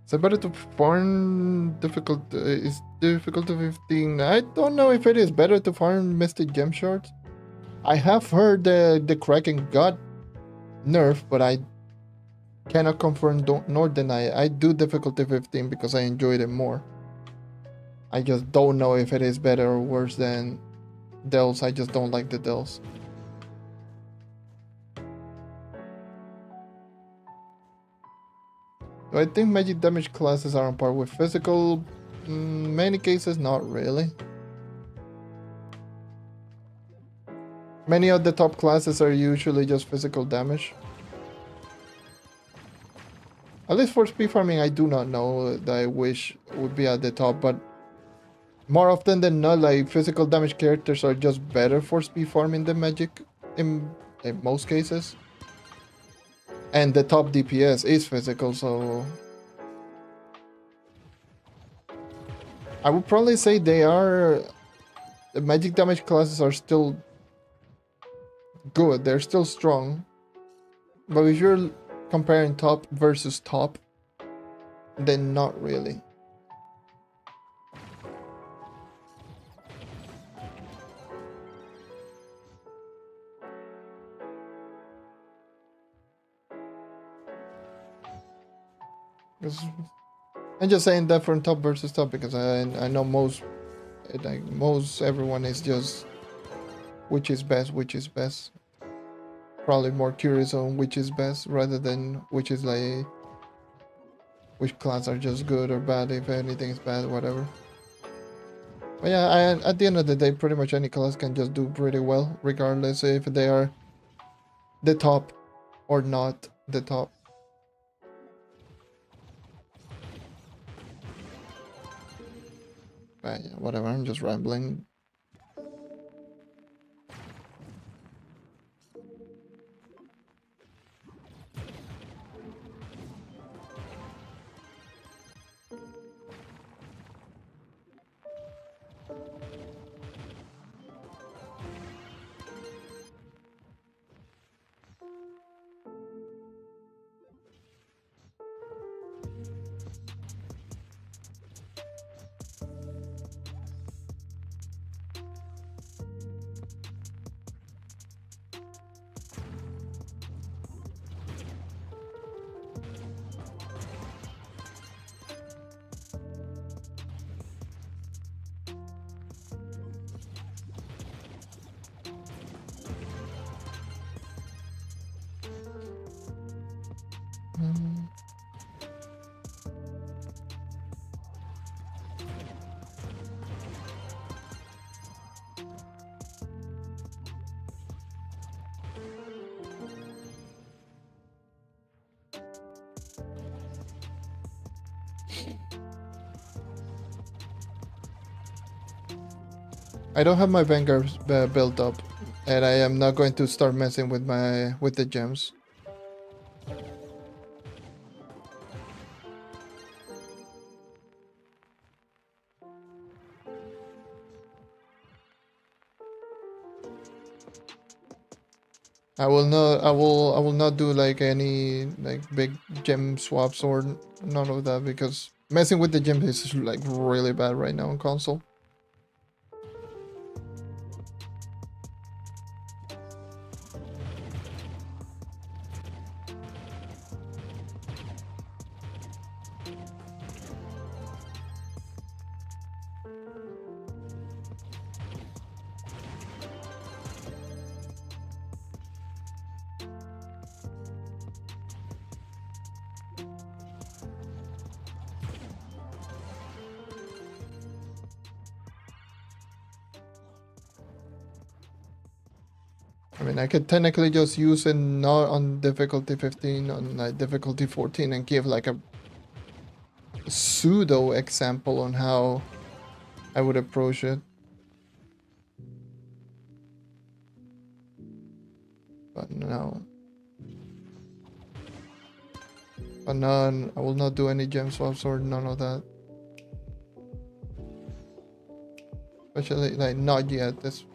So better to farm difficult is difficulty 15. I don't know if it is better to farm Mystic Gem Shards. I have heard the Kraken got nerfed, but I cannot confirm nor deny it. I do difficulty 15 because I enjoyed it more. I just don't know if it is better or worse than Dells. I just don't like the Dells. Do I think magic damage classes are on par with physical? In many cases, not really. Many of the top classes are usually just physical damage. At least for speed farming, I do not know that I wish would be at the top, but more often than not, like physical damage characters are just better for speed farming than magic in most cases. And the top DPS is physical, so I would probably say the magic damage classes are still good, they're still strong. But if you're comparing top versus top, then not really. I'm just saying that from top versus top because I know most everyone is just which is best. Probably more curious on which is best rather than which is like which class are just good or bad, if anything is bad, whatever. But yeah, at the end of the day, pretty much any class can just do pretty well, regardless if they are the top or not the top. But yeah, whatever, I'm just rambling. I don't have my Vanguard built up, and I am not going to start messing with the gems. I will not do like any like big gem swaps or none of that because messing with the gems is like really bad right now on console. I mean, I could technically just use it not on difficulty 15, on like difficulty 14 and give like a pseudo example on how I would approach it. But no. But none, I will not do any gem swaps or none of that. Especially like not yet. This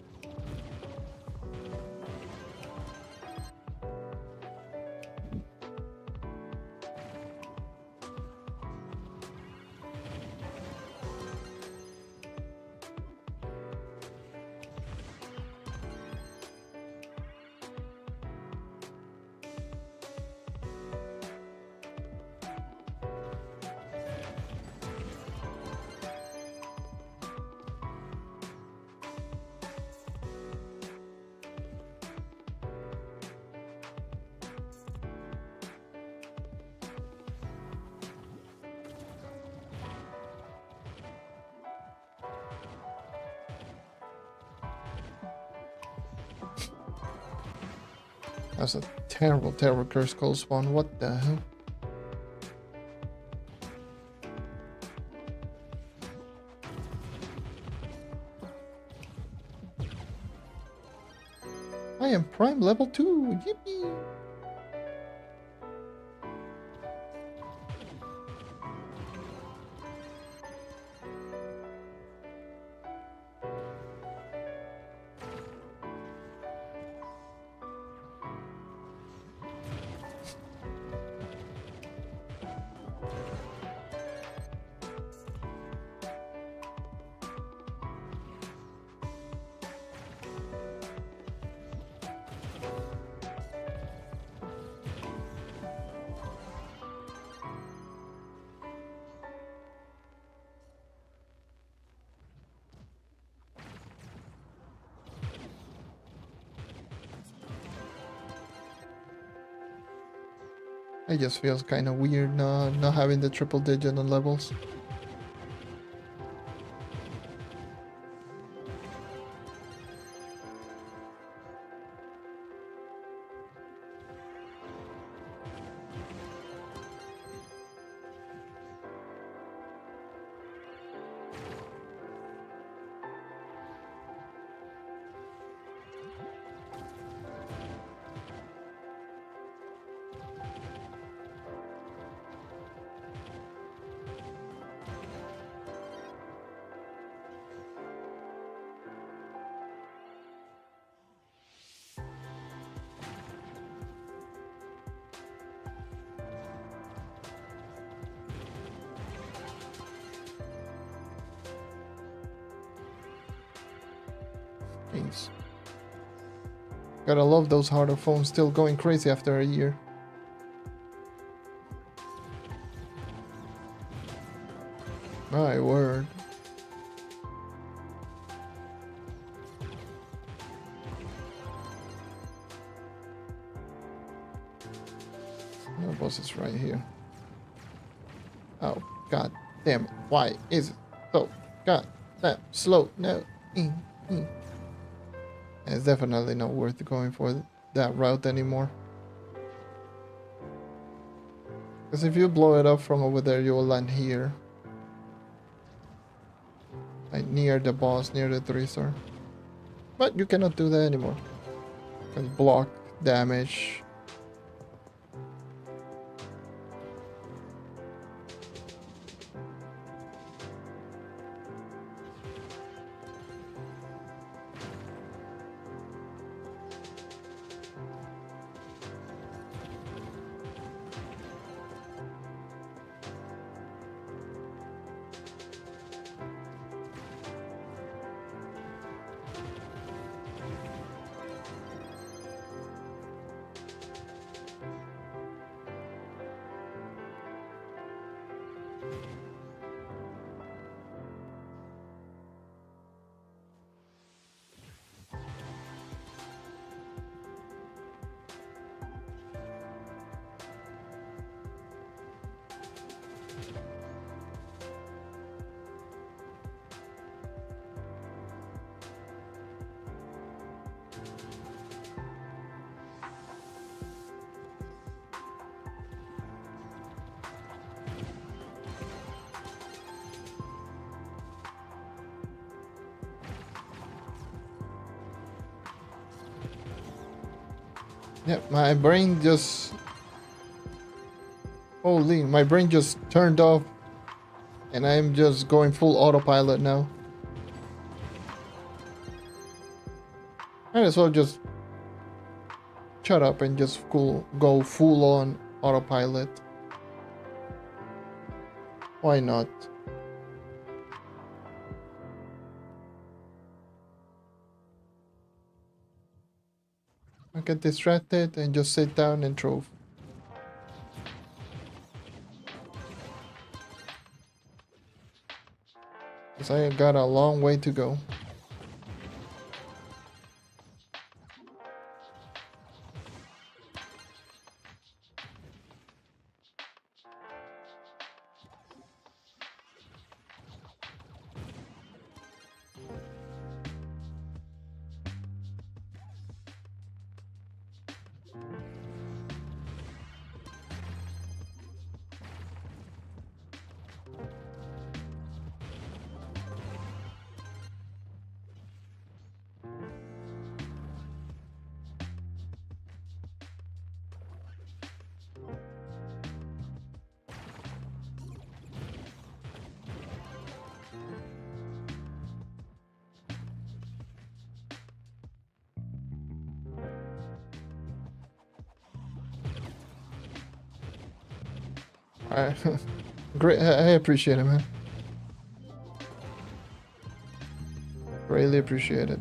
That's a terrible, terrible curse cold spawn. What the hell? I am Prime level 2. Yippee! It just feels kind of weird not having the triple digit on levels. Jeez. Gotta love those harder phones still going crazy after a year. My word. The boss is right here. Oh, god damn it. Why is it so god damn slow? No. It's definitely not worth going for that route anymore. Because if you blow it up from over there, you will land here. Like near the boss, near the 3-star. But you cannot do that anymore. Because block damage. Yeah, my brain just... Holy, my brain just turned off. And I'm just going full autopilot now. Might as well just shut up and just go full on autopilot. Why not? I get distracted and just sit down and Trove. Because I got a long way to go. Alright. Great. I appreciate it, man. Greatly appreciate it.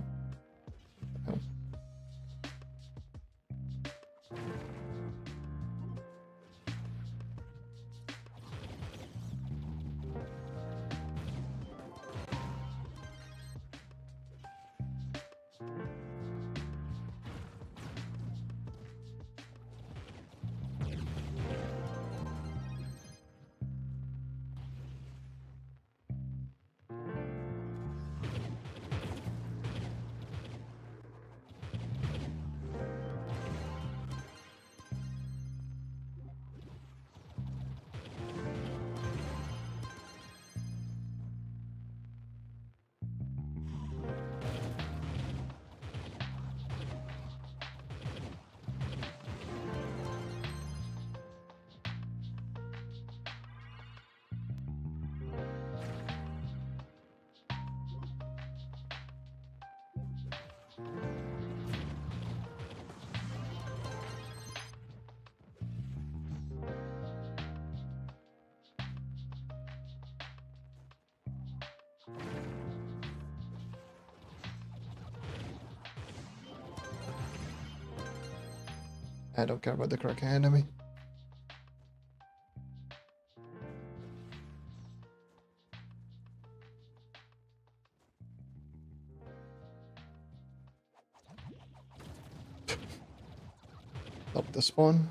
I don't care about the crack enemy. Stop the spawn.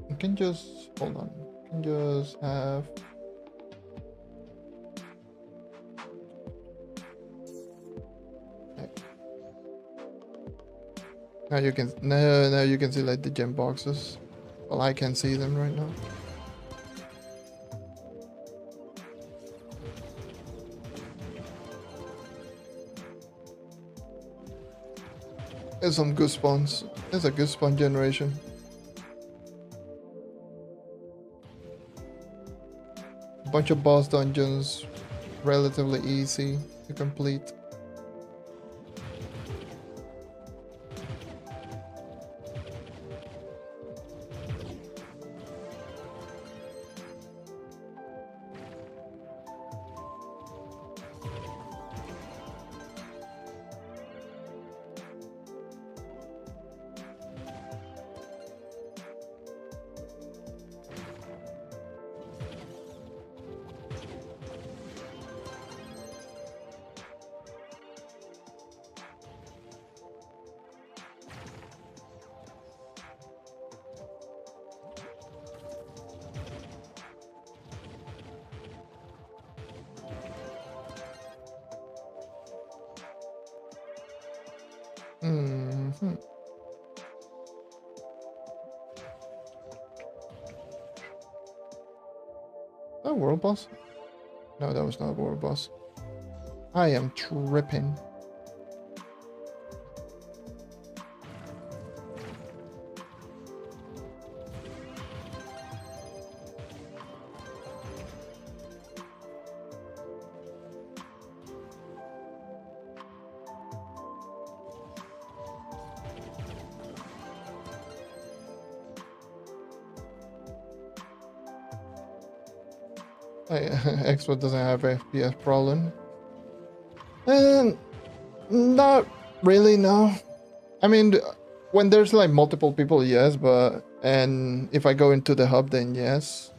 You can just hold on. You can just have. Now you can now you can see like the gem boxes. Well, I can see them right now. There's some good spawns. There's a good spawn generation. A bunch of boss dungeons, relatively easy to complete. Mm-hmm. Oh, world boss? No, that was not a world boss. I am tripping. Xbox doesn't have FPS problem. Not really, no. I mean, when there's like multiple people, yes, but and if I go into the hub, then yes.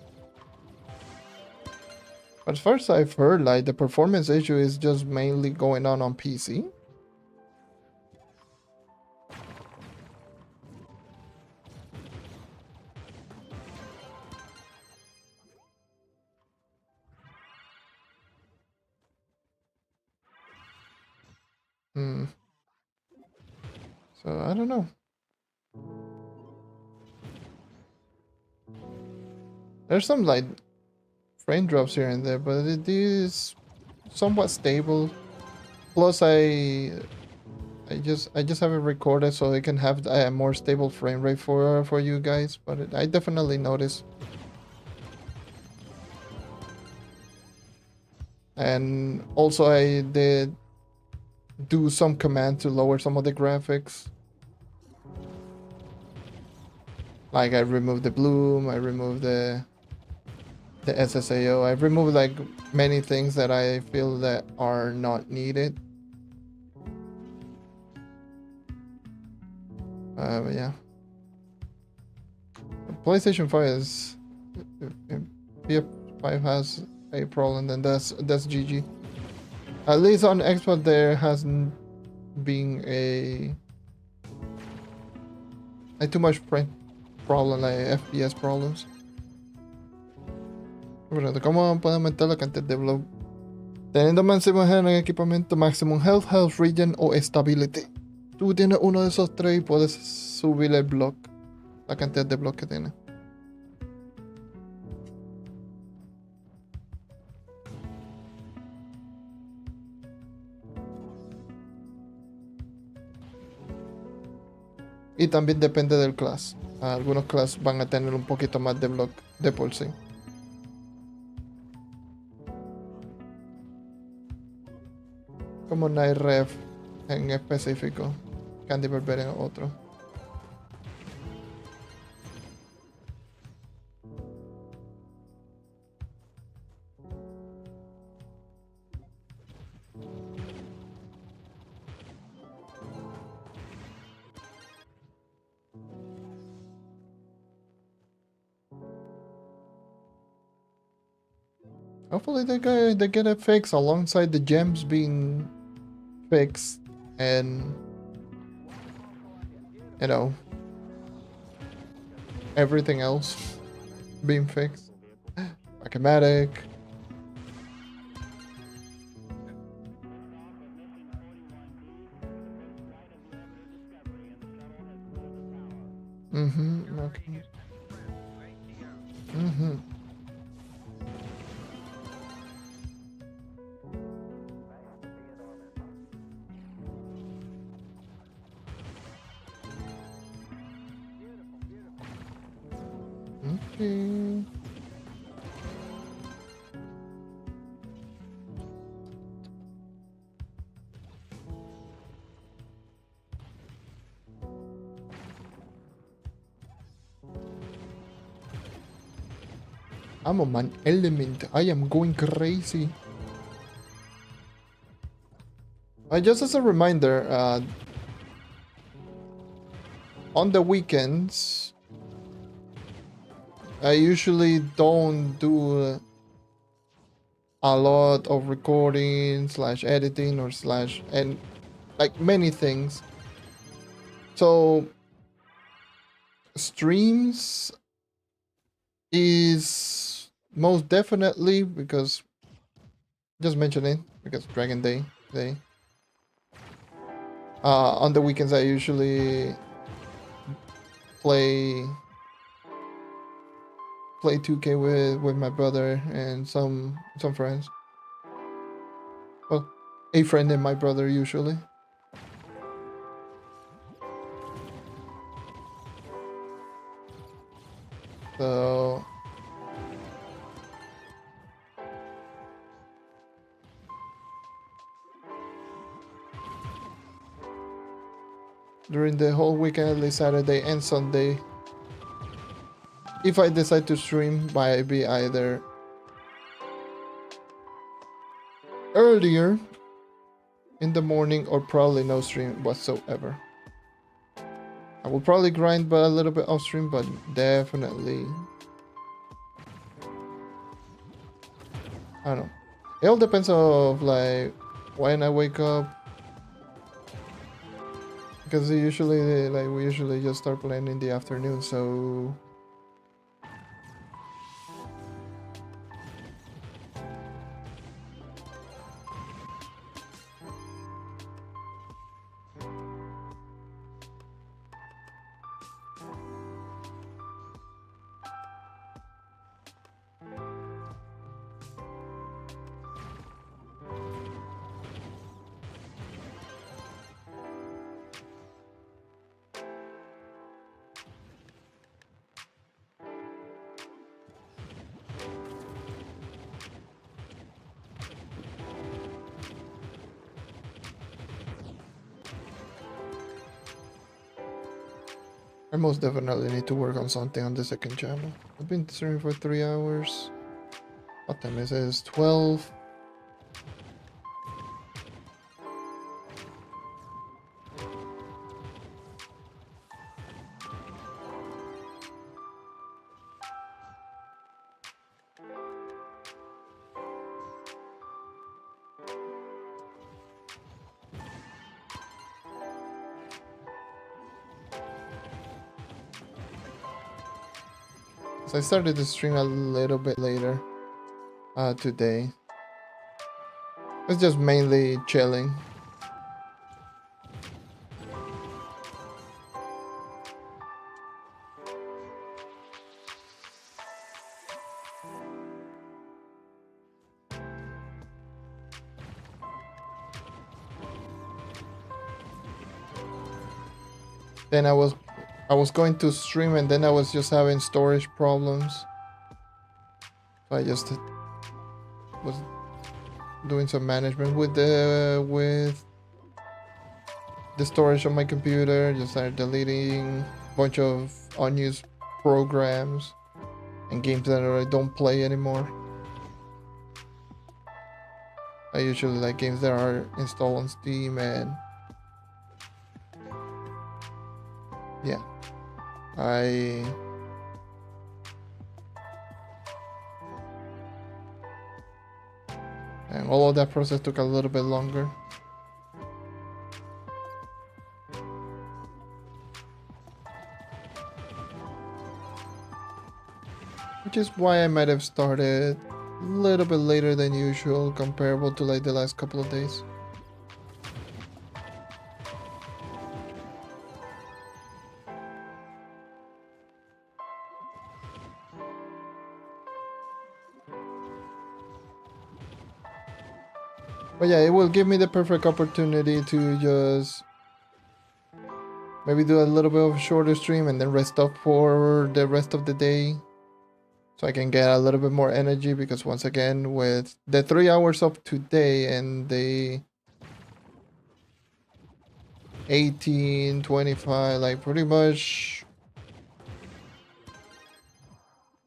But as far as I've heard, like the performance issue is just mainly going on PC. Hmm. So I don't know. There's some like frame drops here and there, but it is somewhat stable. Plus, I just have it recorded so I can have a more stable frame rate for you guys. But I definitely notice. And also, I did do some command to lower some of the graphics. Like I removed the bloom, I removed the SSAO. I removed like many things that I feel that are not needed. But yeah. PlayStation 5 is... If PS5 has a problem, then that's GG. At least on Xbox there hasn't been a too much problem, like FPS problems. Bueno, ¿cómo puedo aumentar la cantidad de block? Teniendo máximo en el equipamiento, maximum health, health regen o stability. Tú tienes uno de esos tres y puedes subir el block, la cantidad de block que tiene. Y también depende del class. Algunos class van a tener un poquito más de block de por sí. Como Night Ref en específico. Candy Barbarian otro. Hopefully they get it fixed alongside the gems being fixed and, you know, everything else being fixed. Mathematic. Okay. Okay. I'm on an element. I am going crazy. Just as a reminder, on the weekends, I usually don't do a lot of recording / editing or / and like many things. So streams is most definitely, because just mentioning, because Dragon Day. On the weekends I usually play 2K with my brother and some friends. Well, a friend and my brother usually. So during the whole weekend, at least Saturday and Sunday, if I decide to stream, might be either earlier in the morning or probably no stream whatsoever. I will probably grind but a little bit off stream, but definitely, I don't know. It all depends of like when I wake up, because we usually just start playing in the afternoon, so I most definitely need to work on something on the second channel. I've been streaming for 3 hours. What time is it? It's 12. So I started the stream a little bit later today. It's just mainly chilling. Then I was going to stream and then I was just having storage problems. So I just was doing some management with the storage on my computer. Just started deleting a bunch of unused programs and games that I don't play anymore. I usually like games that are installed on Steam and yeah. And all of that process took a little bit longer. Which is why I might have started a little bit later than usual, comparable to like the last couple of days. But yeah, it will give me the perfect opportunity to just maybe do a little bit of a shorter stream and then rest up for the rest of the day. So I can get a little bit more energy because once again, with the 3 hours of today and the 18, 25, like pretty much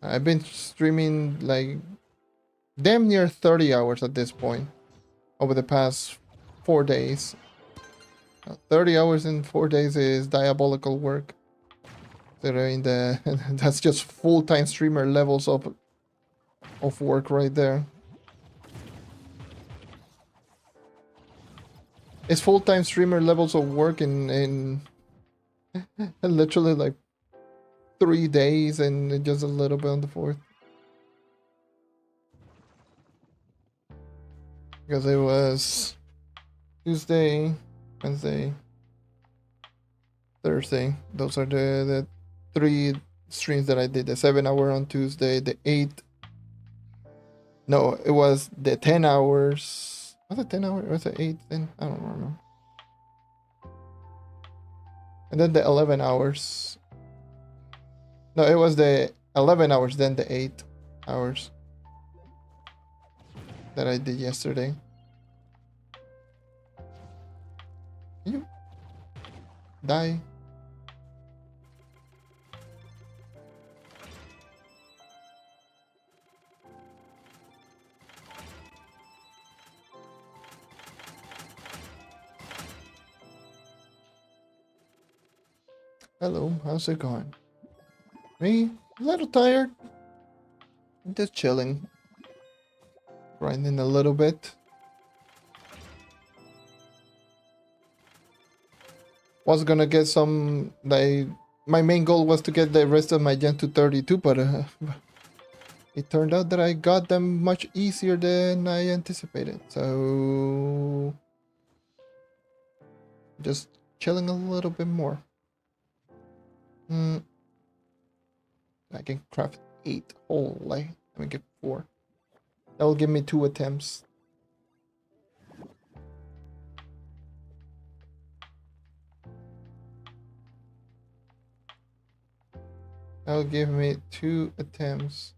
I've been streaming like damn near 30 hours at this point over the past 4 days. 30 hours in 4 days is diabolical work. That's just full-time streamer levels of work right there. It's full-time streamer levels of work in literally like 3 days and just a little bit on the 4th. Because it was Tuesday, Wednesday, Thursday. Those are the 3 streams that I did. The 7-hour on Tuesday, the 8. No, it was the 10 hours. Was it 10 hours? Or was it 8 then? I don't remember. And then the 11 hours. No, it was the 11 hours, then the 8 hours that I did yesterday. Can you die? Hello, how's it going? Me? A little tired. Just chilling. Grinding a little bit. Was gonna get some, like, my main goal was to get the rest of my gen to 32, but it turned out that I got them much easier than I anticipated. So just chilling a little bit more. I can craft 8 whole, like, let me get 4. That will give me 2 attempts. That will give me 2 attempts.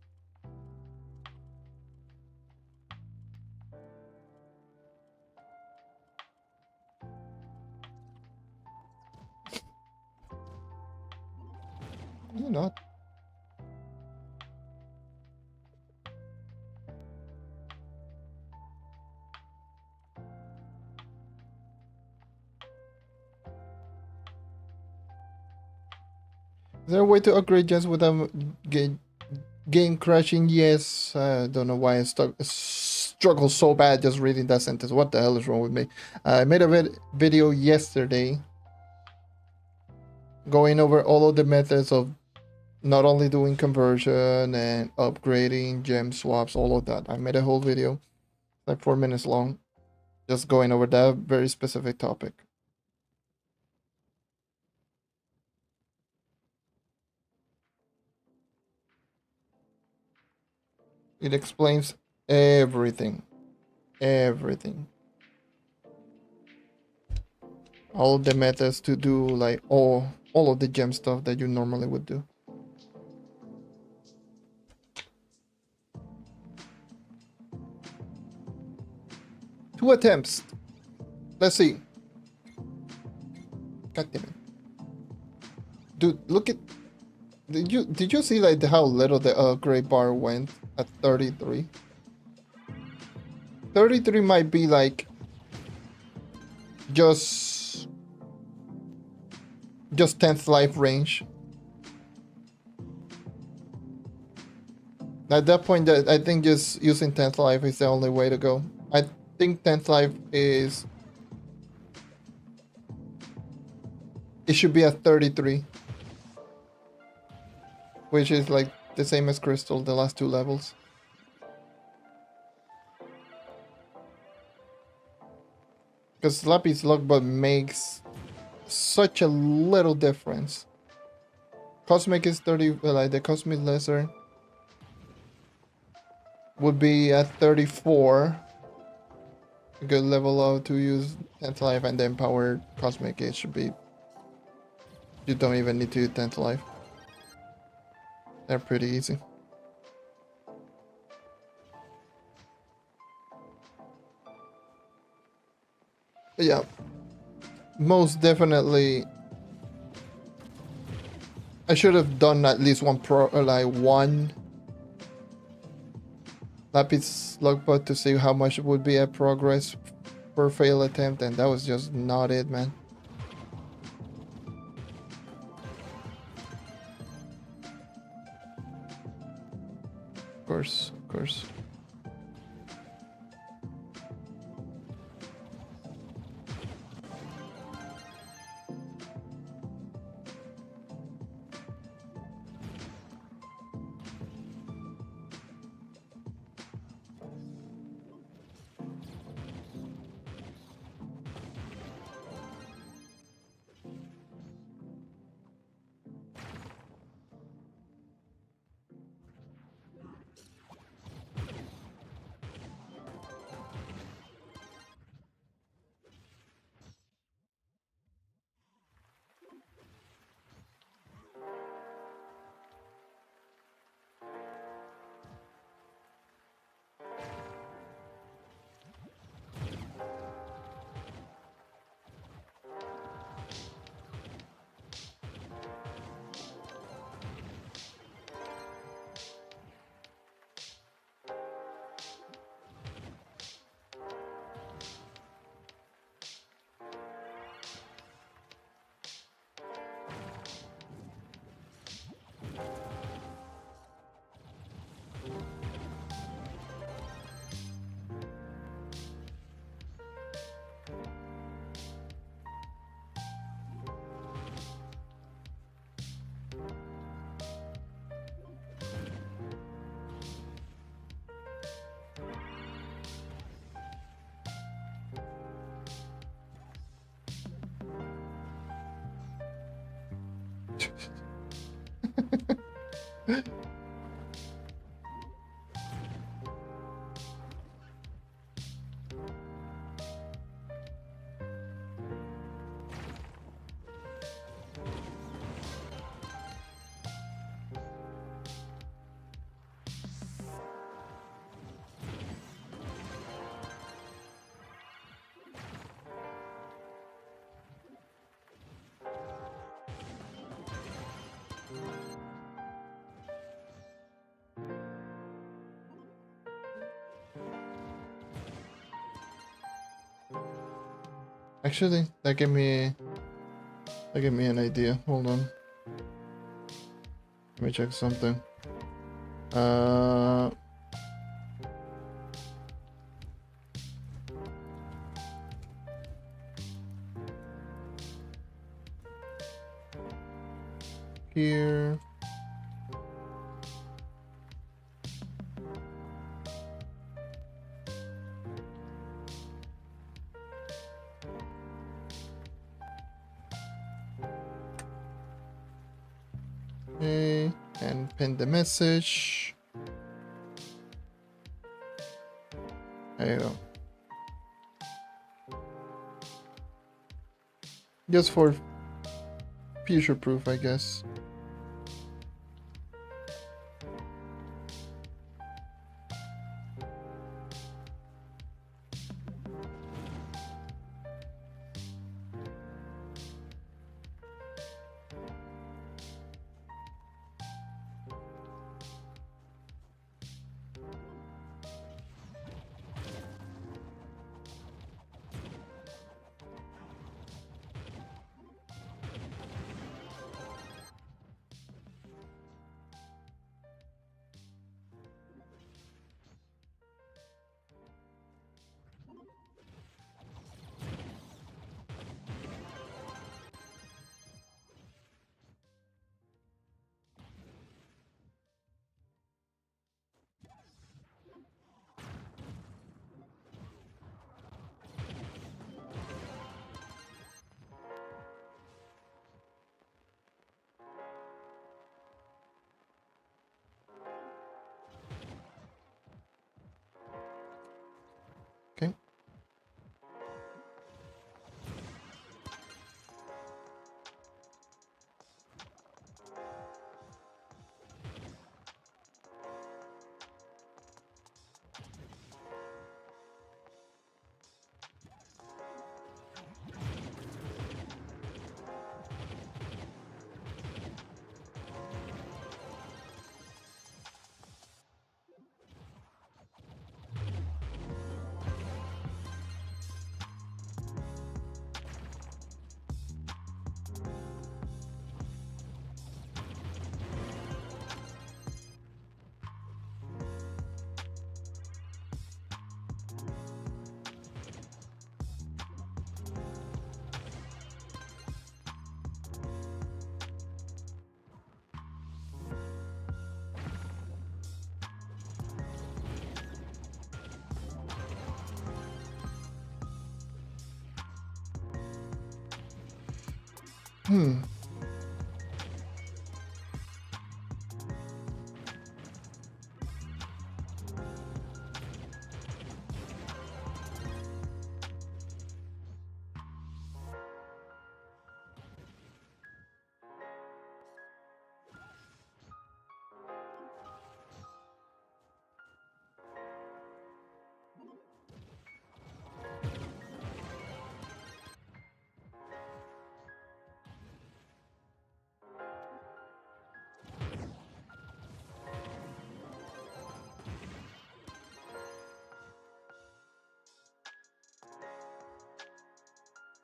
You know. Is there a way to upgrade just without game crashing? Yes. I don't know why I struggle so bad just reading that sentence. What the hell is wrong with me? I made a video yesterday going over all of the methods of not only doing conversion and upgrading, gem swaps, all of that. I made a whole video, like 4 minutes long, just going over that very specific topic. It explains everything. Everything. All the methods to do like all of the gem stuff that you normally would do. 2 attempts. Let's see. God damn it. Dude, look at... Did you see like how little the upgrade bar went at 33? 33 might be like just 10th life range. At that point, I think just using 10th life is the only way to go. I think 10th life is... It should be at 33. Which is like the same as Crystal, the last 2 levels. Because Lapis Logbot makes such a little difference. Cosmic is 30, like the Cosmic Lesser would be at 34. A good level of to use 10th life, and then power Cosmic it should be... You don't even need to use 10th life. They're pretty easy. But yeah, most definitely I should have done at least one one Lapis Logbot to see how much would be a progress per fail attempt, and that was just not it, man. Of course, of course. Actually, that gave me an idea. Hold on. Let me check something. Here. Okay, and pin the message. There you go. Just for future proof, I guess. Okay. Hmm.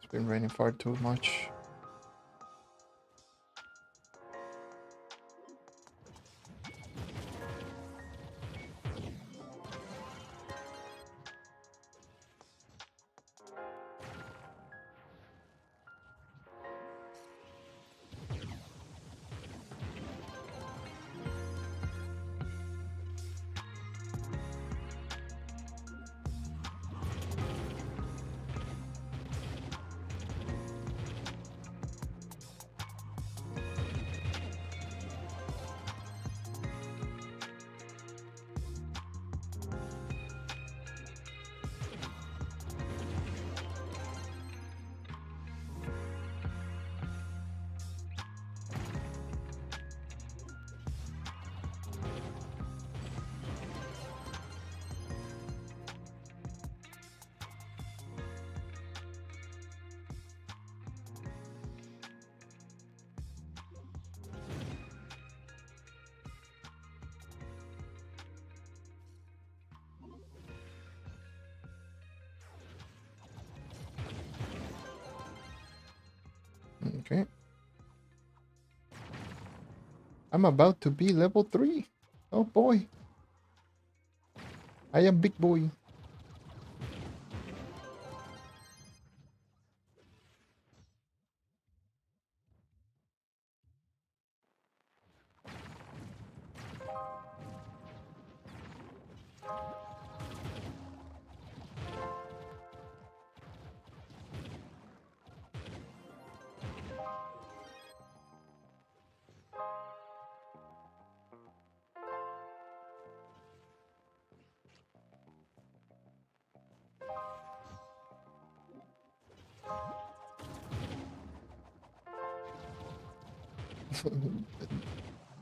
It's been raining far too much. I'm about to be level 3. Oh boy. I am big boy.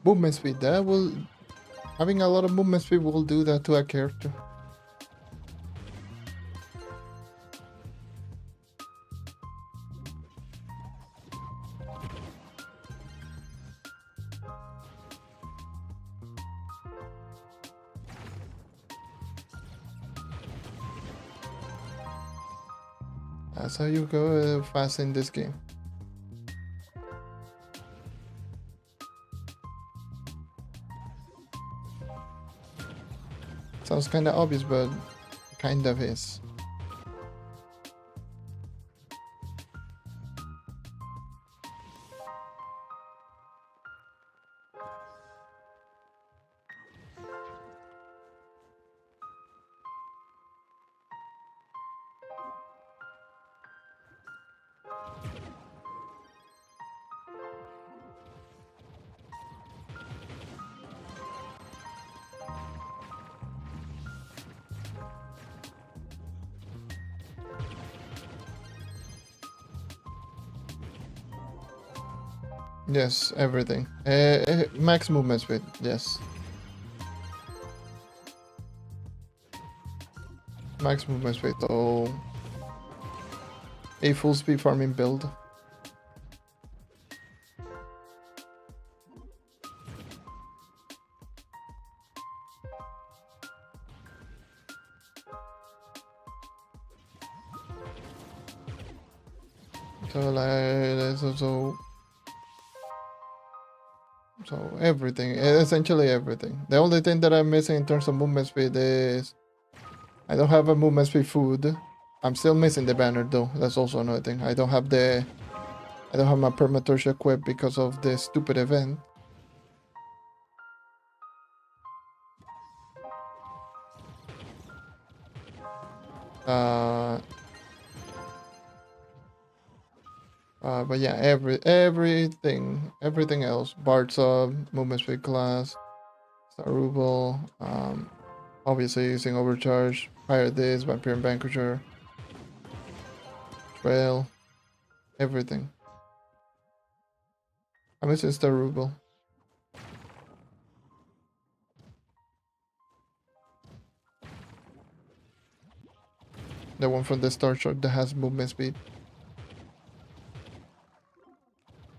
Movement speed, that will... Having a lot of movement speed will do that to a character. That's how you go fast in this game. Sounds kinda obvious, but kind of is. Yes, everything. Max movement speed, yes. Max movement speed, so... A full speed farming build. So like, so everything, essentially everything. The only thing that I'm missing in terms of movement speed is I don't have a movement speed food. I'm still missing the banner though. That's also another thing. I don't have my permatorch equipped because of the stupid event. But yeah, everything else. Bard sub, movement speed class, Starubal, obviously using overcharge, fire this, vampire and vanquisher, trail, everything. I'm missing Starubal. The one from the star shot that has movement speed.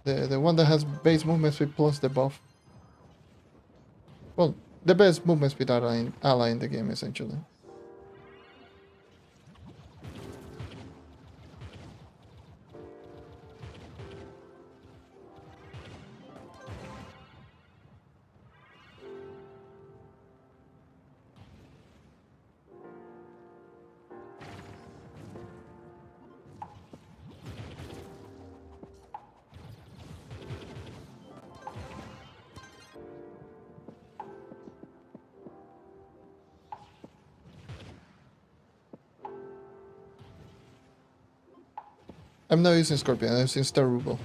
The one that has base movement speed plus the buff. Well, the best movement speed ally in the game, essentially. I'm not using Scorpion, I'm using Starubal.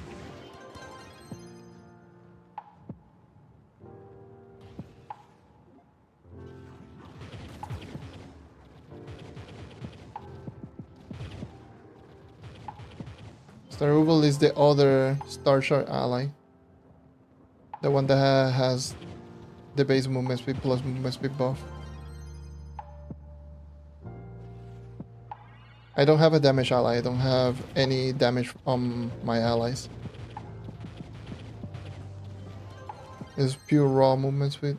Starubal is the other Star Shard ally. The one that has the base movement speed plus movement speed buff. I don't have a damage ally, I don't have any damage on my allies. It's pure raw movement speed.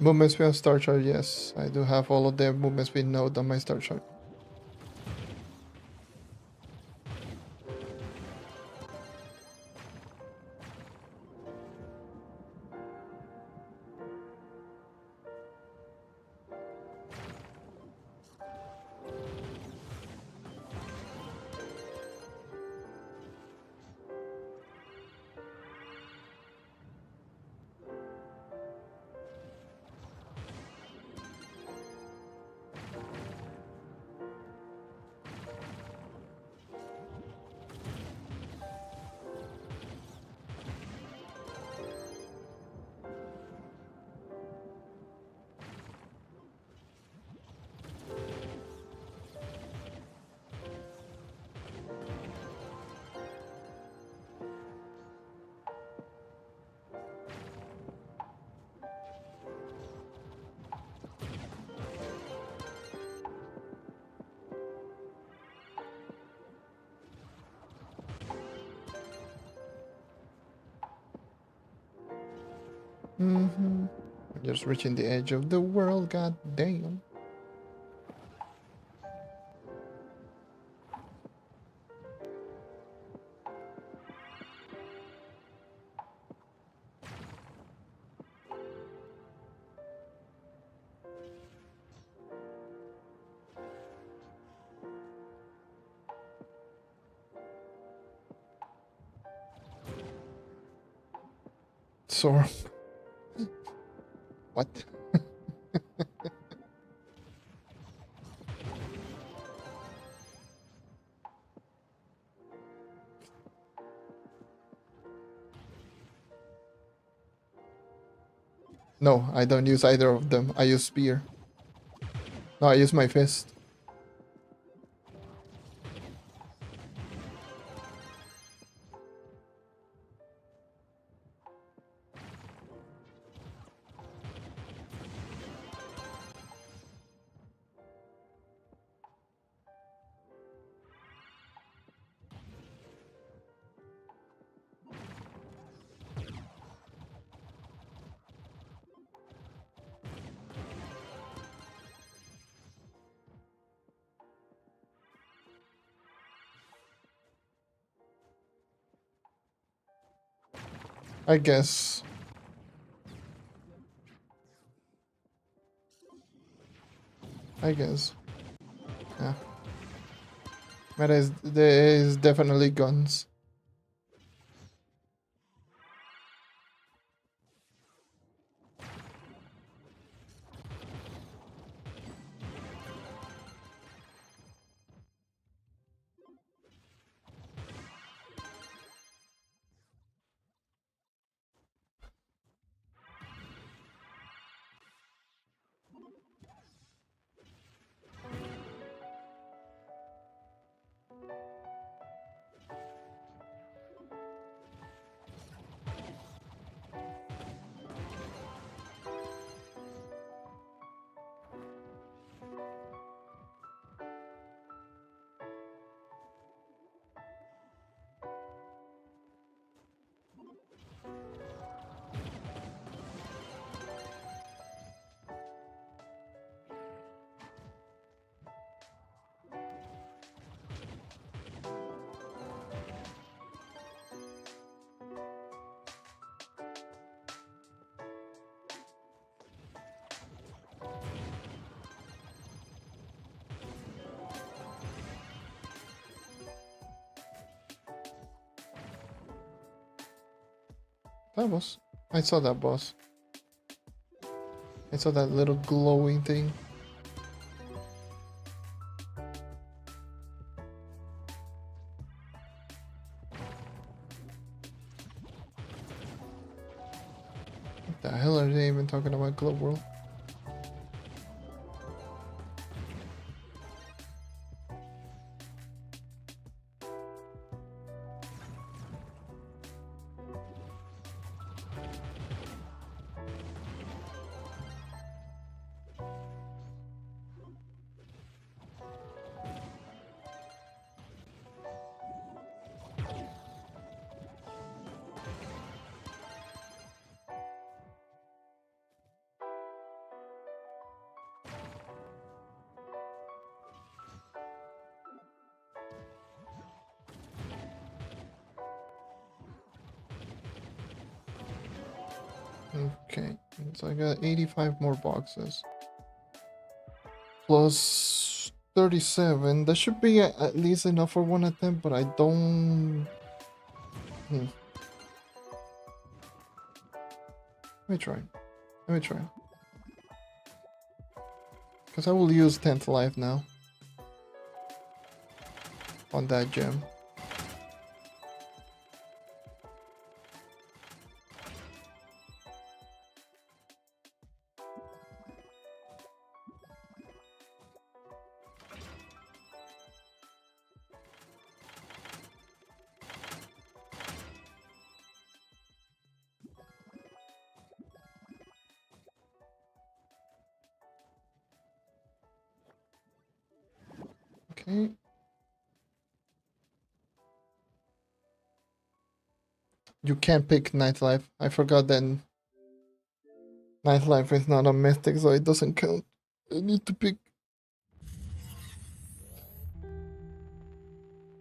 Movement speed on star chart, yes. I do have all of the movement speed node on my star chart. Just reaching the edge of the world, god damn. So, what? No, I don't use either of them. I use spear. No, I use my fist. I guess. Yeah. There is definitely guns. That was. I saw that boss. I saw that little glowing thing. What the hell are they even talking about, Globe World? Okay, so I got 85 more boxes. Plus 37. That should be at least enough for one attempt, but I don't... Let me try. Let me try. Because I will use 10th life now. On that gem. Okay. You can't pick nightlife. I forgot that nightlife is not a mystic, so it doesn't count. I need to pick.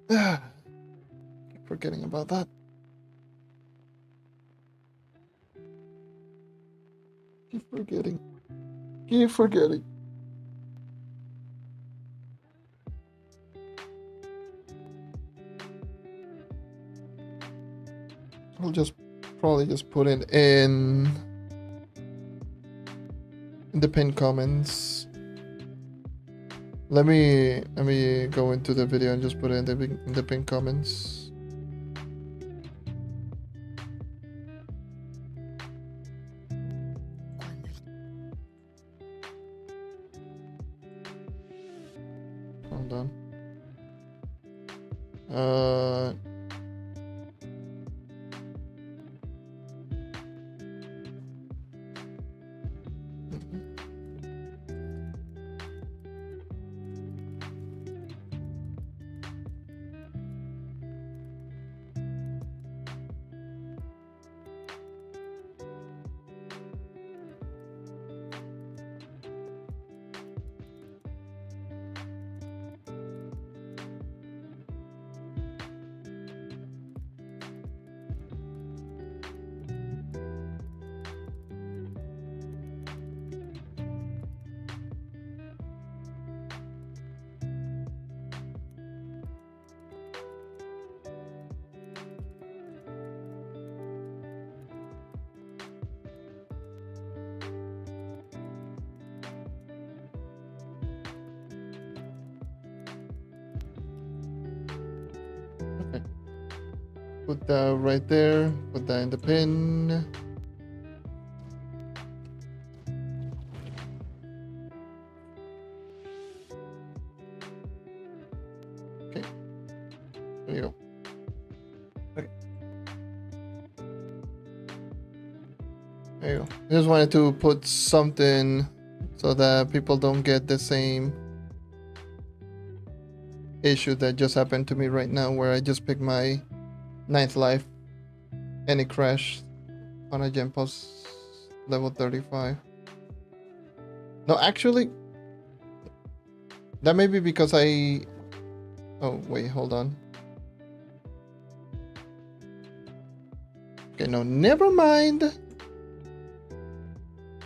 Keep forgetting about that. Keep forgetting. Keep forgetting. I'll just probably just put it in the pinned comments. Let me go into the video and just put it in the pinned comments. Hold on. Okay. Put that right there. Put that in the pin. Okay. There you go. Okay. There you go. I just wanted to put something so that people don't get the same issue that just happened to me right now, where I just picked my 9th life and it crashed on a gem post level 35. No, actually, that may be because I... Oh, wait, hold on. Okay, no, never mind.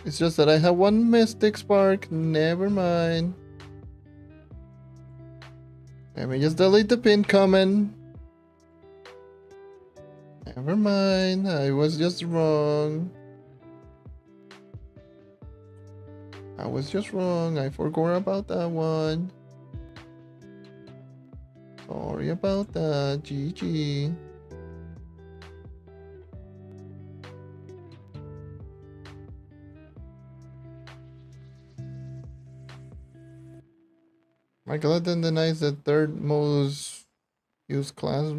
It's just that I have one Mystic Spark. Never mind. Let me just delete the pin comment. Never mind. I was just wrong. I was just wrong. I forgot about that one. Sorry about that. GG. My Gladden denies the third most used class.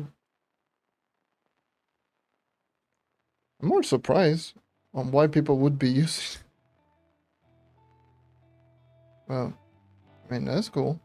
I'm more surprised on why people would be using it. Well, I mean, that's cool.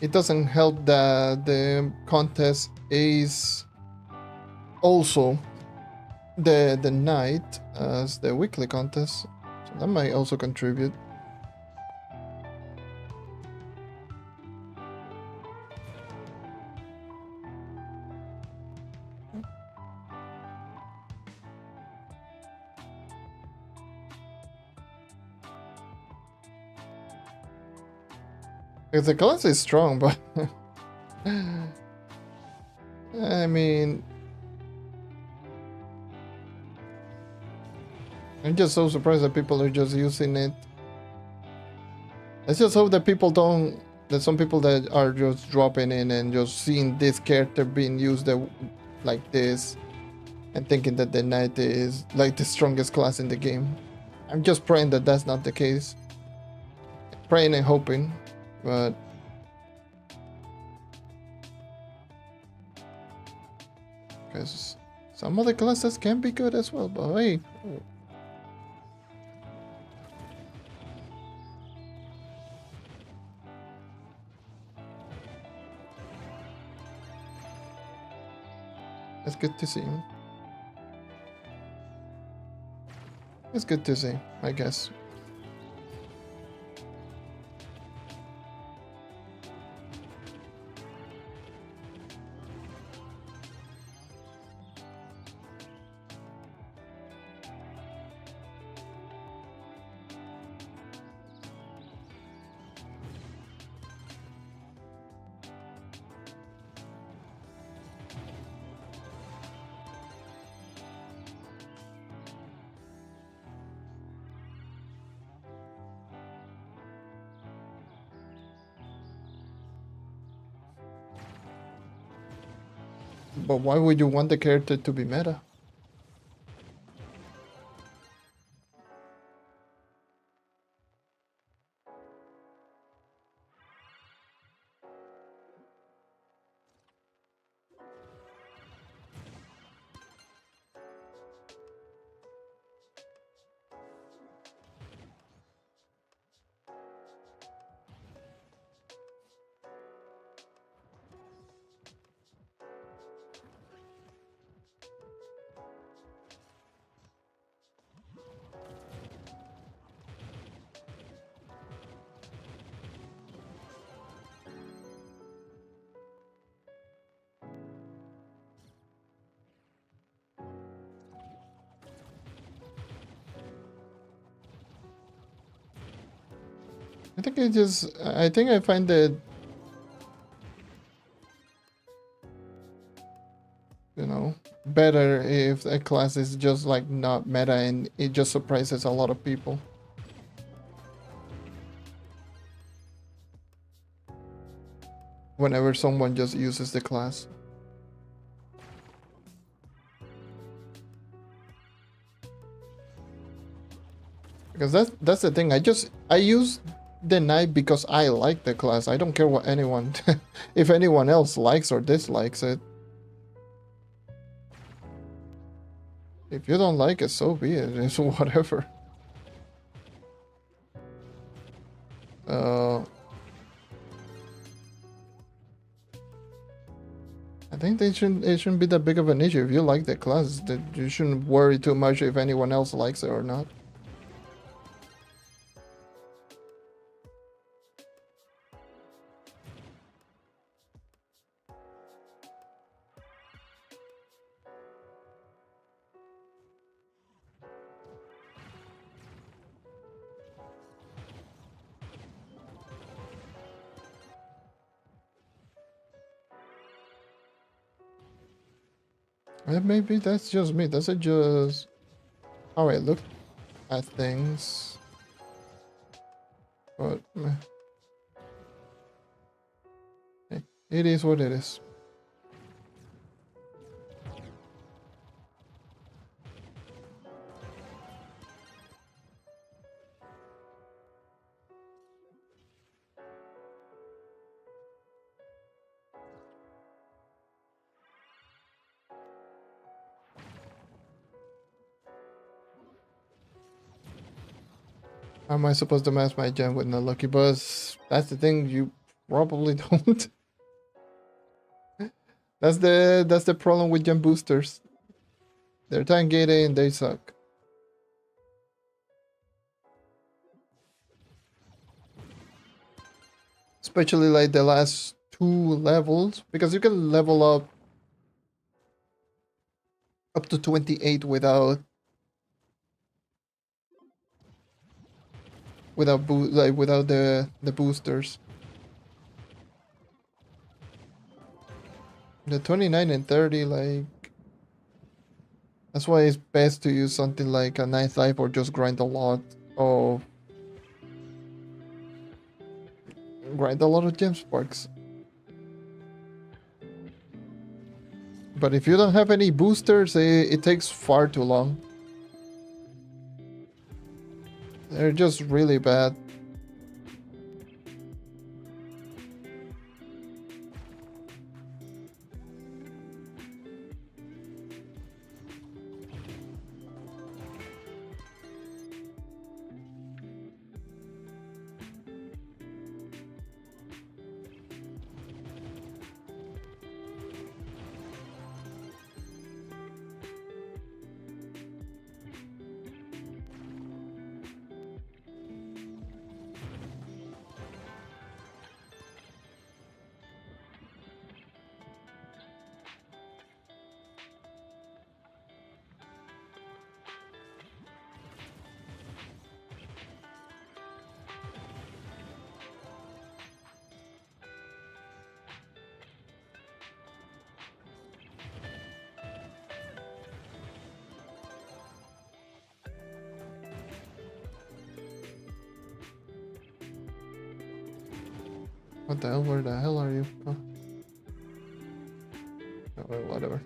it doesn't help that the contest is also the night as the weekly contest, so that might also contribute. Because the class is strong, but I mean, I'm just so surprised that people are just using it. Let's just hope that people don't. That some people that are just dropping in and just seeing this character being used like this, and thinking that the knight is like the strongest class in the game. I'm just praying that that's not the case. Praying and hoping, but because some of the classes can be good as well. But hey. It's good to see him. It's good to see, I guess. But why would you want the character to be meta? I think I find that, you know, better if a class is just like not meta and it just surprises a lot of people. Whenever someone just uses the class. Because that's the thing. I use the knight because I like the class. I don't care what anyone if anyone else likes or dislikes it. If you don't like it, so be it. It's whatever. I think it shouldn't be that big of an issue. If you like the class, that you shouldn't worry too much if anyone else likes it or not. Maybe that's just me. That's just how I look at things. But it is what it is. How am I supposed to match my gem with no lucky buzz? That's the thing. Probably don't. That's the problem with gem boosters. They're time gated and they suck. Especially like the last 2 levels, because you can level up to 28 without the boosters. The 29 and 30, like, that's why it's best to use something like a ninth life or just grind a lot of gem sparks. But if you don't have any boosters, it takes far too long. They're just really bad. What the hell? Where the hell are you? Oh, whatever.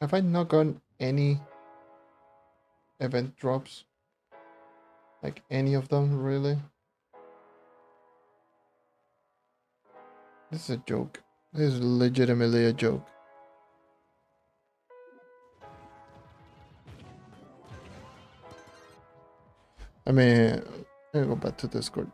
Have I not gotten any event drops? Like any of them, really? This is a joke. This is legitimately a joke. I mean, let me go back to Discord.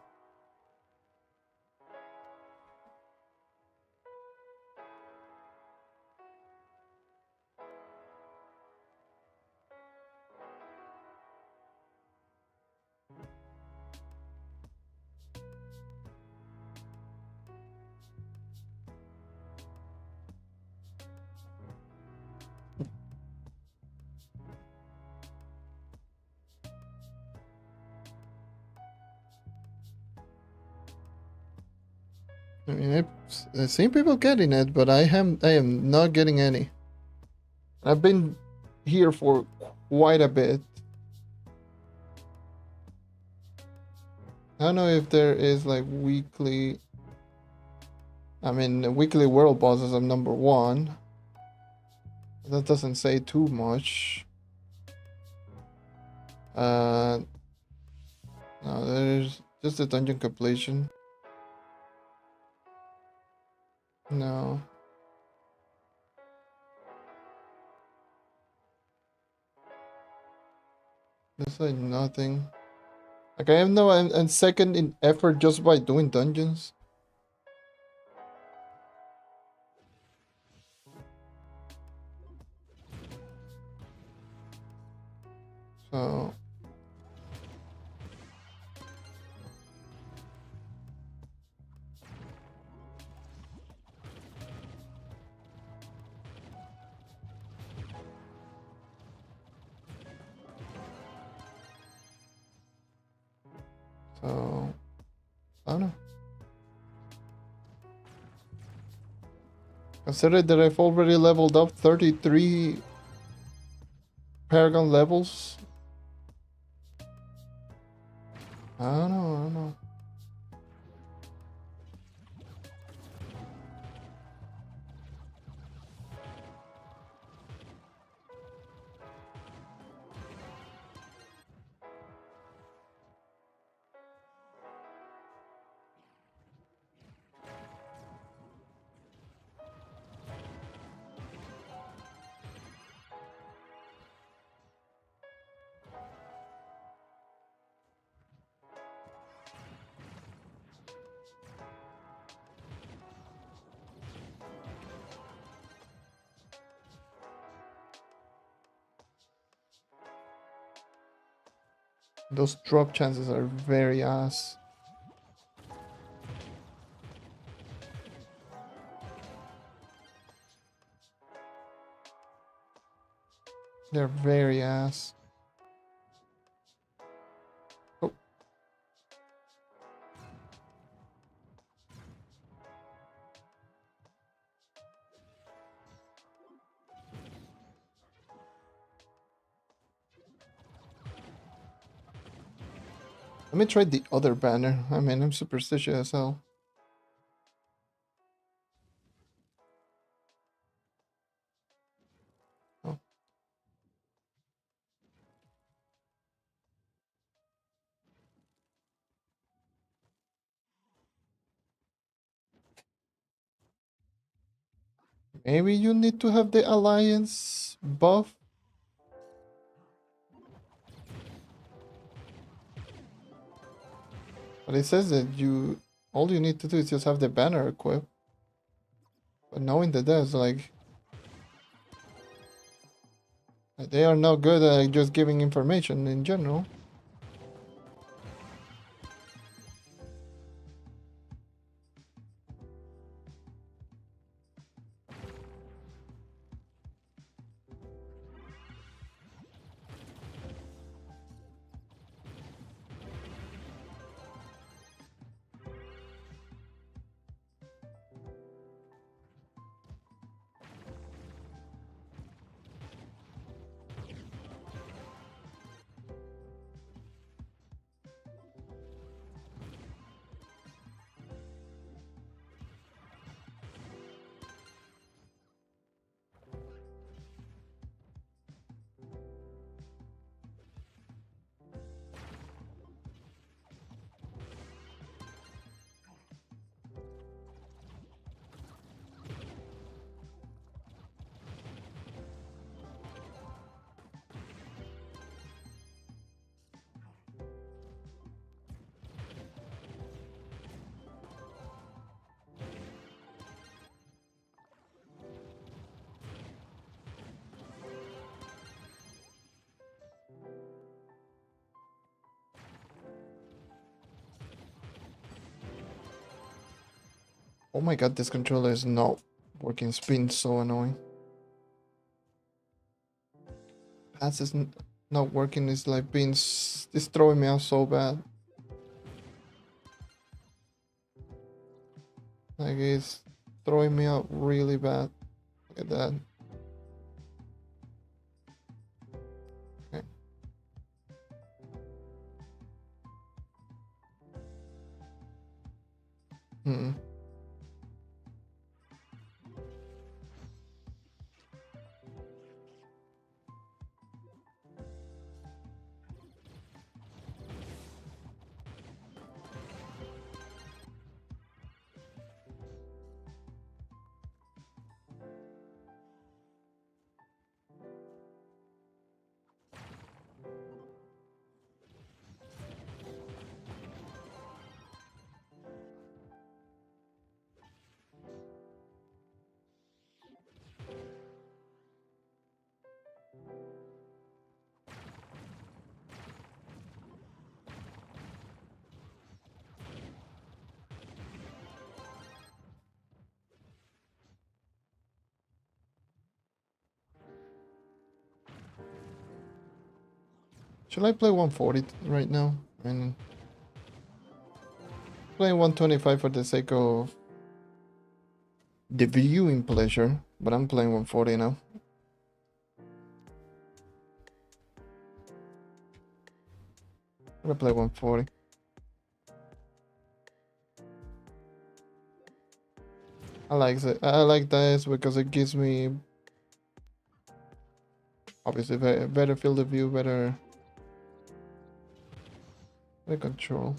I mean, I've seen people getting it, but I am not getting any. I've been here for quite a bit. I don't know if there is like weekly. I mean, weekly world bosses. I'm number 1. That doesn't say too much. No, there's just a dungeon completion. No. That's like nothing. Like I am now and second in effort just by doing dungeons. So I don't know. Consider that I've already leveled up 33 Paragon levels. I don't know, I don't know. Those drop chances are very ass. They're very ass. Oh. Let me try the other banner. I mean, I'm superstitious as hell. Oh. Maybe you need to have the alliance buff. But it says that all you need to do is just have the banner equipped. But knowing that there's like they are not good at just giving information in general. Oh my god, this controller is not working. It's been so annoying. Pass is not working. It's like it's throwing me out so bad. Like it's throwing me out really bad. Look at that. Okay. Hmm. Should I play 140 right now? I mean, playing 125 for the sake of the viewing pleasure, but I'm playing 140 now. I'm gonna play 140. I like it. I like this because it gives me obviously better field of view, better control.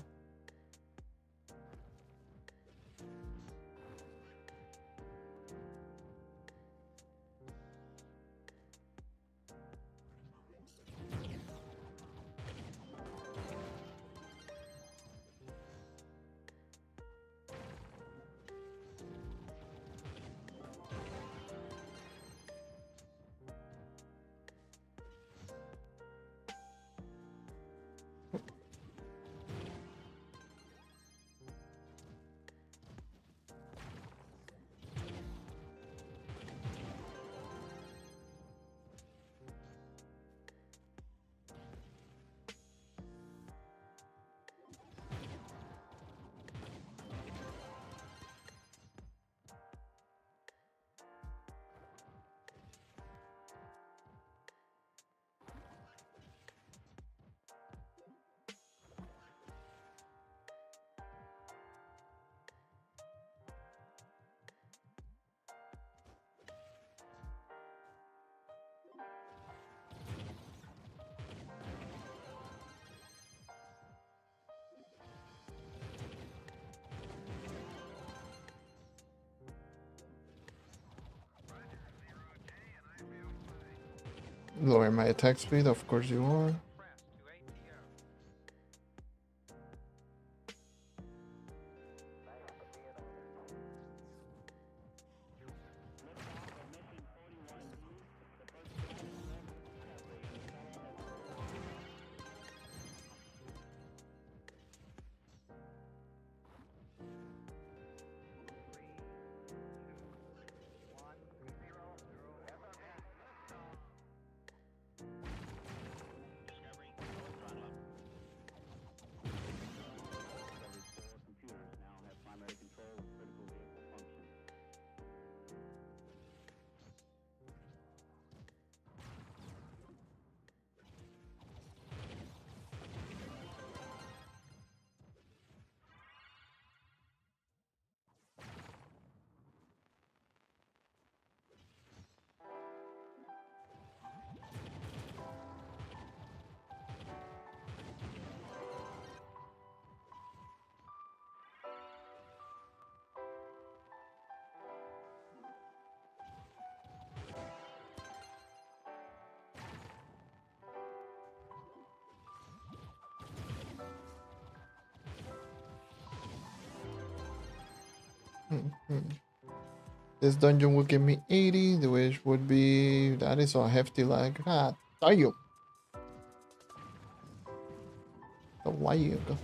Lower my attack speed, of course you are. This dungeon will give me 80, which would be... That is a hefty lag. God damn. Why you go?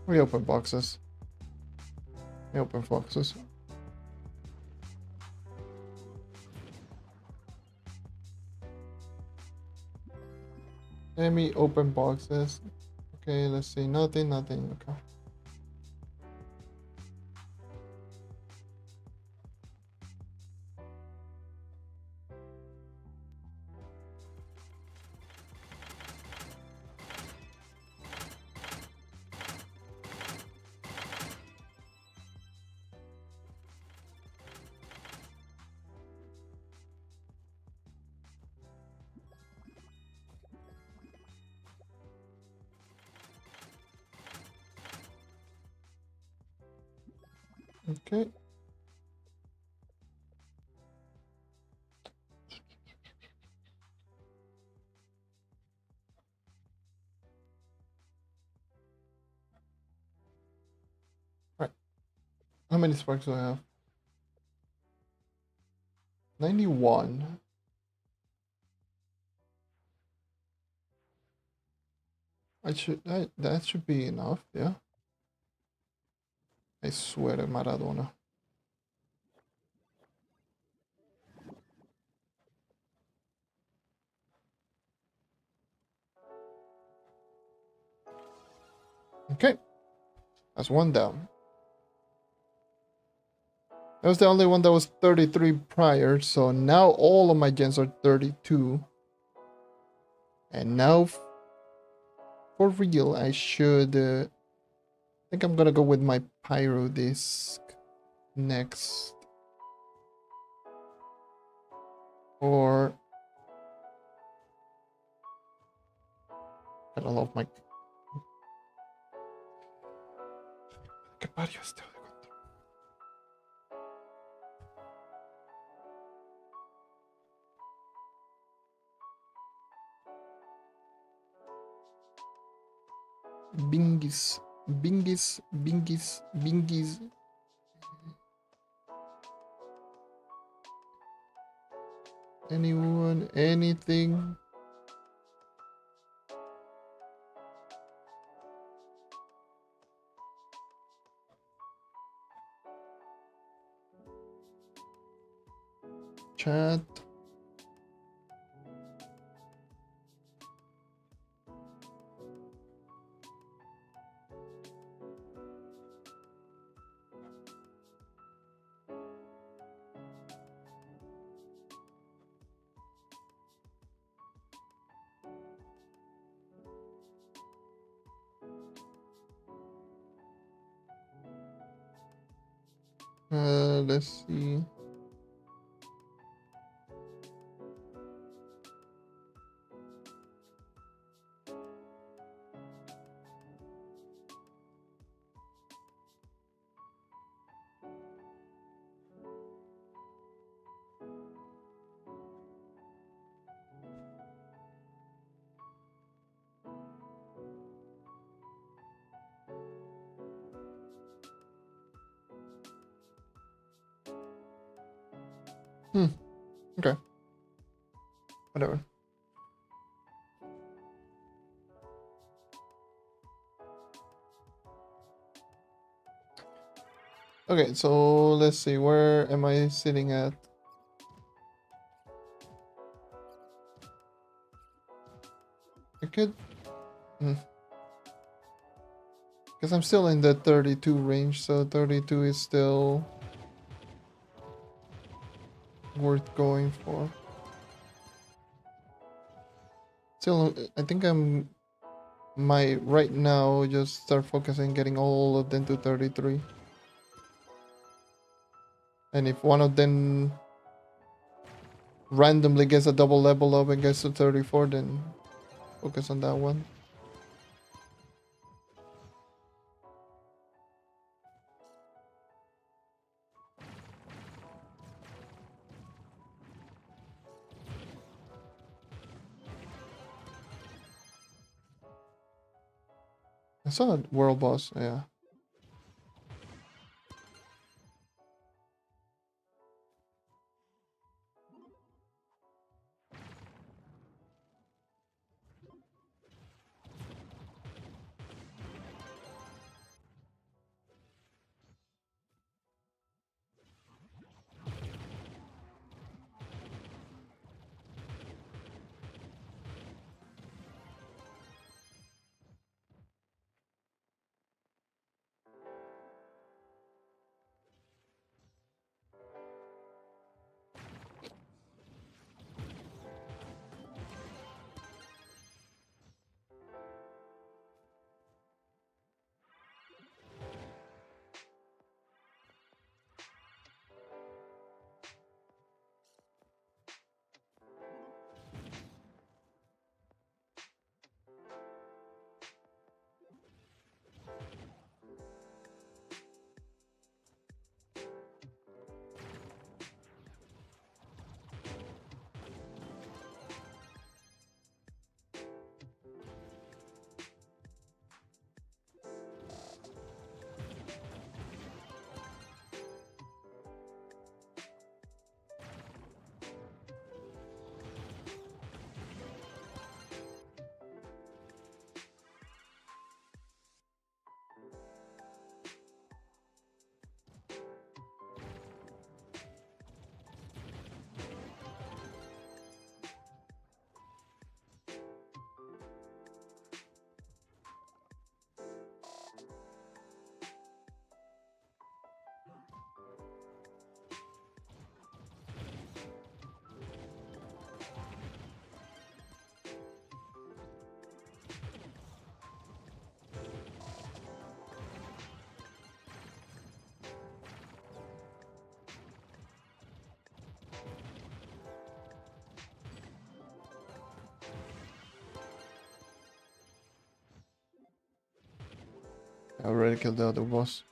We open boxes. We open boxes. Let me open boxes. Okay, let's see. Nothing. Okay. Okay. Right. How many sparks do I have? 91. That should be enough, yeah. I swear to Maradona. Okay. That's one down. That was the only one that was 33 prior, so now all of my gens are 32. And now, for real, I should... I think I'm gonna go with my Pyro Disc next. Or... I love my... ¿Qué parió este de control? Bingis. Bingis. Bingis. Bingis. Anyone? Anything? Chat. Let's see. Okay. Whatever. Okay, so let's see. Where am I sitting at? I could... Because I'm still in the 32 range, so 32 is still worth going for. Still, I think I'm... right now, just start focusing getting all of them to 33. And if one of them randomly gets a double level up and gets to 34, then focus on that one. I saw a world boss, yeah. I already killed the other boss.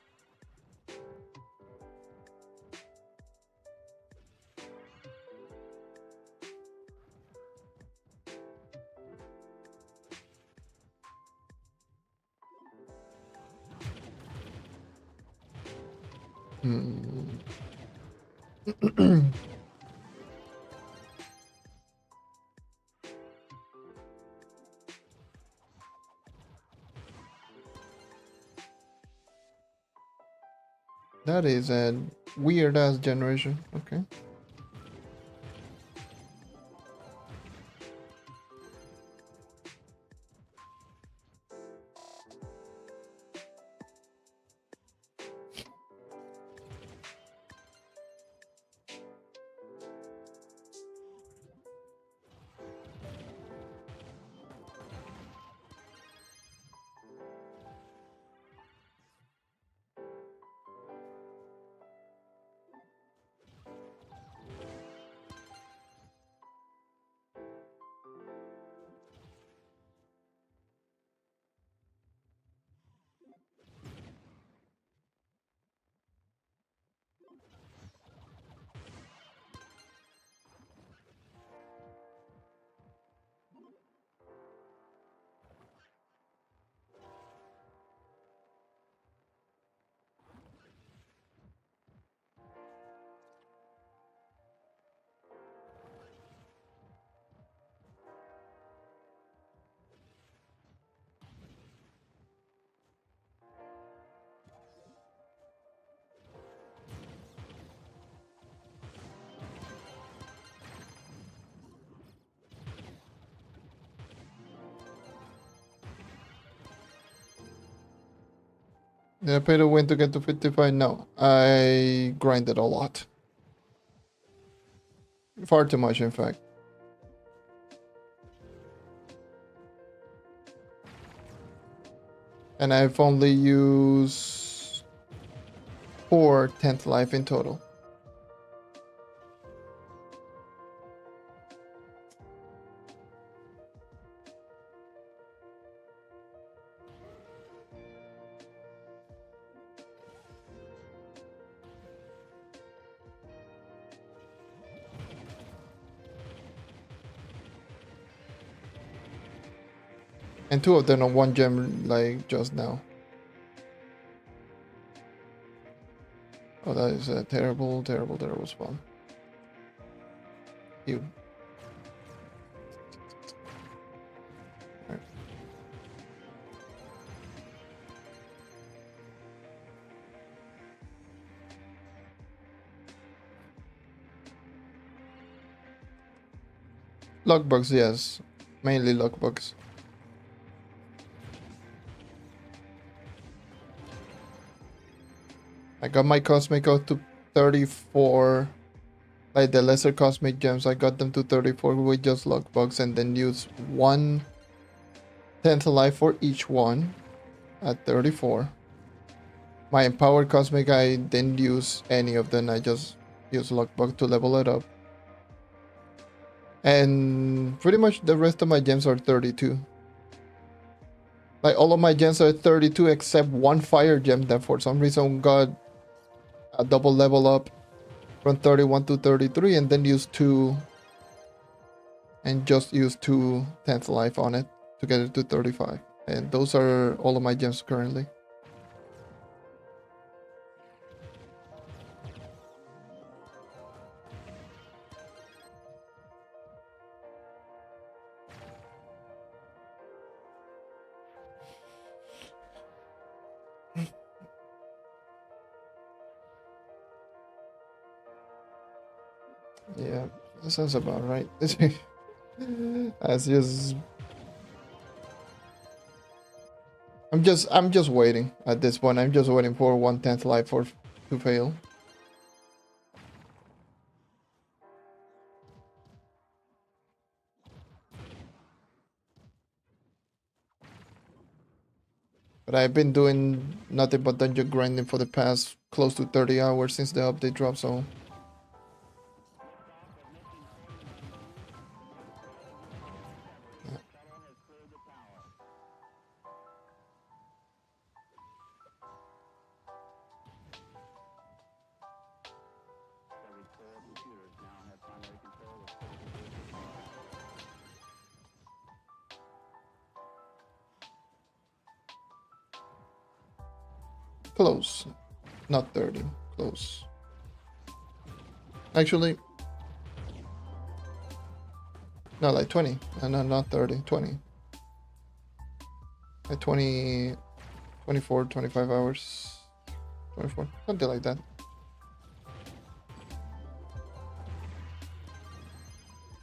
That is a weird ass generation. Okay. Did I pay to win to get to 55? No. I grinded a lot. Far too much, in fact. And I've only used 4 10th life in total. And 2 of them on 1 gem, like, just now. Oh, that is a terrible, terrible, terrible spawn. You. Right. Luck bugs, yes. Mainly luck bugs. I got my cosmic out to 34. Like the lesser cosmic gems, I got them to 34 with just luck bugs and then use 1 10th life for each one at 34. My empowered cosmic, I didn't use any of them. I just used luck bug to level it up. And pretty much the rest of my gems are 32. Like all of my gems are 32 except 1 fire gem that for some reason got a double level up from 31 to 33 and then used 2 and just used 2 10th life on it to get it to 35. And those are all of my gems currently. Yeah, that sounds about right. That's just I'm just waiting at this point. I'm just waiting for 1/10 life for to fail. But I've been doing nothing but dungeon grinding for the past close to 30 hours since the update dropped, so Close. Not 30. Close. Actually, no, like 20. No, not 30. 20. Like 20, 24, 25 hours. 24. Something like that.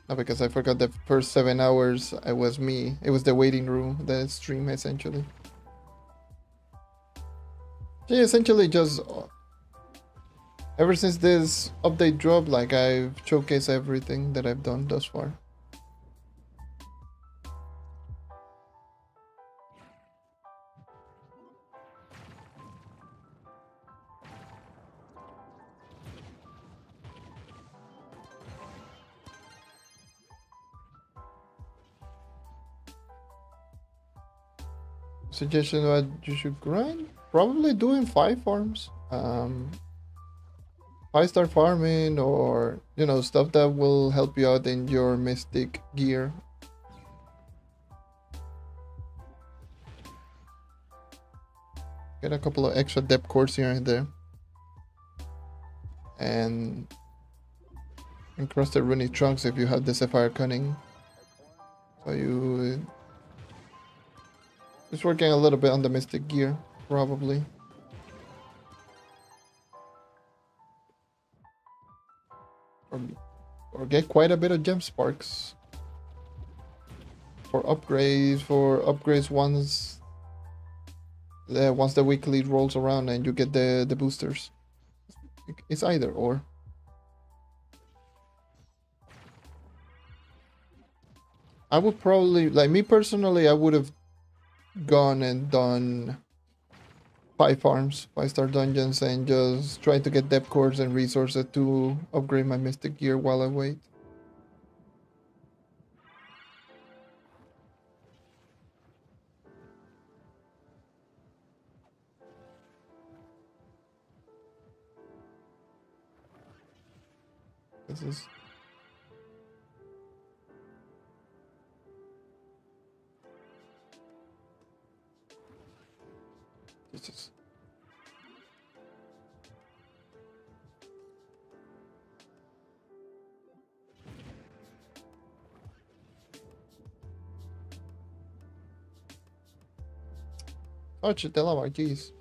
No, because I forgot the first 7 hours I was me. It was the waiting room, the stream essentially. Yeah, essentially just ever since this update dropped, like I've showcased everything that I've done thus far. Suggestion what you should grind? Probably doing 5 farms. 5-star farming, or you know, stuff that will help you out in your mystic gear. Get a couple of extra depth cores here and there. And cross the runic trunks if you have the sapphire cunning. So you just working a little bit on the mystic gear, probably. Or get quite a bit of gem sparks for upgrades once the weekly rolls around and you get the boosters. It's either or. I would probably, like me personally, I would have gone and done 5 farms, 5-star dungeons, and just try to get depth cores and resources to upgrade my mystic gear while I wait. This is oh, te lava, jeez.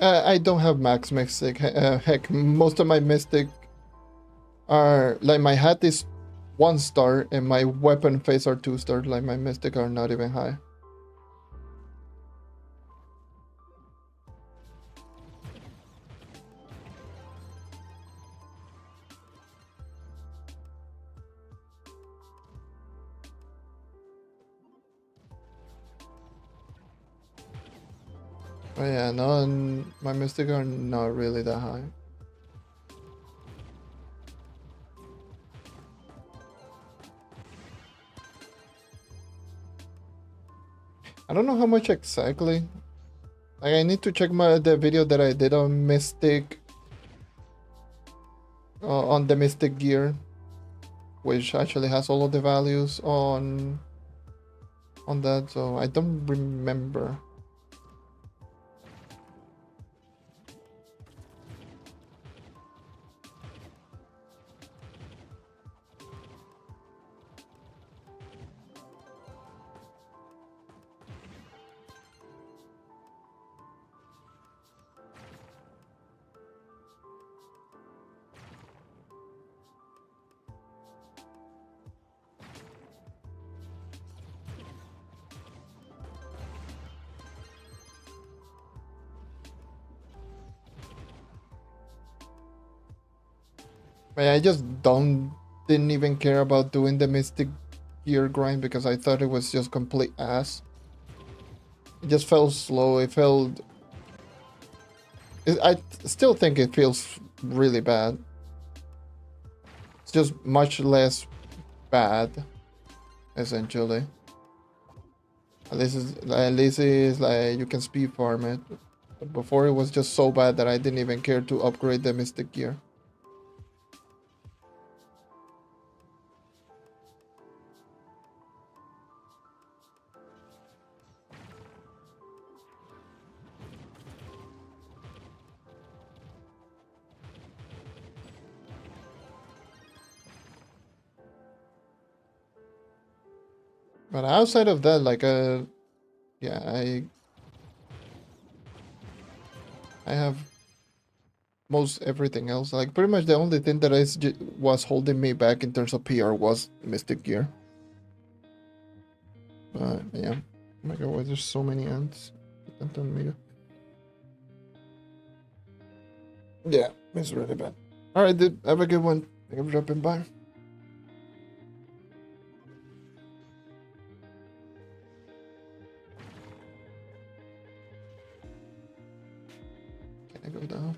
I don't have max mystic. Heck, most of my mystic are like my hat is 1-star and my weapon face are 2-star. Like my mystic are not even high. Oh yeah, no, my mystic are not really that high. I don't know how much exactly. Like I need to check the video that I did on mystic, on the mystic gear, which actually has all of the values on that. So I don't remember. I just didn't even care about doing the Mystic Gear grind because I thought it was just complete ass. It just felt slow. It felt. I still think it feels really bad. It's just much less bad, essentially. At least it's like you can speed farm it. But before it was just so bad that I didn't even care to upgrade the Mystic Gear. But outside of that, like yeah, I have most everything else. Like pretty much the only thing that was holding me back in terms of PR was Mystic Gear. But yeah, oh my god, why there's so many ants? Yeah, it's really bad. All right, dude, have a good one. I'm dropping by. Can I go down?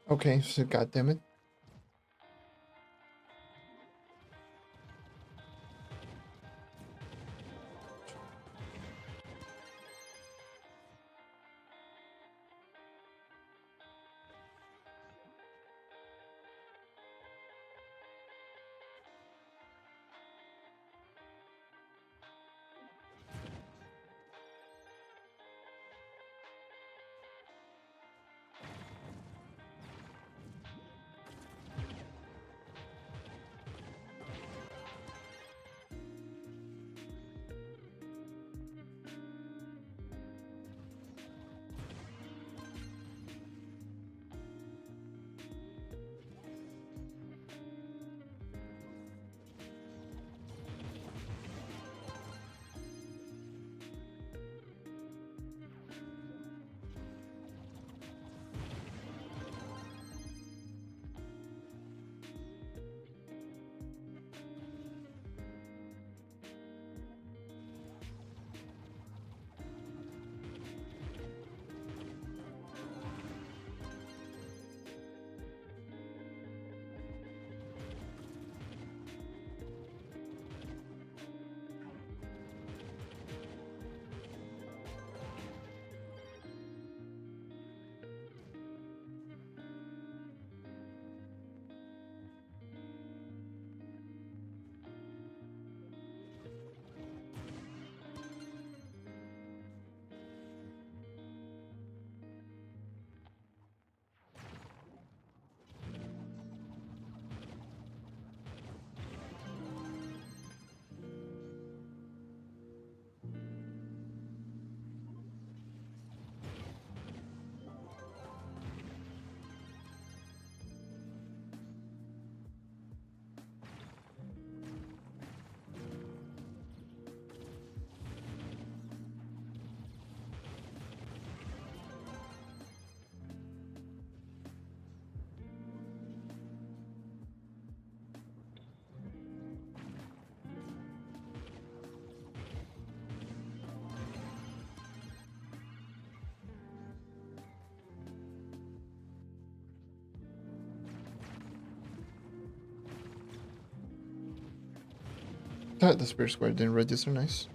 Okay, so goddamn it. The Spirit Square didn't register, nice.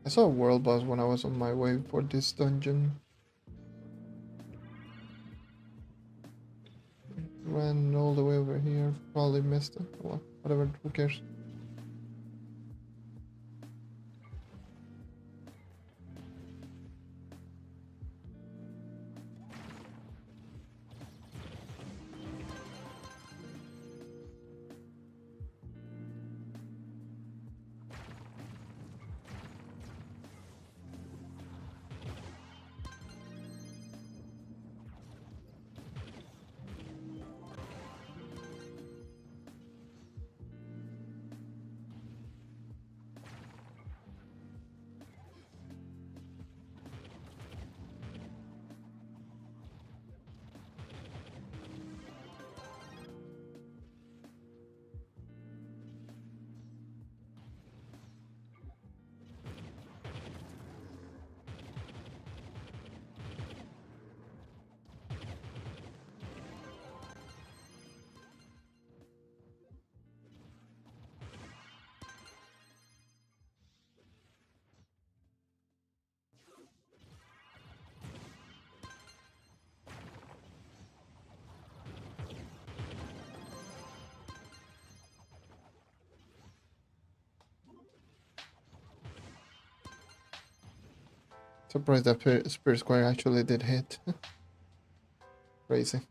I saw a world boss when I was on my way for this dungeon. Ran all the way over here, probably missed it. Well, whatever, who cares? Surprised that Spirit Square actually did hit. Crazy.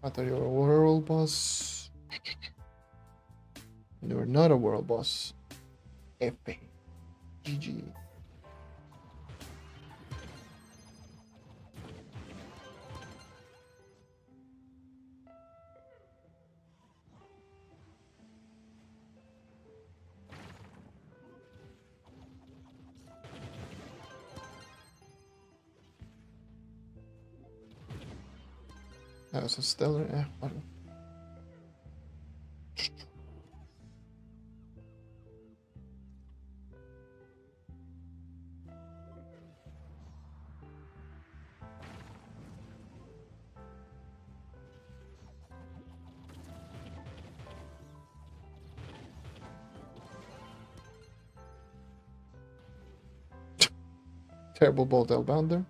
I thought you were a world boss. You were not a world boss. Epic. GG. That was a stellar. Yeah, whatever. Terrible bolt Hellbounder.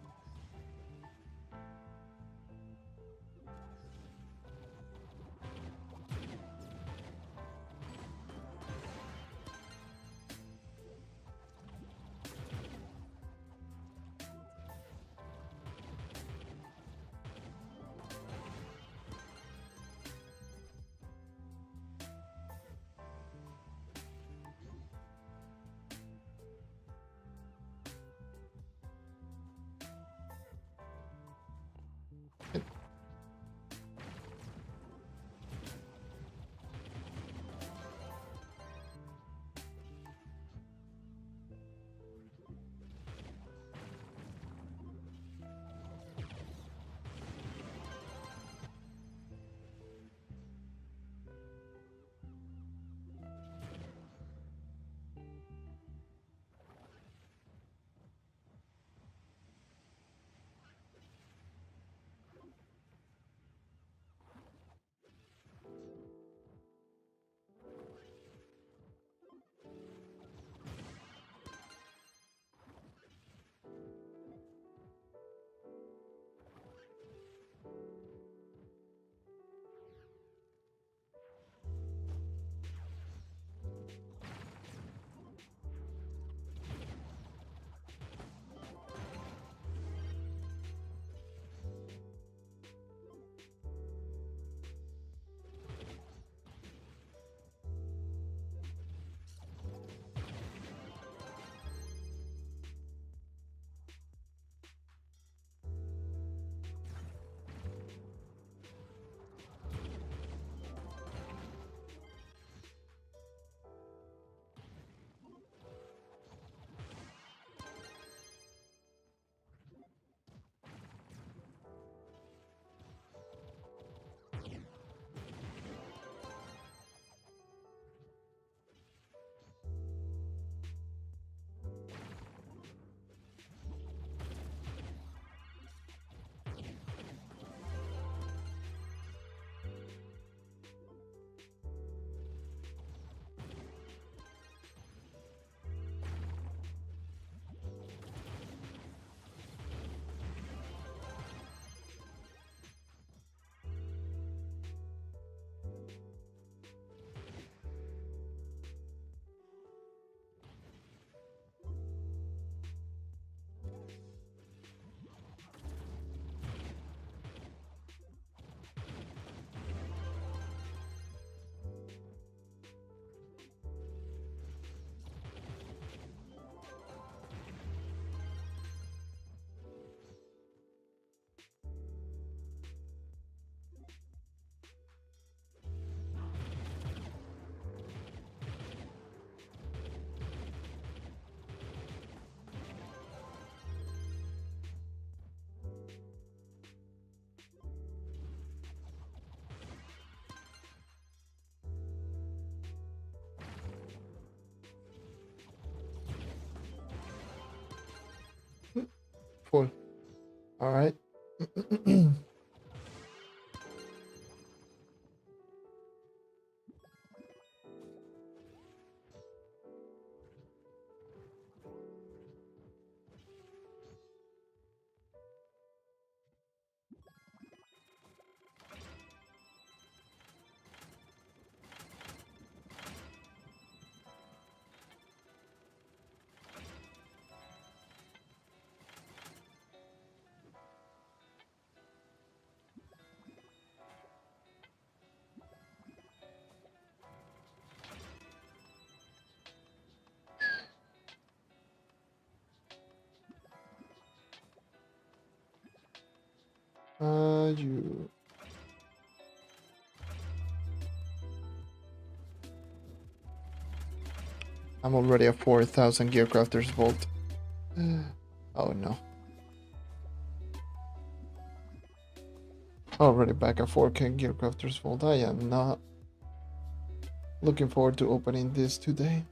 full. All right. You. I'm already at 4,000 Gearcrafters Vault. Oh no. Already back at 4K Gearcrafters Vault. I am not looking forward to opening this today.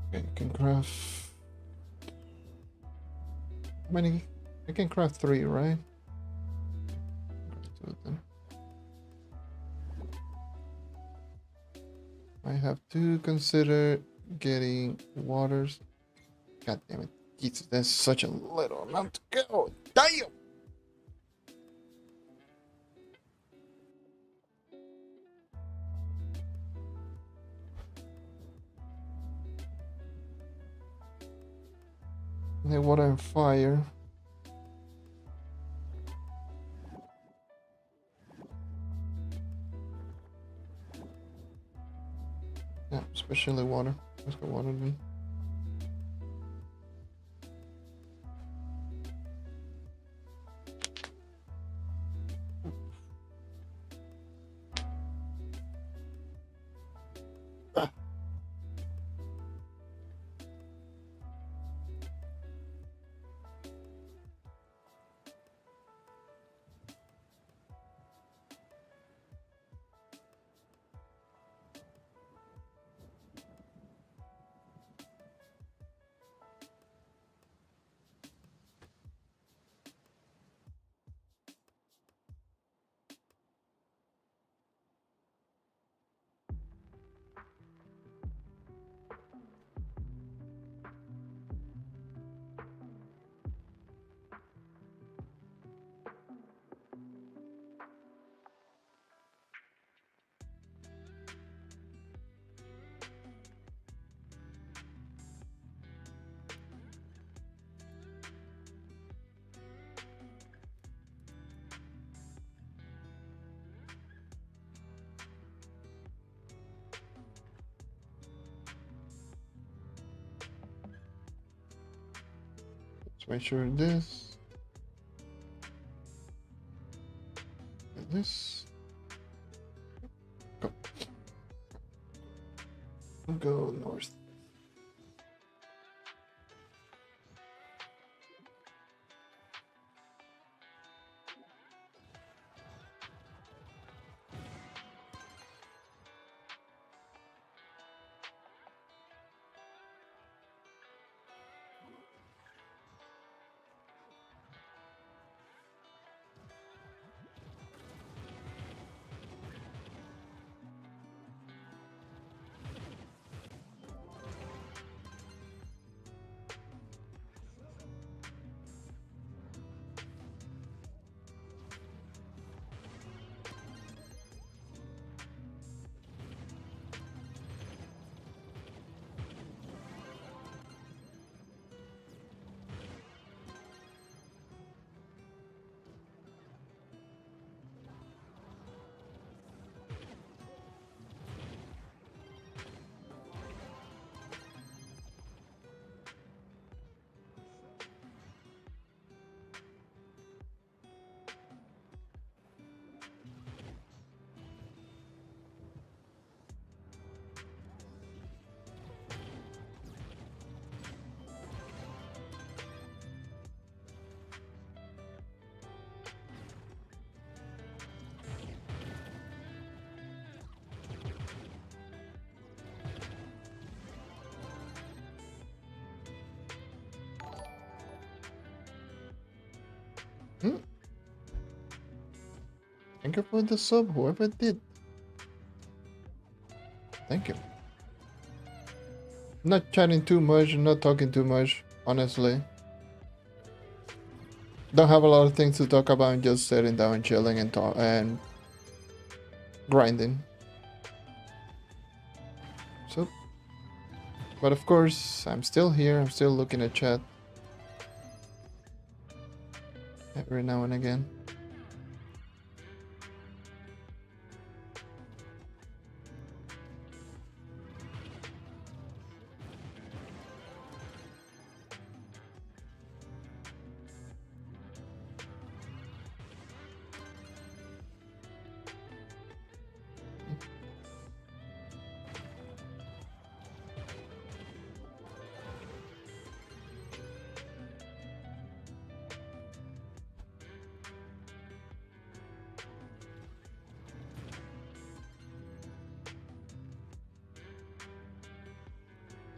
Okay, I can craft... How many? I can craft 3, right? I have to consider getting waters. God damn it. Jesus, that's such a little amount to go. Damn! The water and fire. Yeah, especially water. Let's go water then. Let's make sure this. This. Go. Go north. Hmm? Thank you for the sub, whoever did. Thank you. Not chatting too much, not talking too much, honestly. Don't have a lot of things to talk about, just sitting down, chilling, and grinding. So, but of course, I'm still here. I'm still looking at chat every now and again.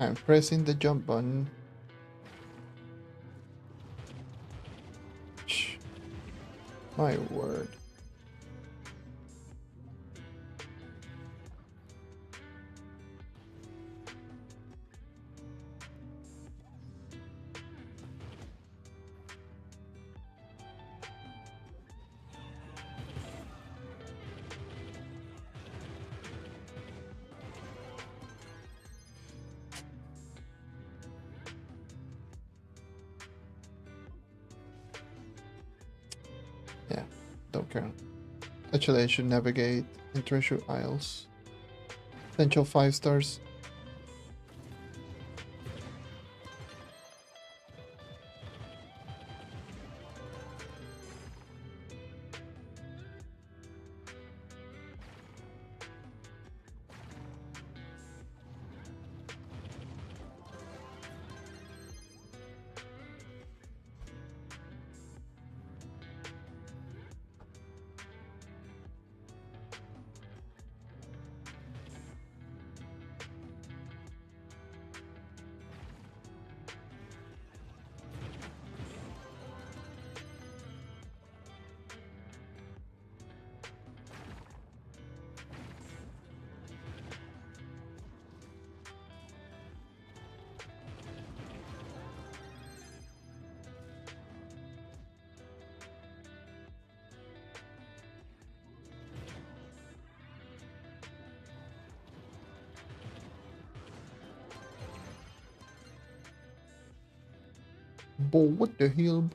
I'm pressing the jump button. My word. Yeah, don't care. Actually, I should navigate in Treasure Isles. Potential 5 stars. But what the hell?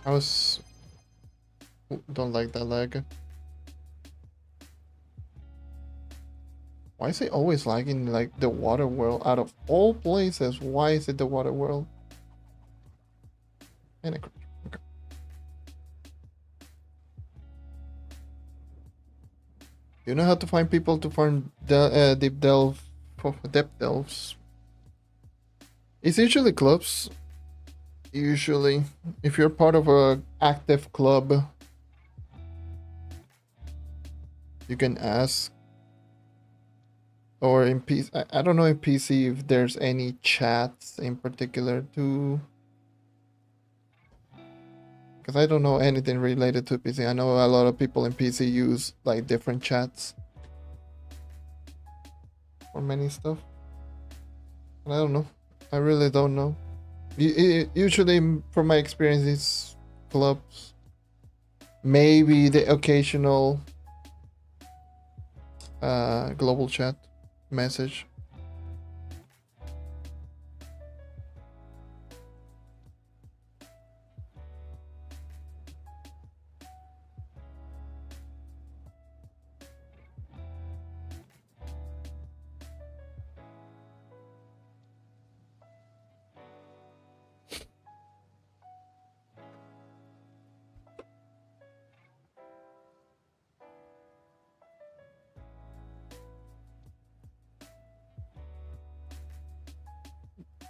I was... Don't like that lag. Why is it always lagging like the water world? Out of all places, why is it the water world? Okay. You know how to find people to farm deep delve for depth delves? It's usually clubs. Usually, if you're part of a active club, you can ask. Or in PC, I don't know in PC if there's any chats in particular to, because I don't know anything related to PC. I know a lot of people in PC use like different chats for many stuff. And I don't know. I really don't know. Usually, from my experience, it's clubs. Maybe the occasional global chat message.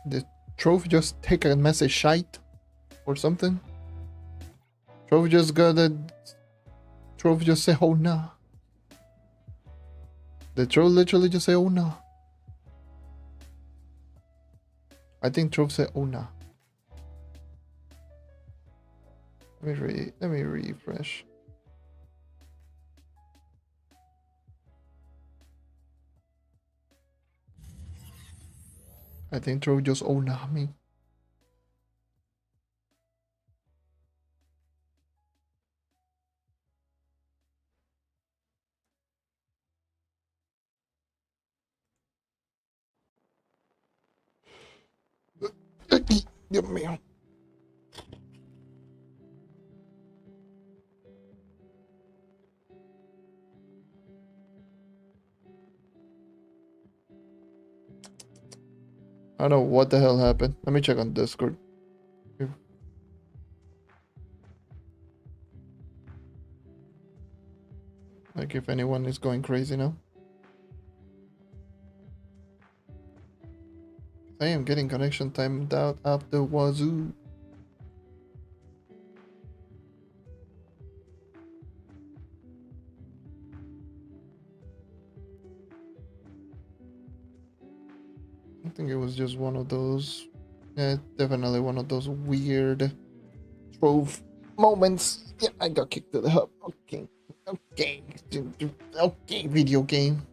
Did Trove just take a message shite or something? Trove just say oh nah. Did Trove literally just say oh nah? I think Trove said oh nah. Let me refresh. I think Trove just oh nah me. Dios mío. I don't know what the hell happened. Let me check on Discord. Like if anyone is going crazy now. I am getting connection timed out up the wazoo. I think it was just one of those. Yeah, definitely one of those weird Trove moments. Yeah, I got kicked to the hub. Okay. Okay, video game.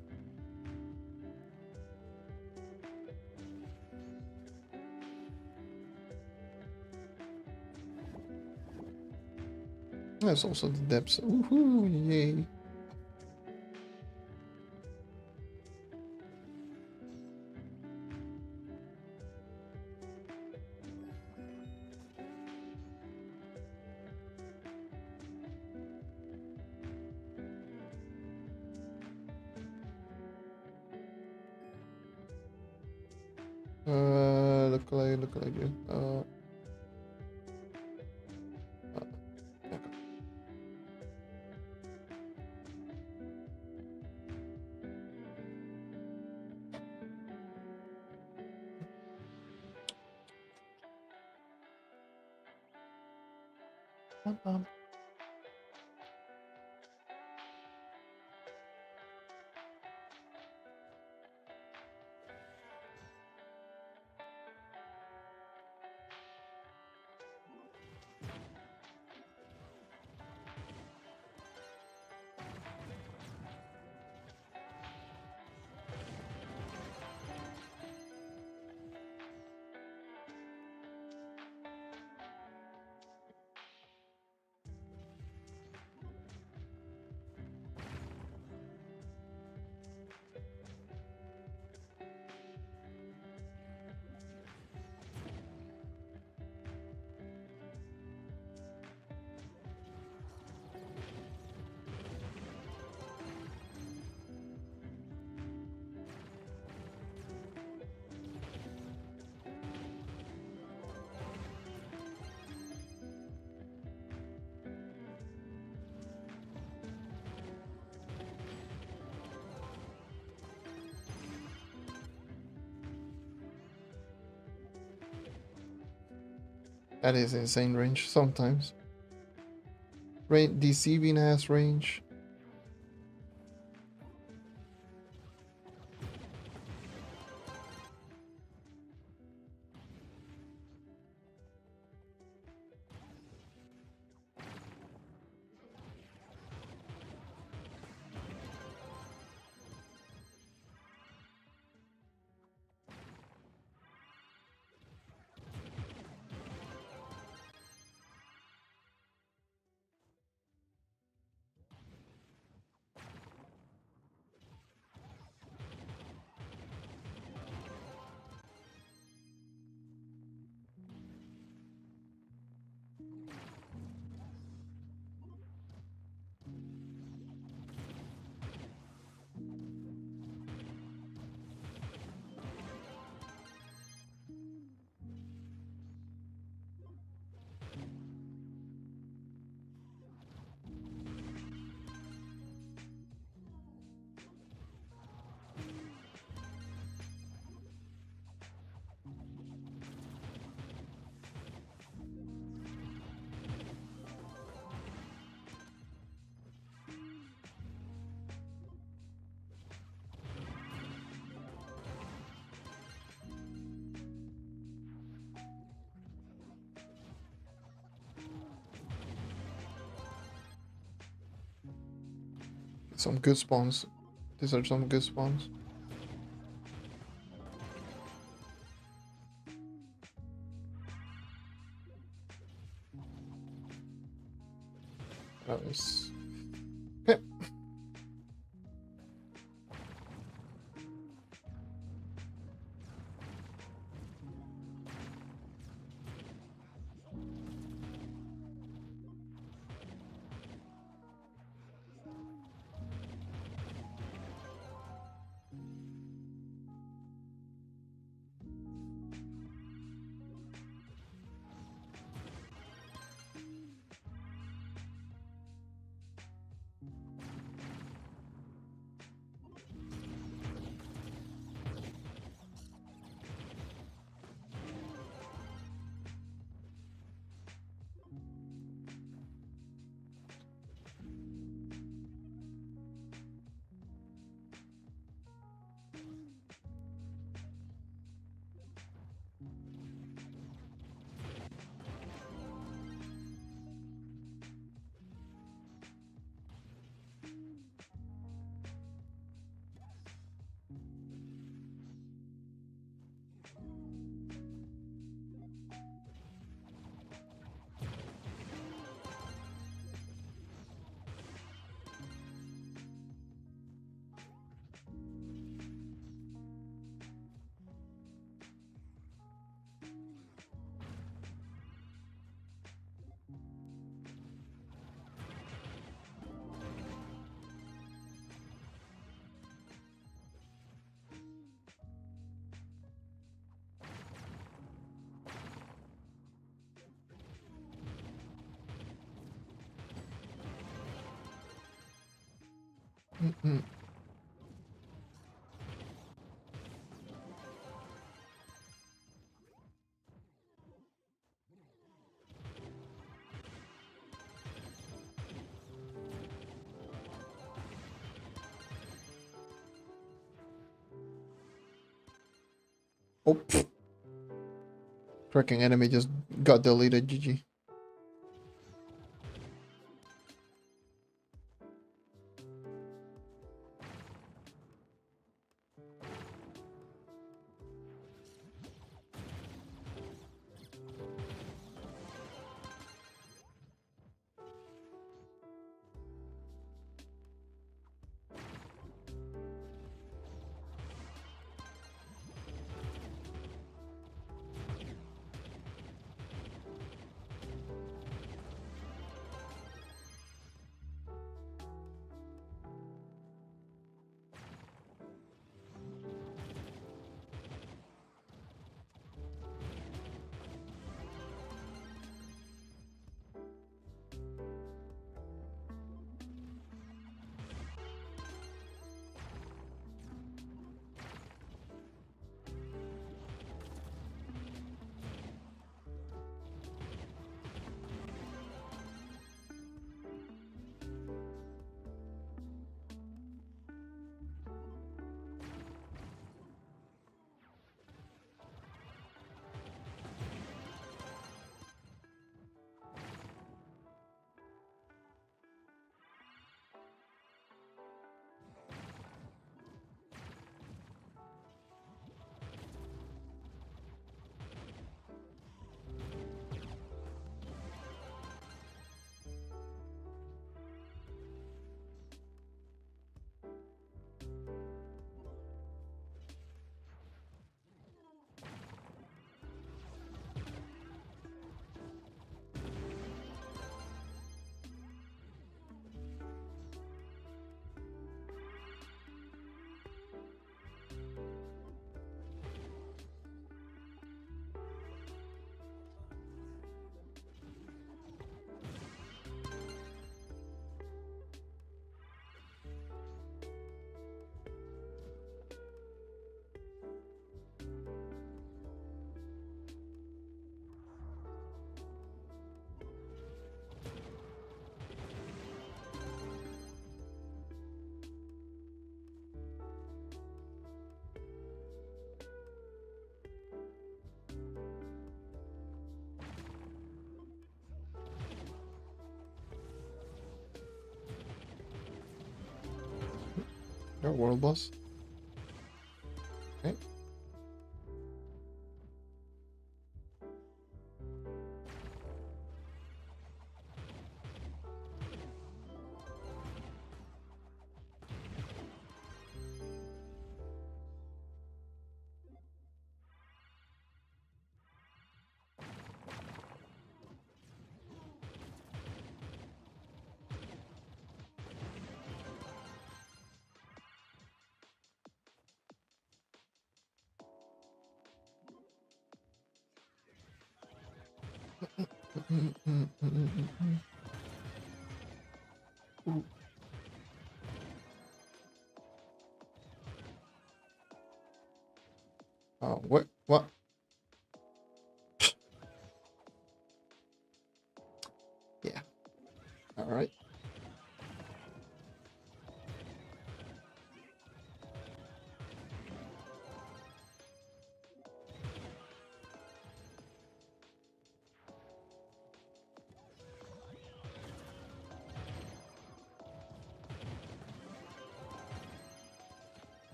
There's also the depths. Woohoo, yay. Look like you. That is insane range sometimes. Deceiving ass range. some good spawns. These are some good spawns. Nice. Okay. Mm-mm. Oh, pfft. Cracking enemy just got deleted. GG. world boss. Okay. Ooh. Oh, what? Yeah. All right.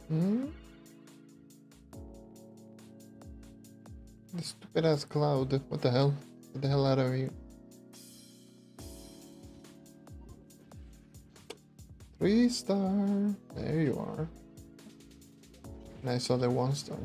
Hmm? The stupid ass cloud. What the hell? Get the hell out of here. 3-star. There you are. And I saw the 1-star.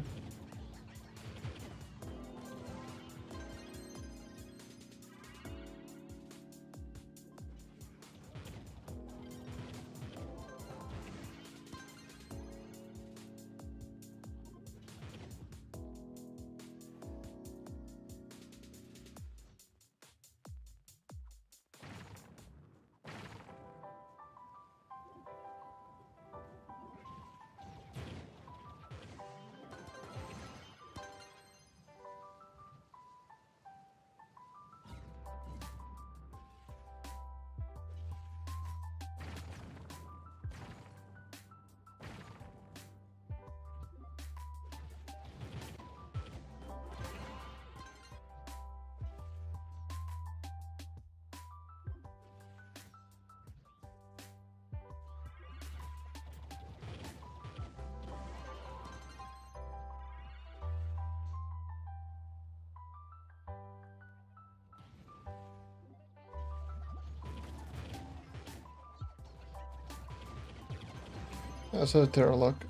That's a terror lock.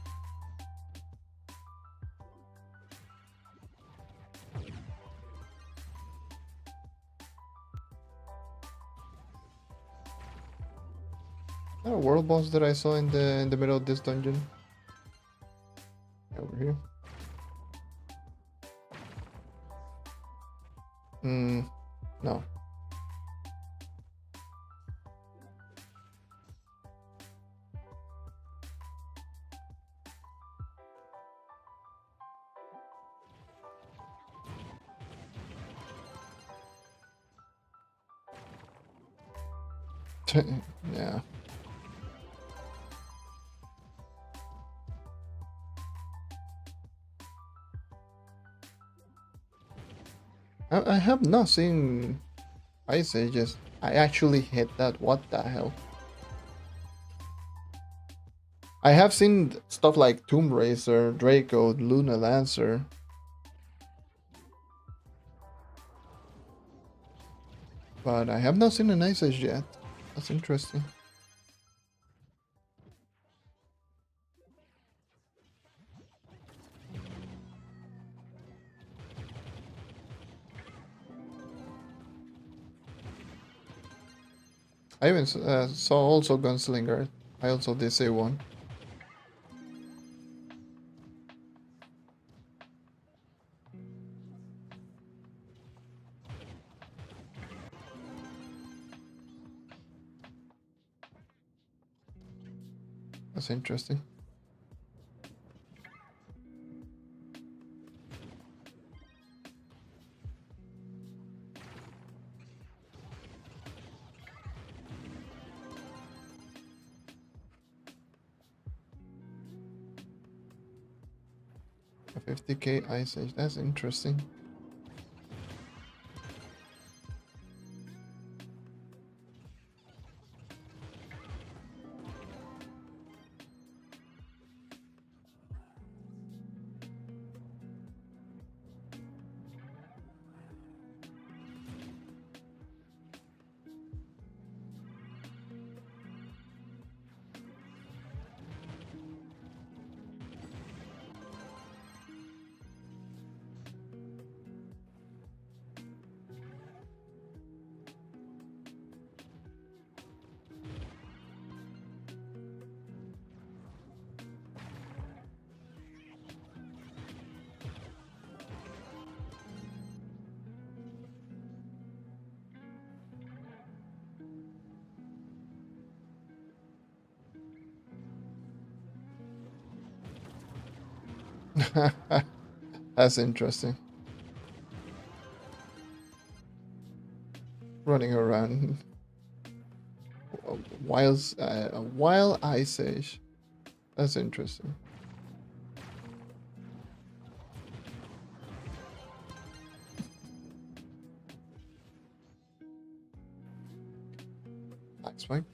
A world boss that I saw in the middle of this dungeon. Over here. No. Yeah. I have not seen Ice Ages. I actually hit that. What the hell? I have seen stuff like Tomb Racer, Draco, Luna Lancer. But I have not seen an Ice Age yet. That's interesting. I even saw also Gunslinger. I also did say one. That's interesting. A 50k Ice Age. That's interesting. That's interesting. Running around while Ice Age. That's interesting. Thanks, Mike.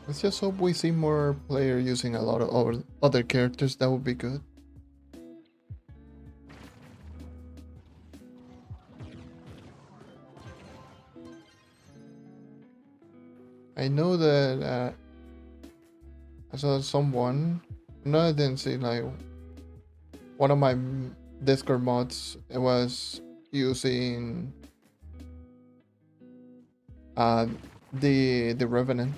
Let's just hope we see more players using a lot of other characters. That would be good. I know that I saw someone. No, I didn't see like one of my Discord mods. It was using uh the Revenant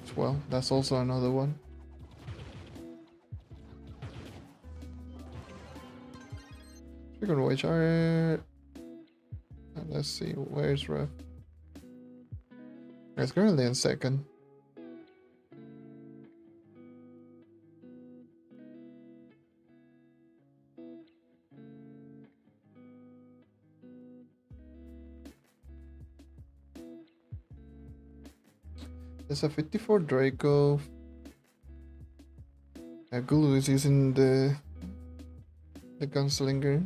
as well. That's also another one. Speaking of which, let's see, where's Rev? It's currently in second. There's a 54 Draco. Gulu is using the Gunslinger.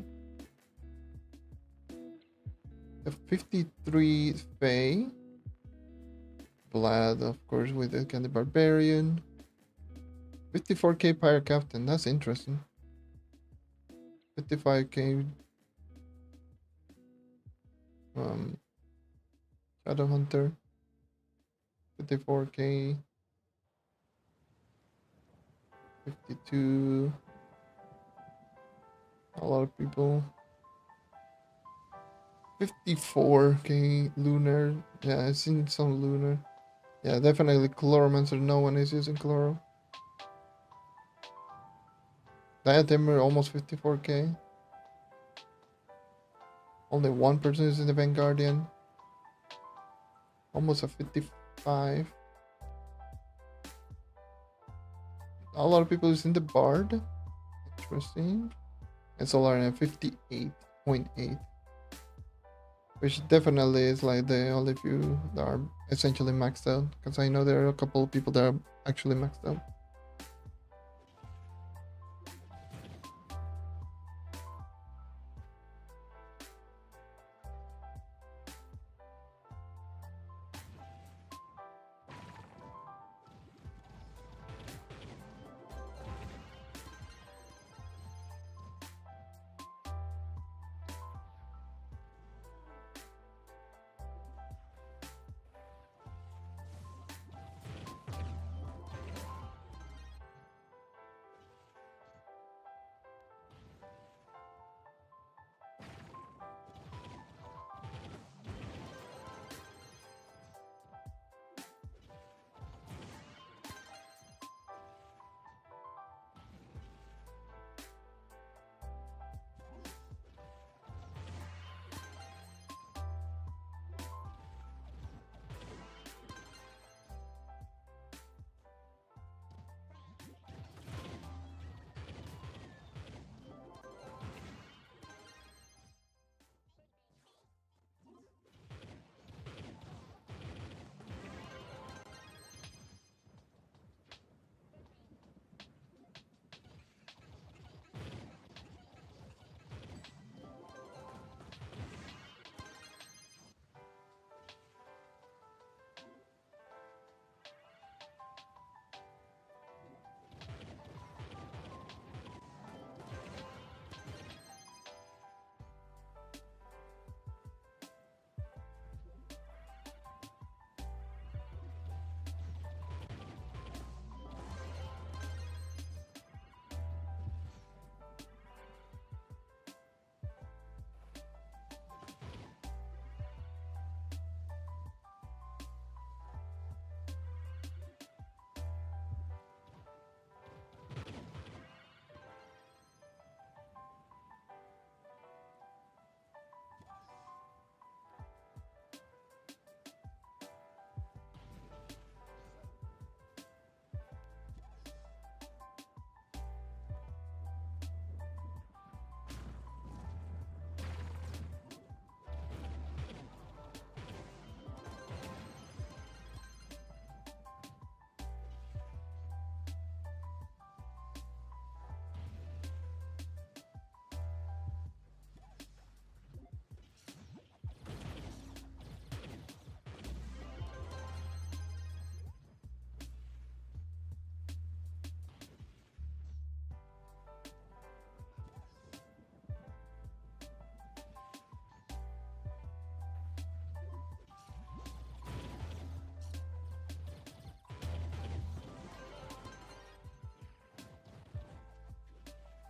A 53 Fae. Vlad, of course, with the Candy Barbarian. 54k Pyre Captain, that's interesting. 55k Shadow Hunter. 54k. 52. A lot of people. 54k Lunar. Yeah, I've seen some Lunar. Yeah, definitely Chloromancer. No one is using Chloro. Diademer almost 54k. Only one person is in the Vanguardian. Almost a 55. A lot of people is in the Bard. Interesting. And Solar at 58.8. Which definitely is like the only few that are essentially maxed out. Because I know there are a couple of people that are actually maxed out.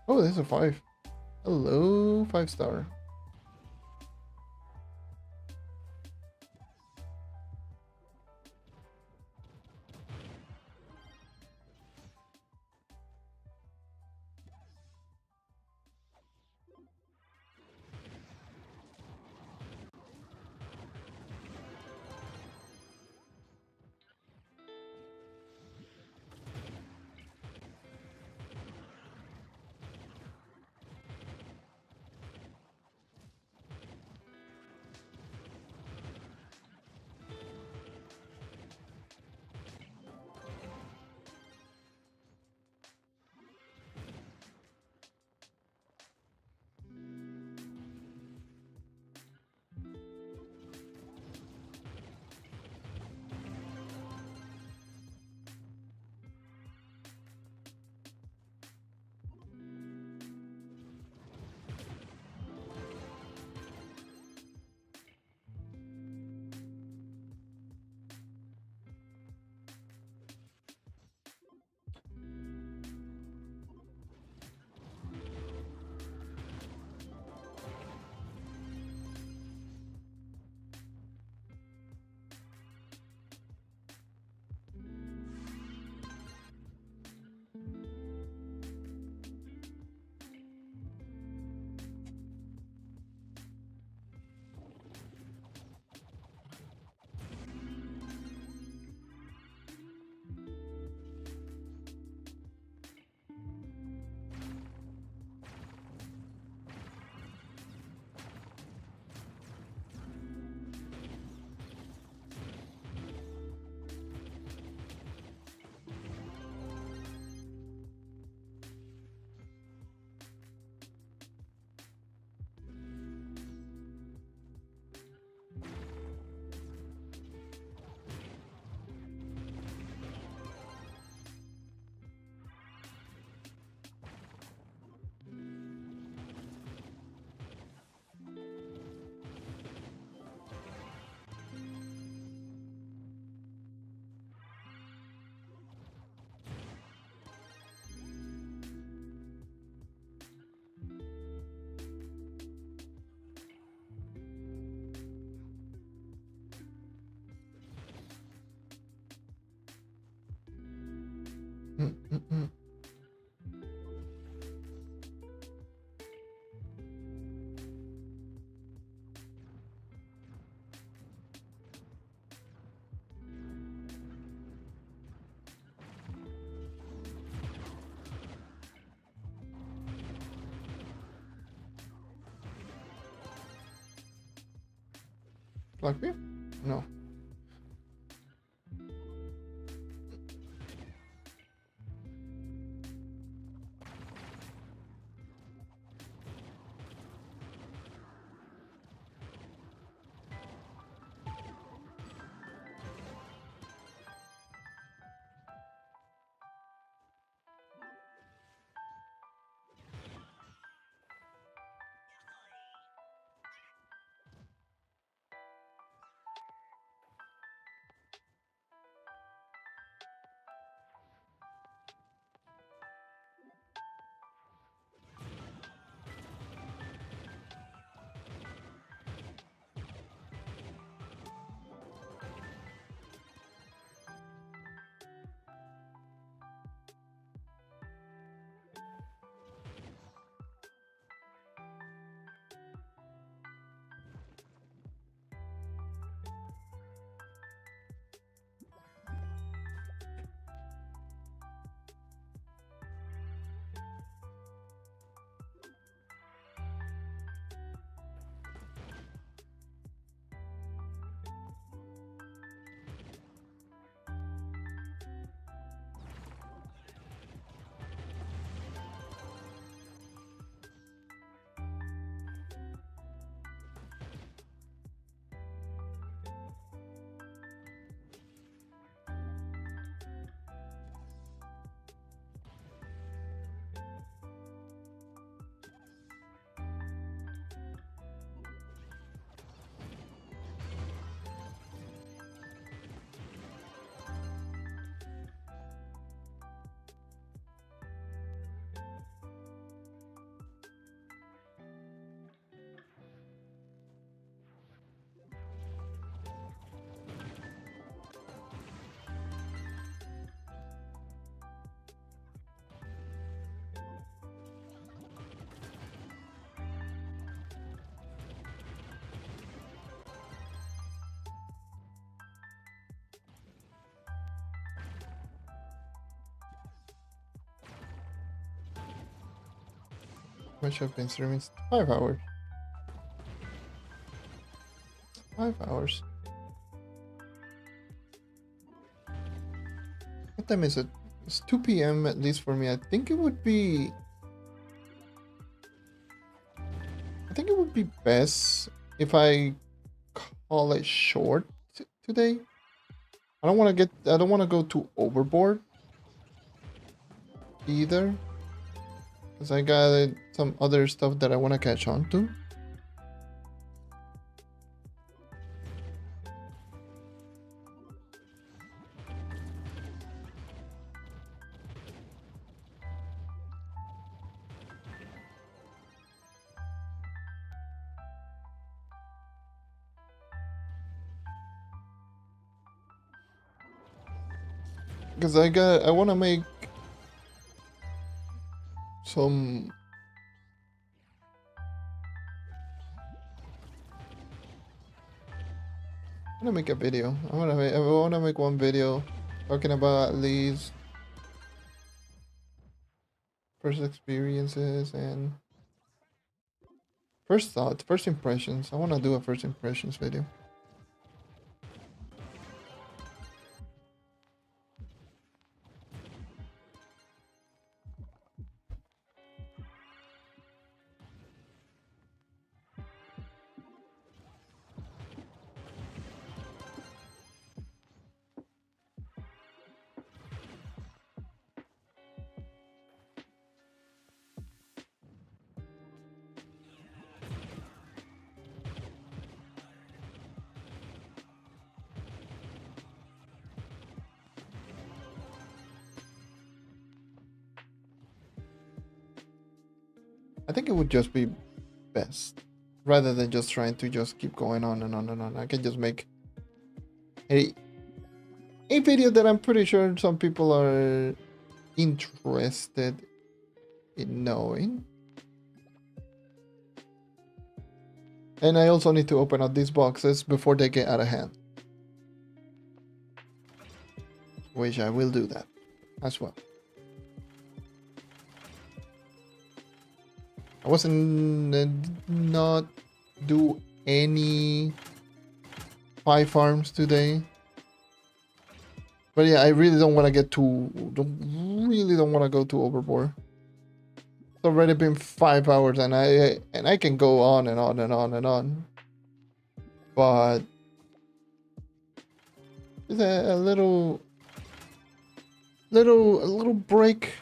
Oh, there's a 5. Hello, 5-star. Blackbeard? No. Much have been streaming? 5 hours. 5 hours. What time is it? It's 2 p.m. at least for me. I think it would be best if I call it short today. I don't want to go too overboard either, because I got some other stuff that I want to catch on to. Because I want to make some I want to make a video. I want to make one video talking about at least first experiences and first thoughts, first impressions. I want to do a first impressions video. I think it would just be best, rather than just trying to just keep going on and on and on. I can just make a video that I'm pretty sure some people are interested in knowing. And I also need to open up these boxes before they get out of hand. Which I will do that as well. I wasn't not do any 5 farms today. But yeah, I really don't want to get too don't want to go too overboard. It's already been 5 hours and I can go on and on and on and on. But just a little break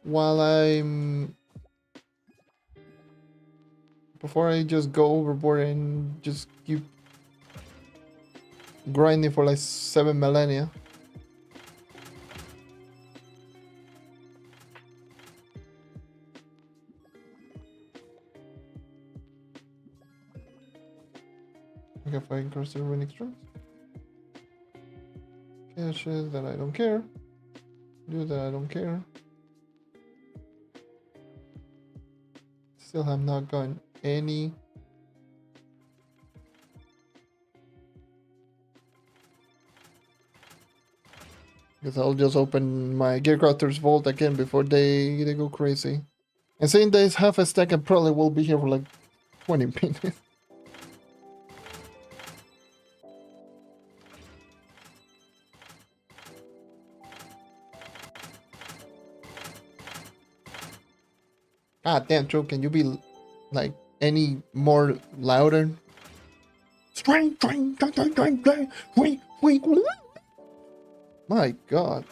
while I'm before I just go overboard and just keep grinding for like 7 millennia. Okay, fine, cross the runic strings. Caches that I don't care. Do that I don't care. Still have not gotten any. Because I'll just open my Gearcrafter's Vault again before they go crazy. And saying there's half a stack, I probably will be here for like 20 minutes. Ah, damn, Trove, can you be like any more louder? String. My God.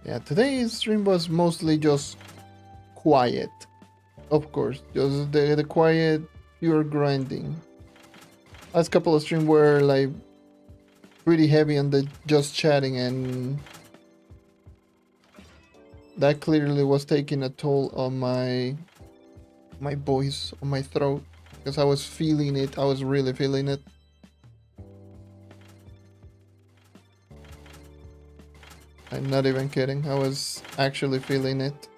Yeah, today's stream was mostly just quiet. Of course, just the quiet, pure grinding. Last couple of streams were like pretty heavy on the just chatting, and that clearly was taking a toll on my voice, on my throat, because I was feeling it. I was really feeling it. I'm not even kidding. I was actually feeling it.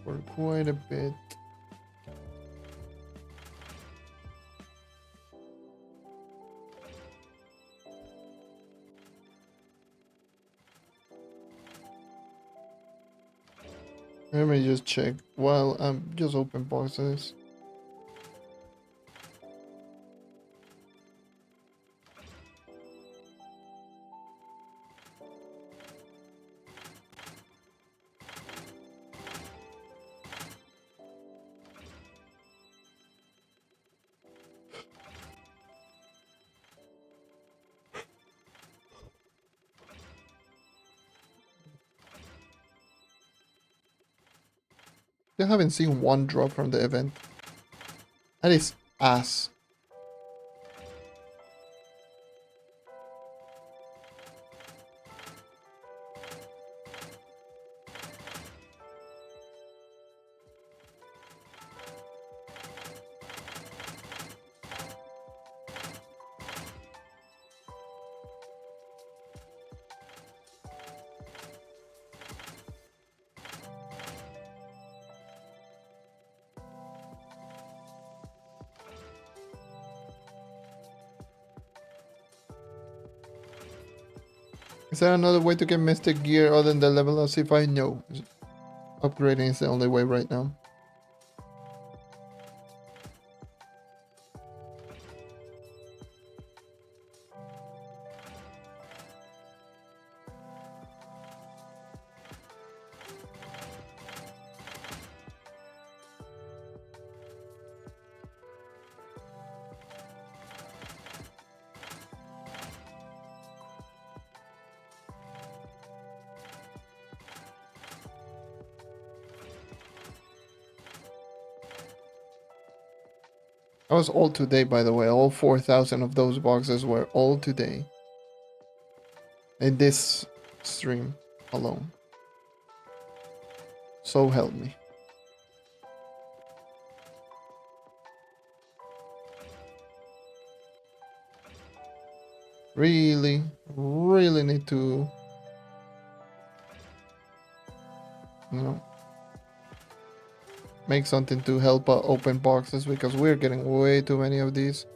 For quite a bit. Let me just check while I'm just open boxes. I haven't seen one drop from the event. That is ass. Is there another way to get mystic gear other than the level of C5? No. Upgrading is the only way right now. That was all today, by the way. All 4,000 of those boxes were all today. In this stream alone. So help me. Really need to, you know, make something to help open boxes because we're getting way too many of these.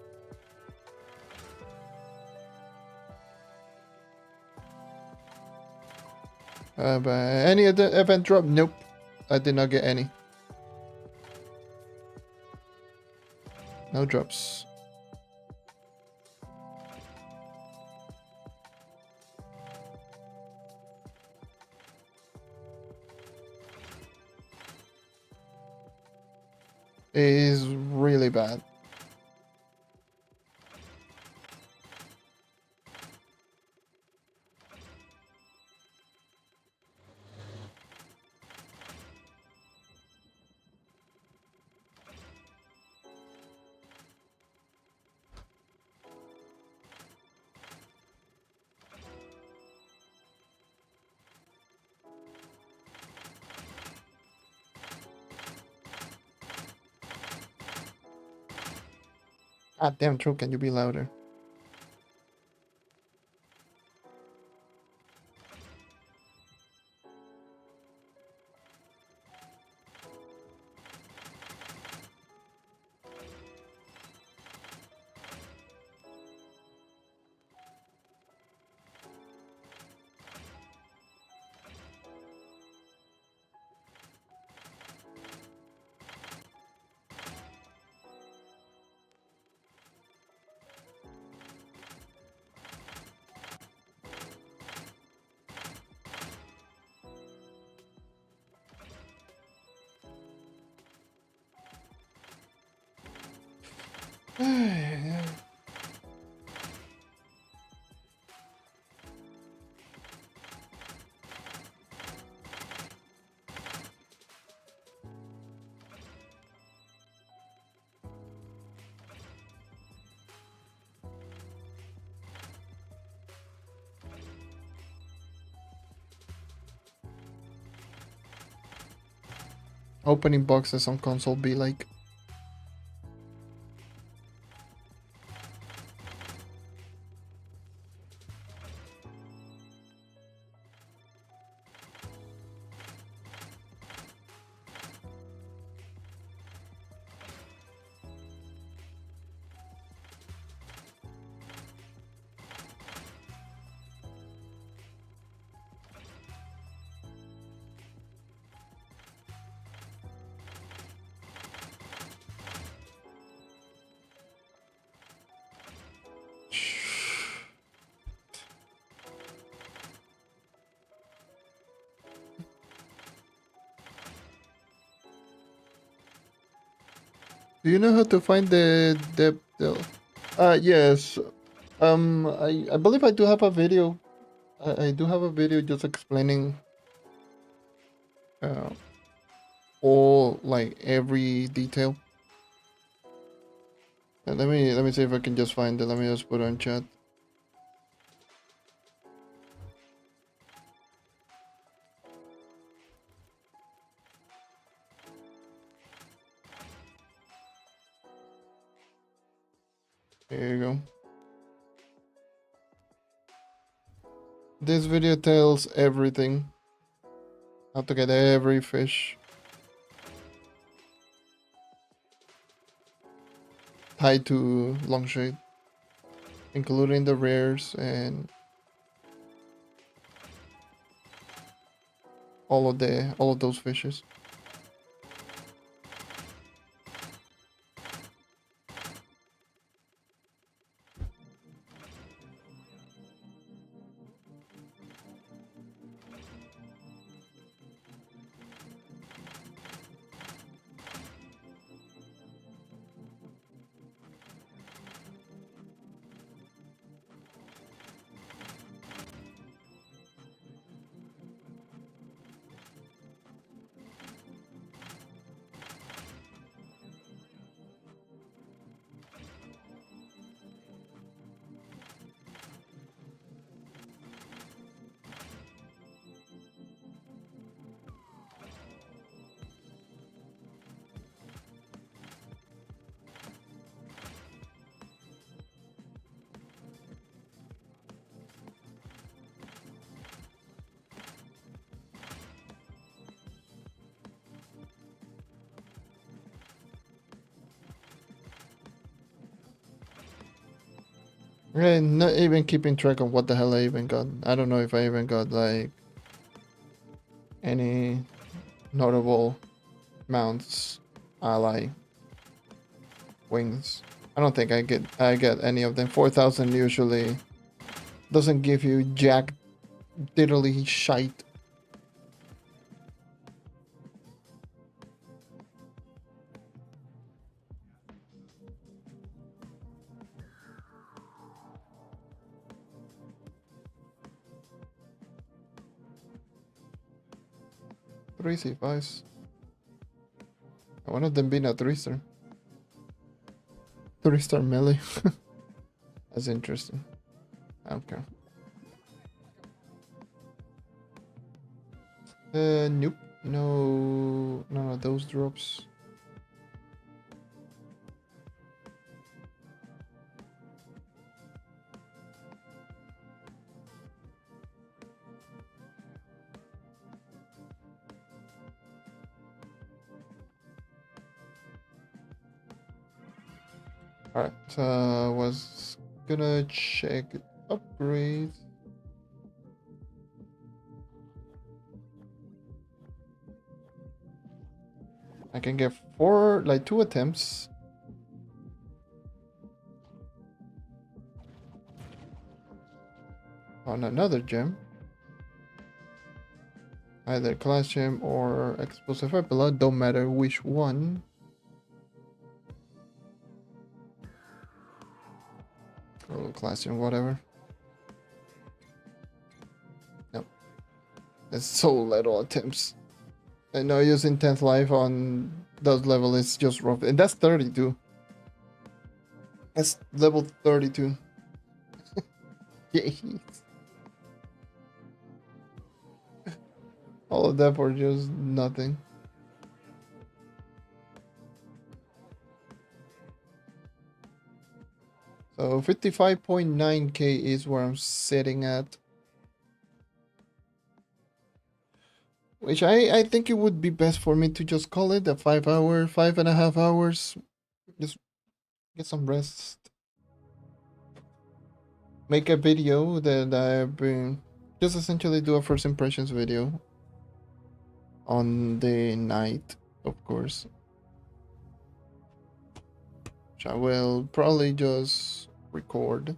But any other event drop? Nope. I did not get any. No drops. It is really bad. God damn, Trove, can you be louder? Opening boxes on console be like. Do you know how to find the yes. I believe I do have a video. I do have a video just explaining uh all like every detail. And let me see if I can just find it. Let me just put it on chat. Here you go. This video tells everything. How to get every fish. Tied to Longshade. Including the rares and all of those fishes. And not even keeping track of what the hell I even got. I don't know if I even got like any notable mounts, ally, wings. I don't think I get any of them. 4,000 usually doesn't give you jack diddly shite. Three C5s. One of them being a 3-star. 3-star melee. That's interesting. I don't care. Nope. No, none of those drops. Alright, so I was gonna check upgrades. I can get 2 attempts. On another gem. Either class gem or explosive weapon, don't matter which one. Or class gem, whatever. Nope. There's so little attempts. I know using 10th life on those level is just rough. And that's 32. That's level 32. Jeez. All of that for just nothing. So 55.9k is where I'm sitting at. Which I think it would be best for me to just call it a 5.5 hours. Just get some rest. Make a video that I've been just essentially do a first impressions video on the night, of course. Which I will probably just record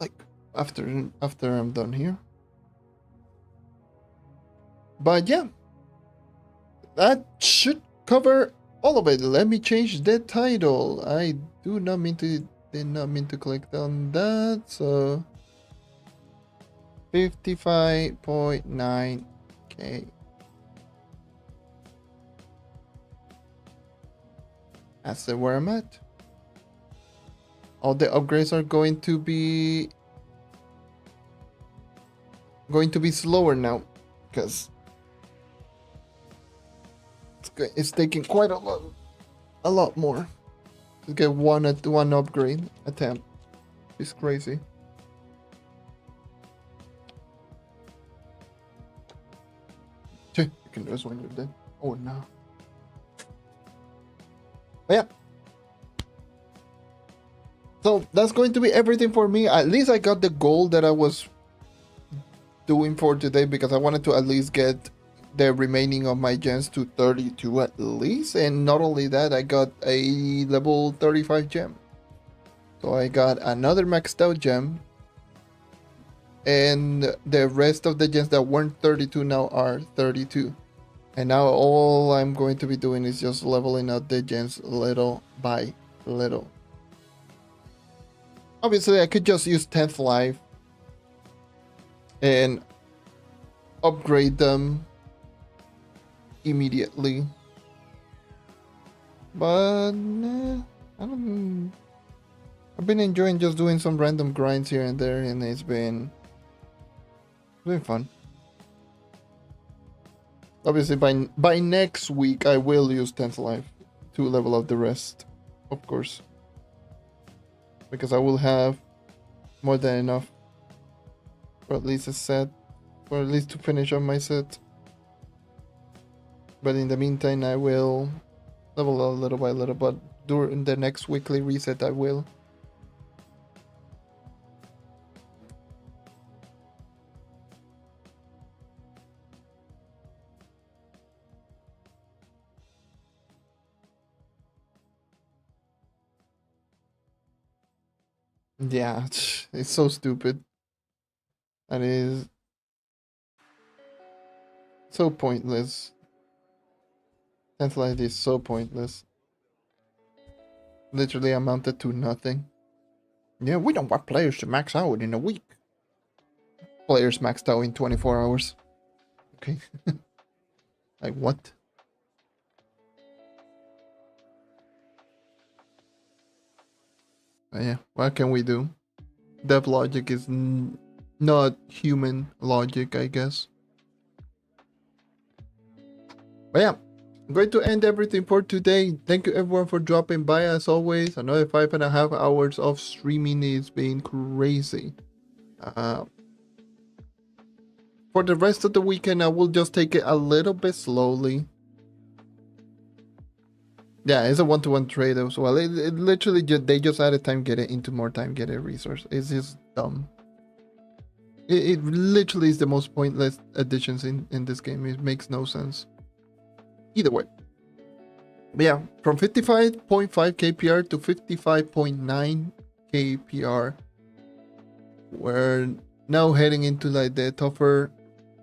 like after I'm done here. But yeah, that should cover all of it. Let me change the title. I did not mean to click on that. So 55.9k. That's where I'm at. All the upgrades are going to be slower now because it's taking quite a lot more to get one upgrade attempt. It's crazy. You can do this when you're dead. Oh no. But yeah. So that's going to be everything for me. At least I got the goal that I was doing for today because I wanted to at least get the remaining of my gems to 32 at least. And not only that, I got a level 35 gem. So I got another maxed out gem. And the rest of the gems that weren't 32 now are 32. And now all I'm going to be doing is just leveling up the gems little by little. Obviously, I could just use 10th life and upgrade them immediately. But I've been enjoying just doing some random grinds here and there, and it's been fun. Obviously, by next week, I will use 10th life to level up the rest, of course. Because I will have more than enough for at least a set, or at least to finish up my set. But in the meantime, I will level up little by little, but during the next weekly reset, I will. Yeah, it's so stupid. That is so pointless. 10th life is so pointless. Literally amounted to nothing. Yeah, we don't want players to max out in a week. Players maxed out in 24 hours. Okay. Like what? But yeah, what can we do? Dev logic is not human logic, I guess. But yeah, I'm going to end everything for today. Thank you everyone for dropping by as always. Another 5.5 hours of streaming is being crazy. For the rest of the weekend, I will just take it a little bit slowly. Yeah, it's a one-to-one trade as well. It literally they just added time get it into more time get it resource. It's just dumb. It literally is the most pointless additions in this game. It makes no sense. Either way. But yeah, from 55.5 KPR to 55.9 KPR. We're now heading into like the tougher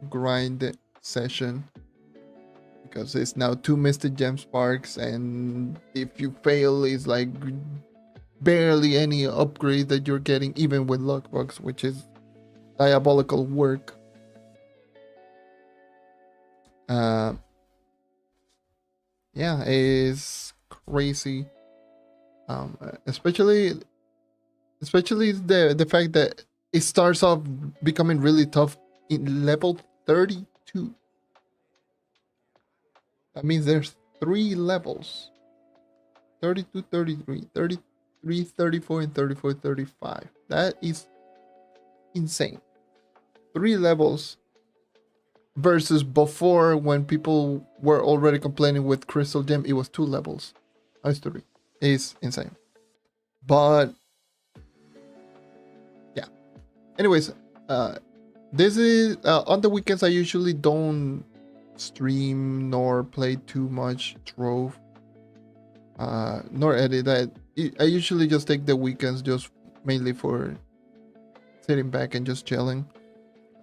grind session. Because it's now 2 Mystic Gem Sparks, and if you fail, it's like barely any upgrade that you're getting, even with Luckbox, which is diabolical work. Yeah, it's crazy. Especially the fact that it starts off becoming really tough in level 32. That means there's 3 levels. 32, 33, 33, 34, and 34, 35. That is insane. 3 levels versus before, when people were already complaining with Crystal Gem, it was 2 levels. Now it's 3. It's insane. But yeah. Anyways, this is on the weekends. I usually don't stream nor play too much Trove, nor edit. I usually just take the weekends just mainly for sitting back and just chilling.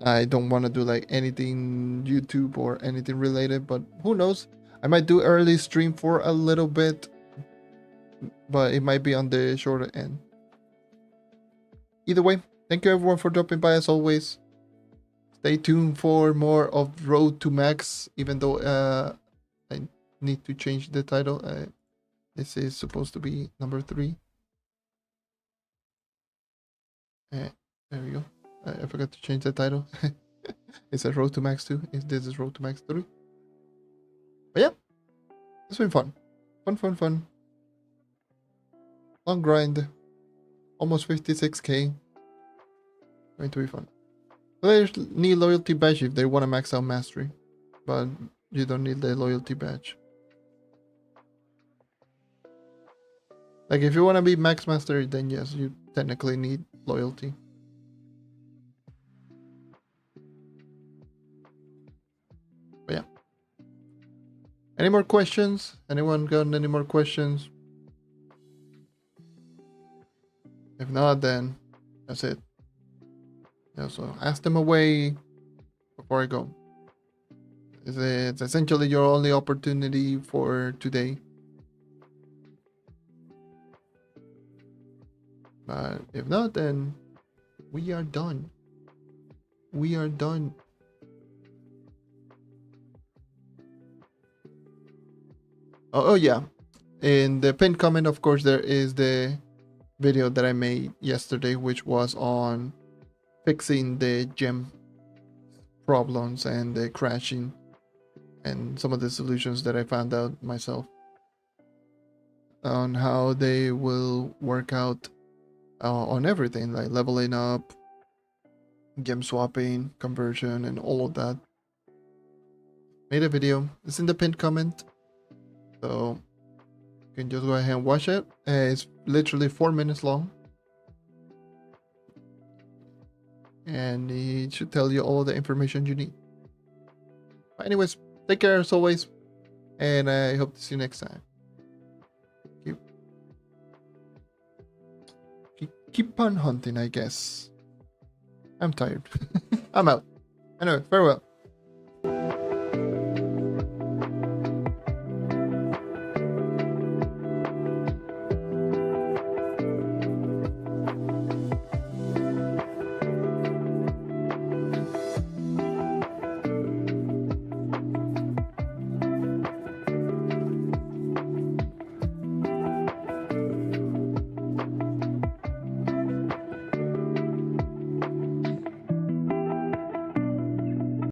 I don't want to do like anything YouTube or anything related, but who knows? I might do early stream for a little bit, but it might be on the shorter end. Either way, thank you everyone for dropping by as always. Stay tuned for more of Road to Max, even though I need to change the title. This is supposed to be number 3. There we go. I forgot to change the title. It says Road to Max 2. This is Road to Max 3. But yeah, it's been fun. Fun. Long grind. Almost 56k. Going to be fun. Players need loyalty badge if they want to max out mastery, but you don't need the loyalty badge. Like if you want to be max master, then yes, you technically need loyalty. Any more questions? Anyone got any more questions? If not, then that's it. Yeah, so ask them away before I go. It's essentially your only opportunity for today. But if not, then we are done. We are done. Oh yeah. In the pinned comment, of course, there is the video that I made yesterday, which was on fixing the gem problems and the crashing and some of the solutions that I found out myself on how they will work out on everything, like leveling up, gem swapping, conversion, and all of that. Made a video. It's in the pinned comment, so you can just go ahead and watch it. It's literally 4 minutes long, and it should tell you all the information you need. But anyways, take care as always, and I hope to see you next time. Keep on hunting, I guess. I'm tired. I'm out. Anyway, farewell.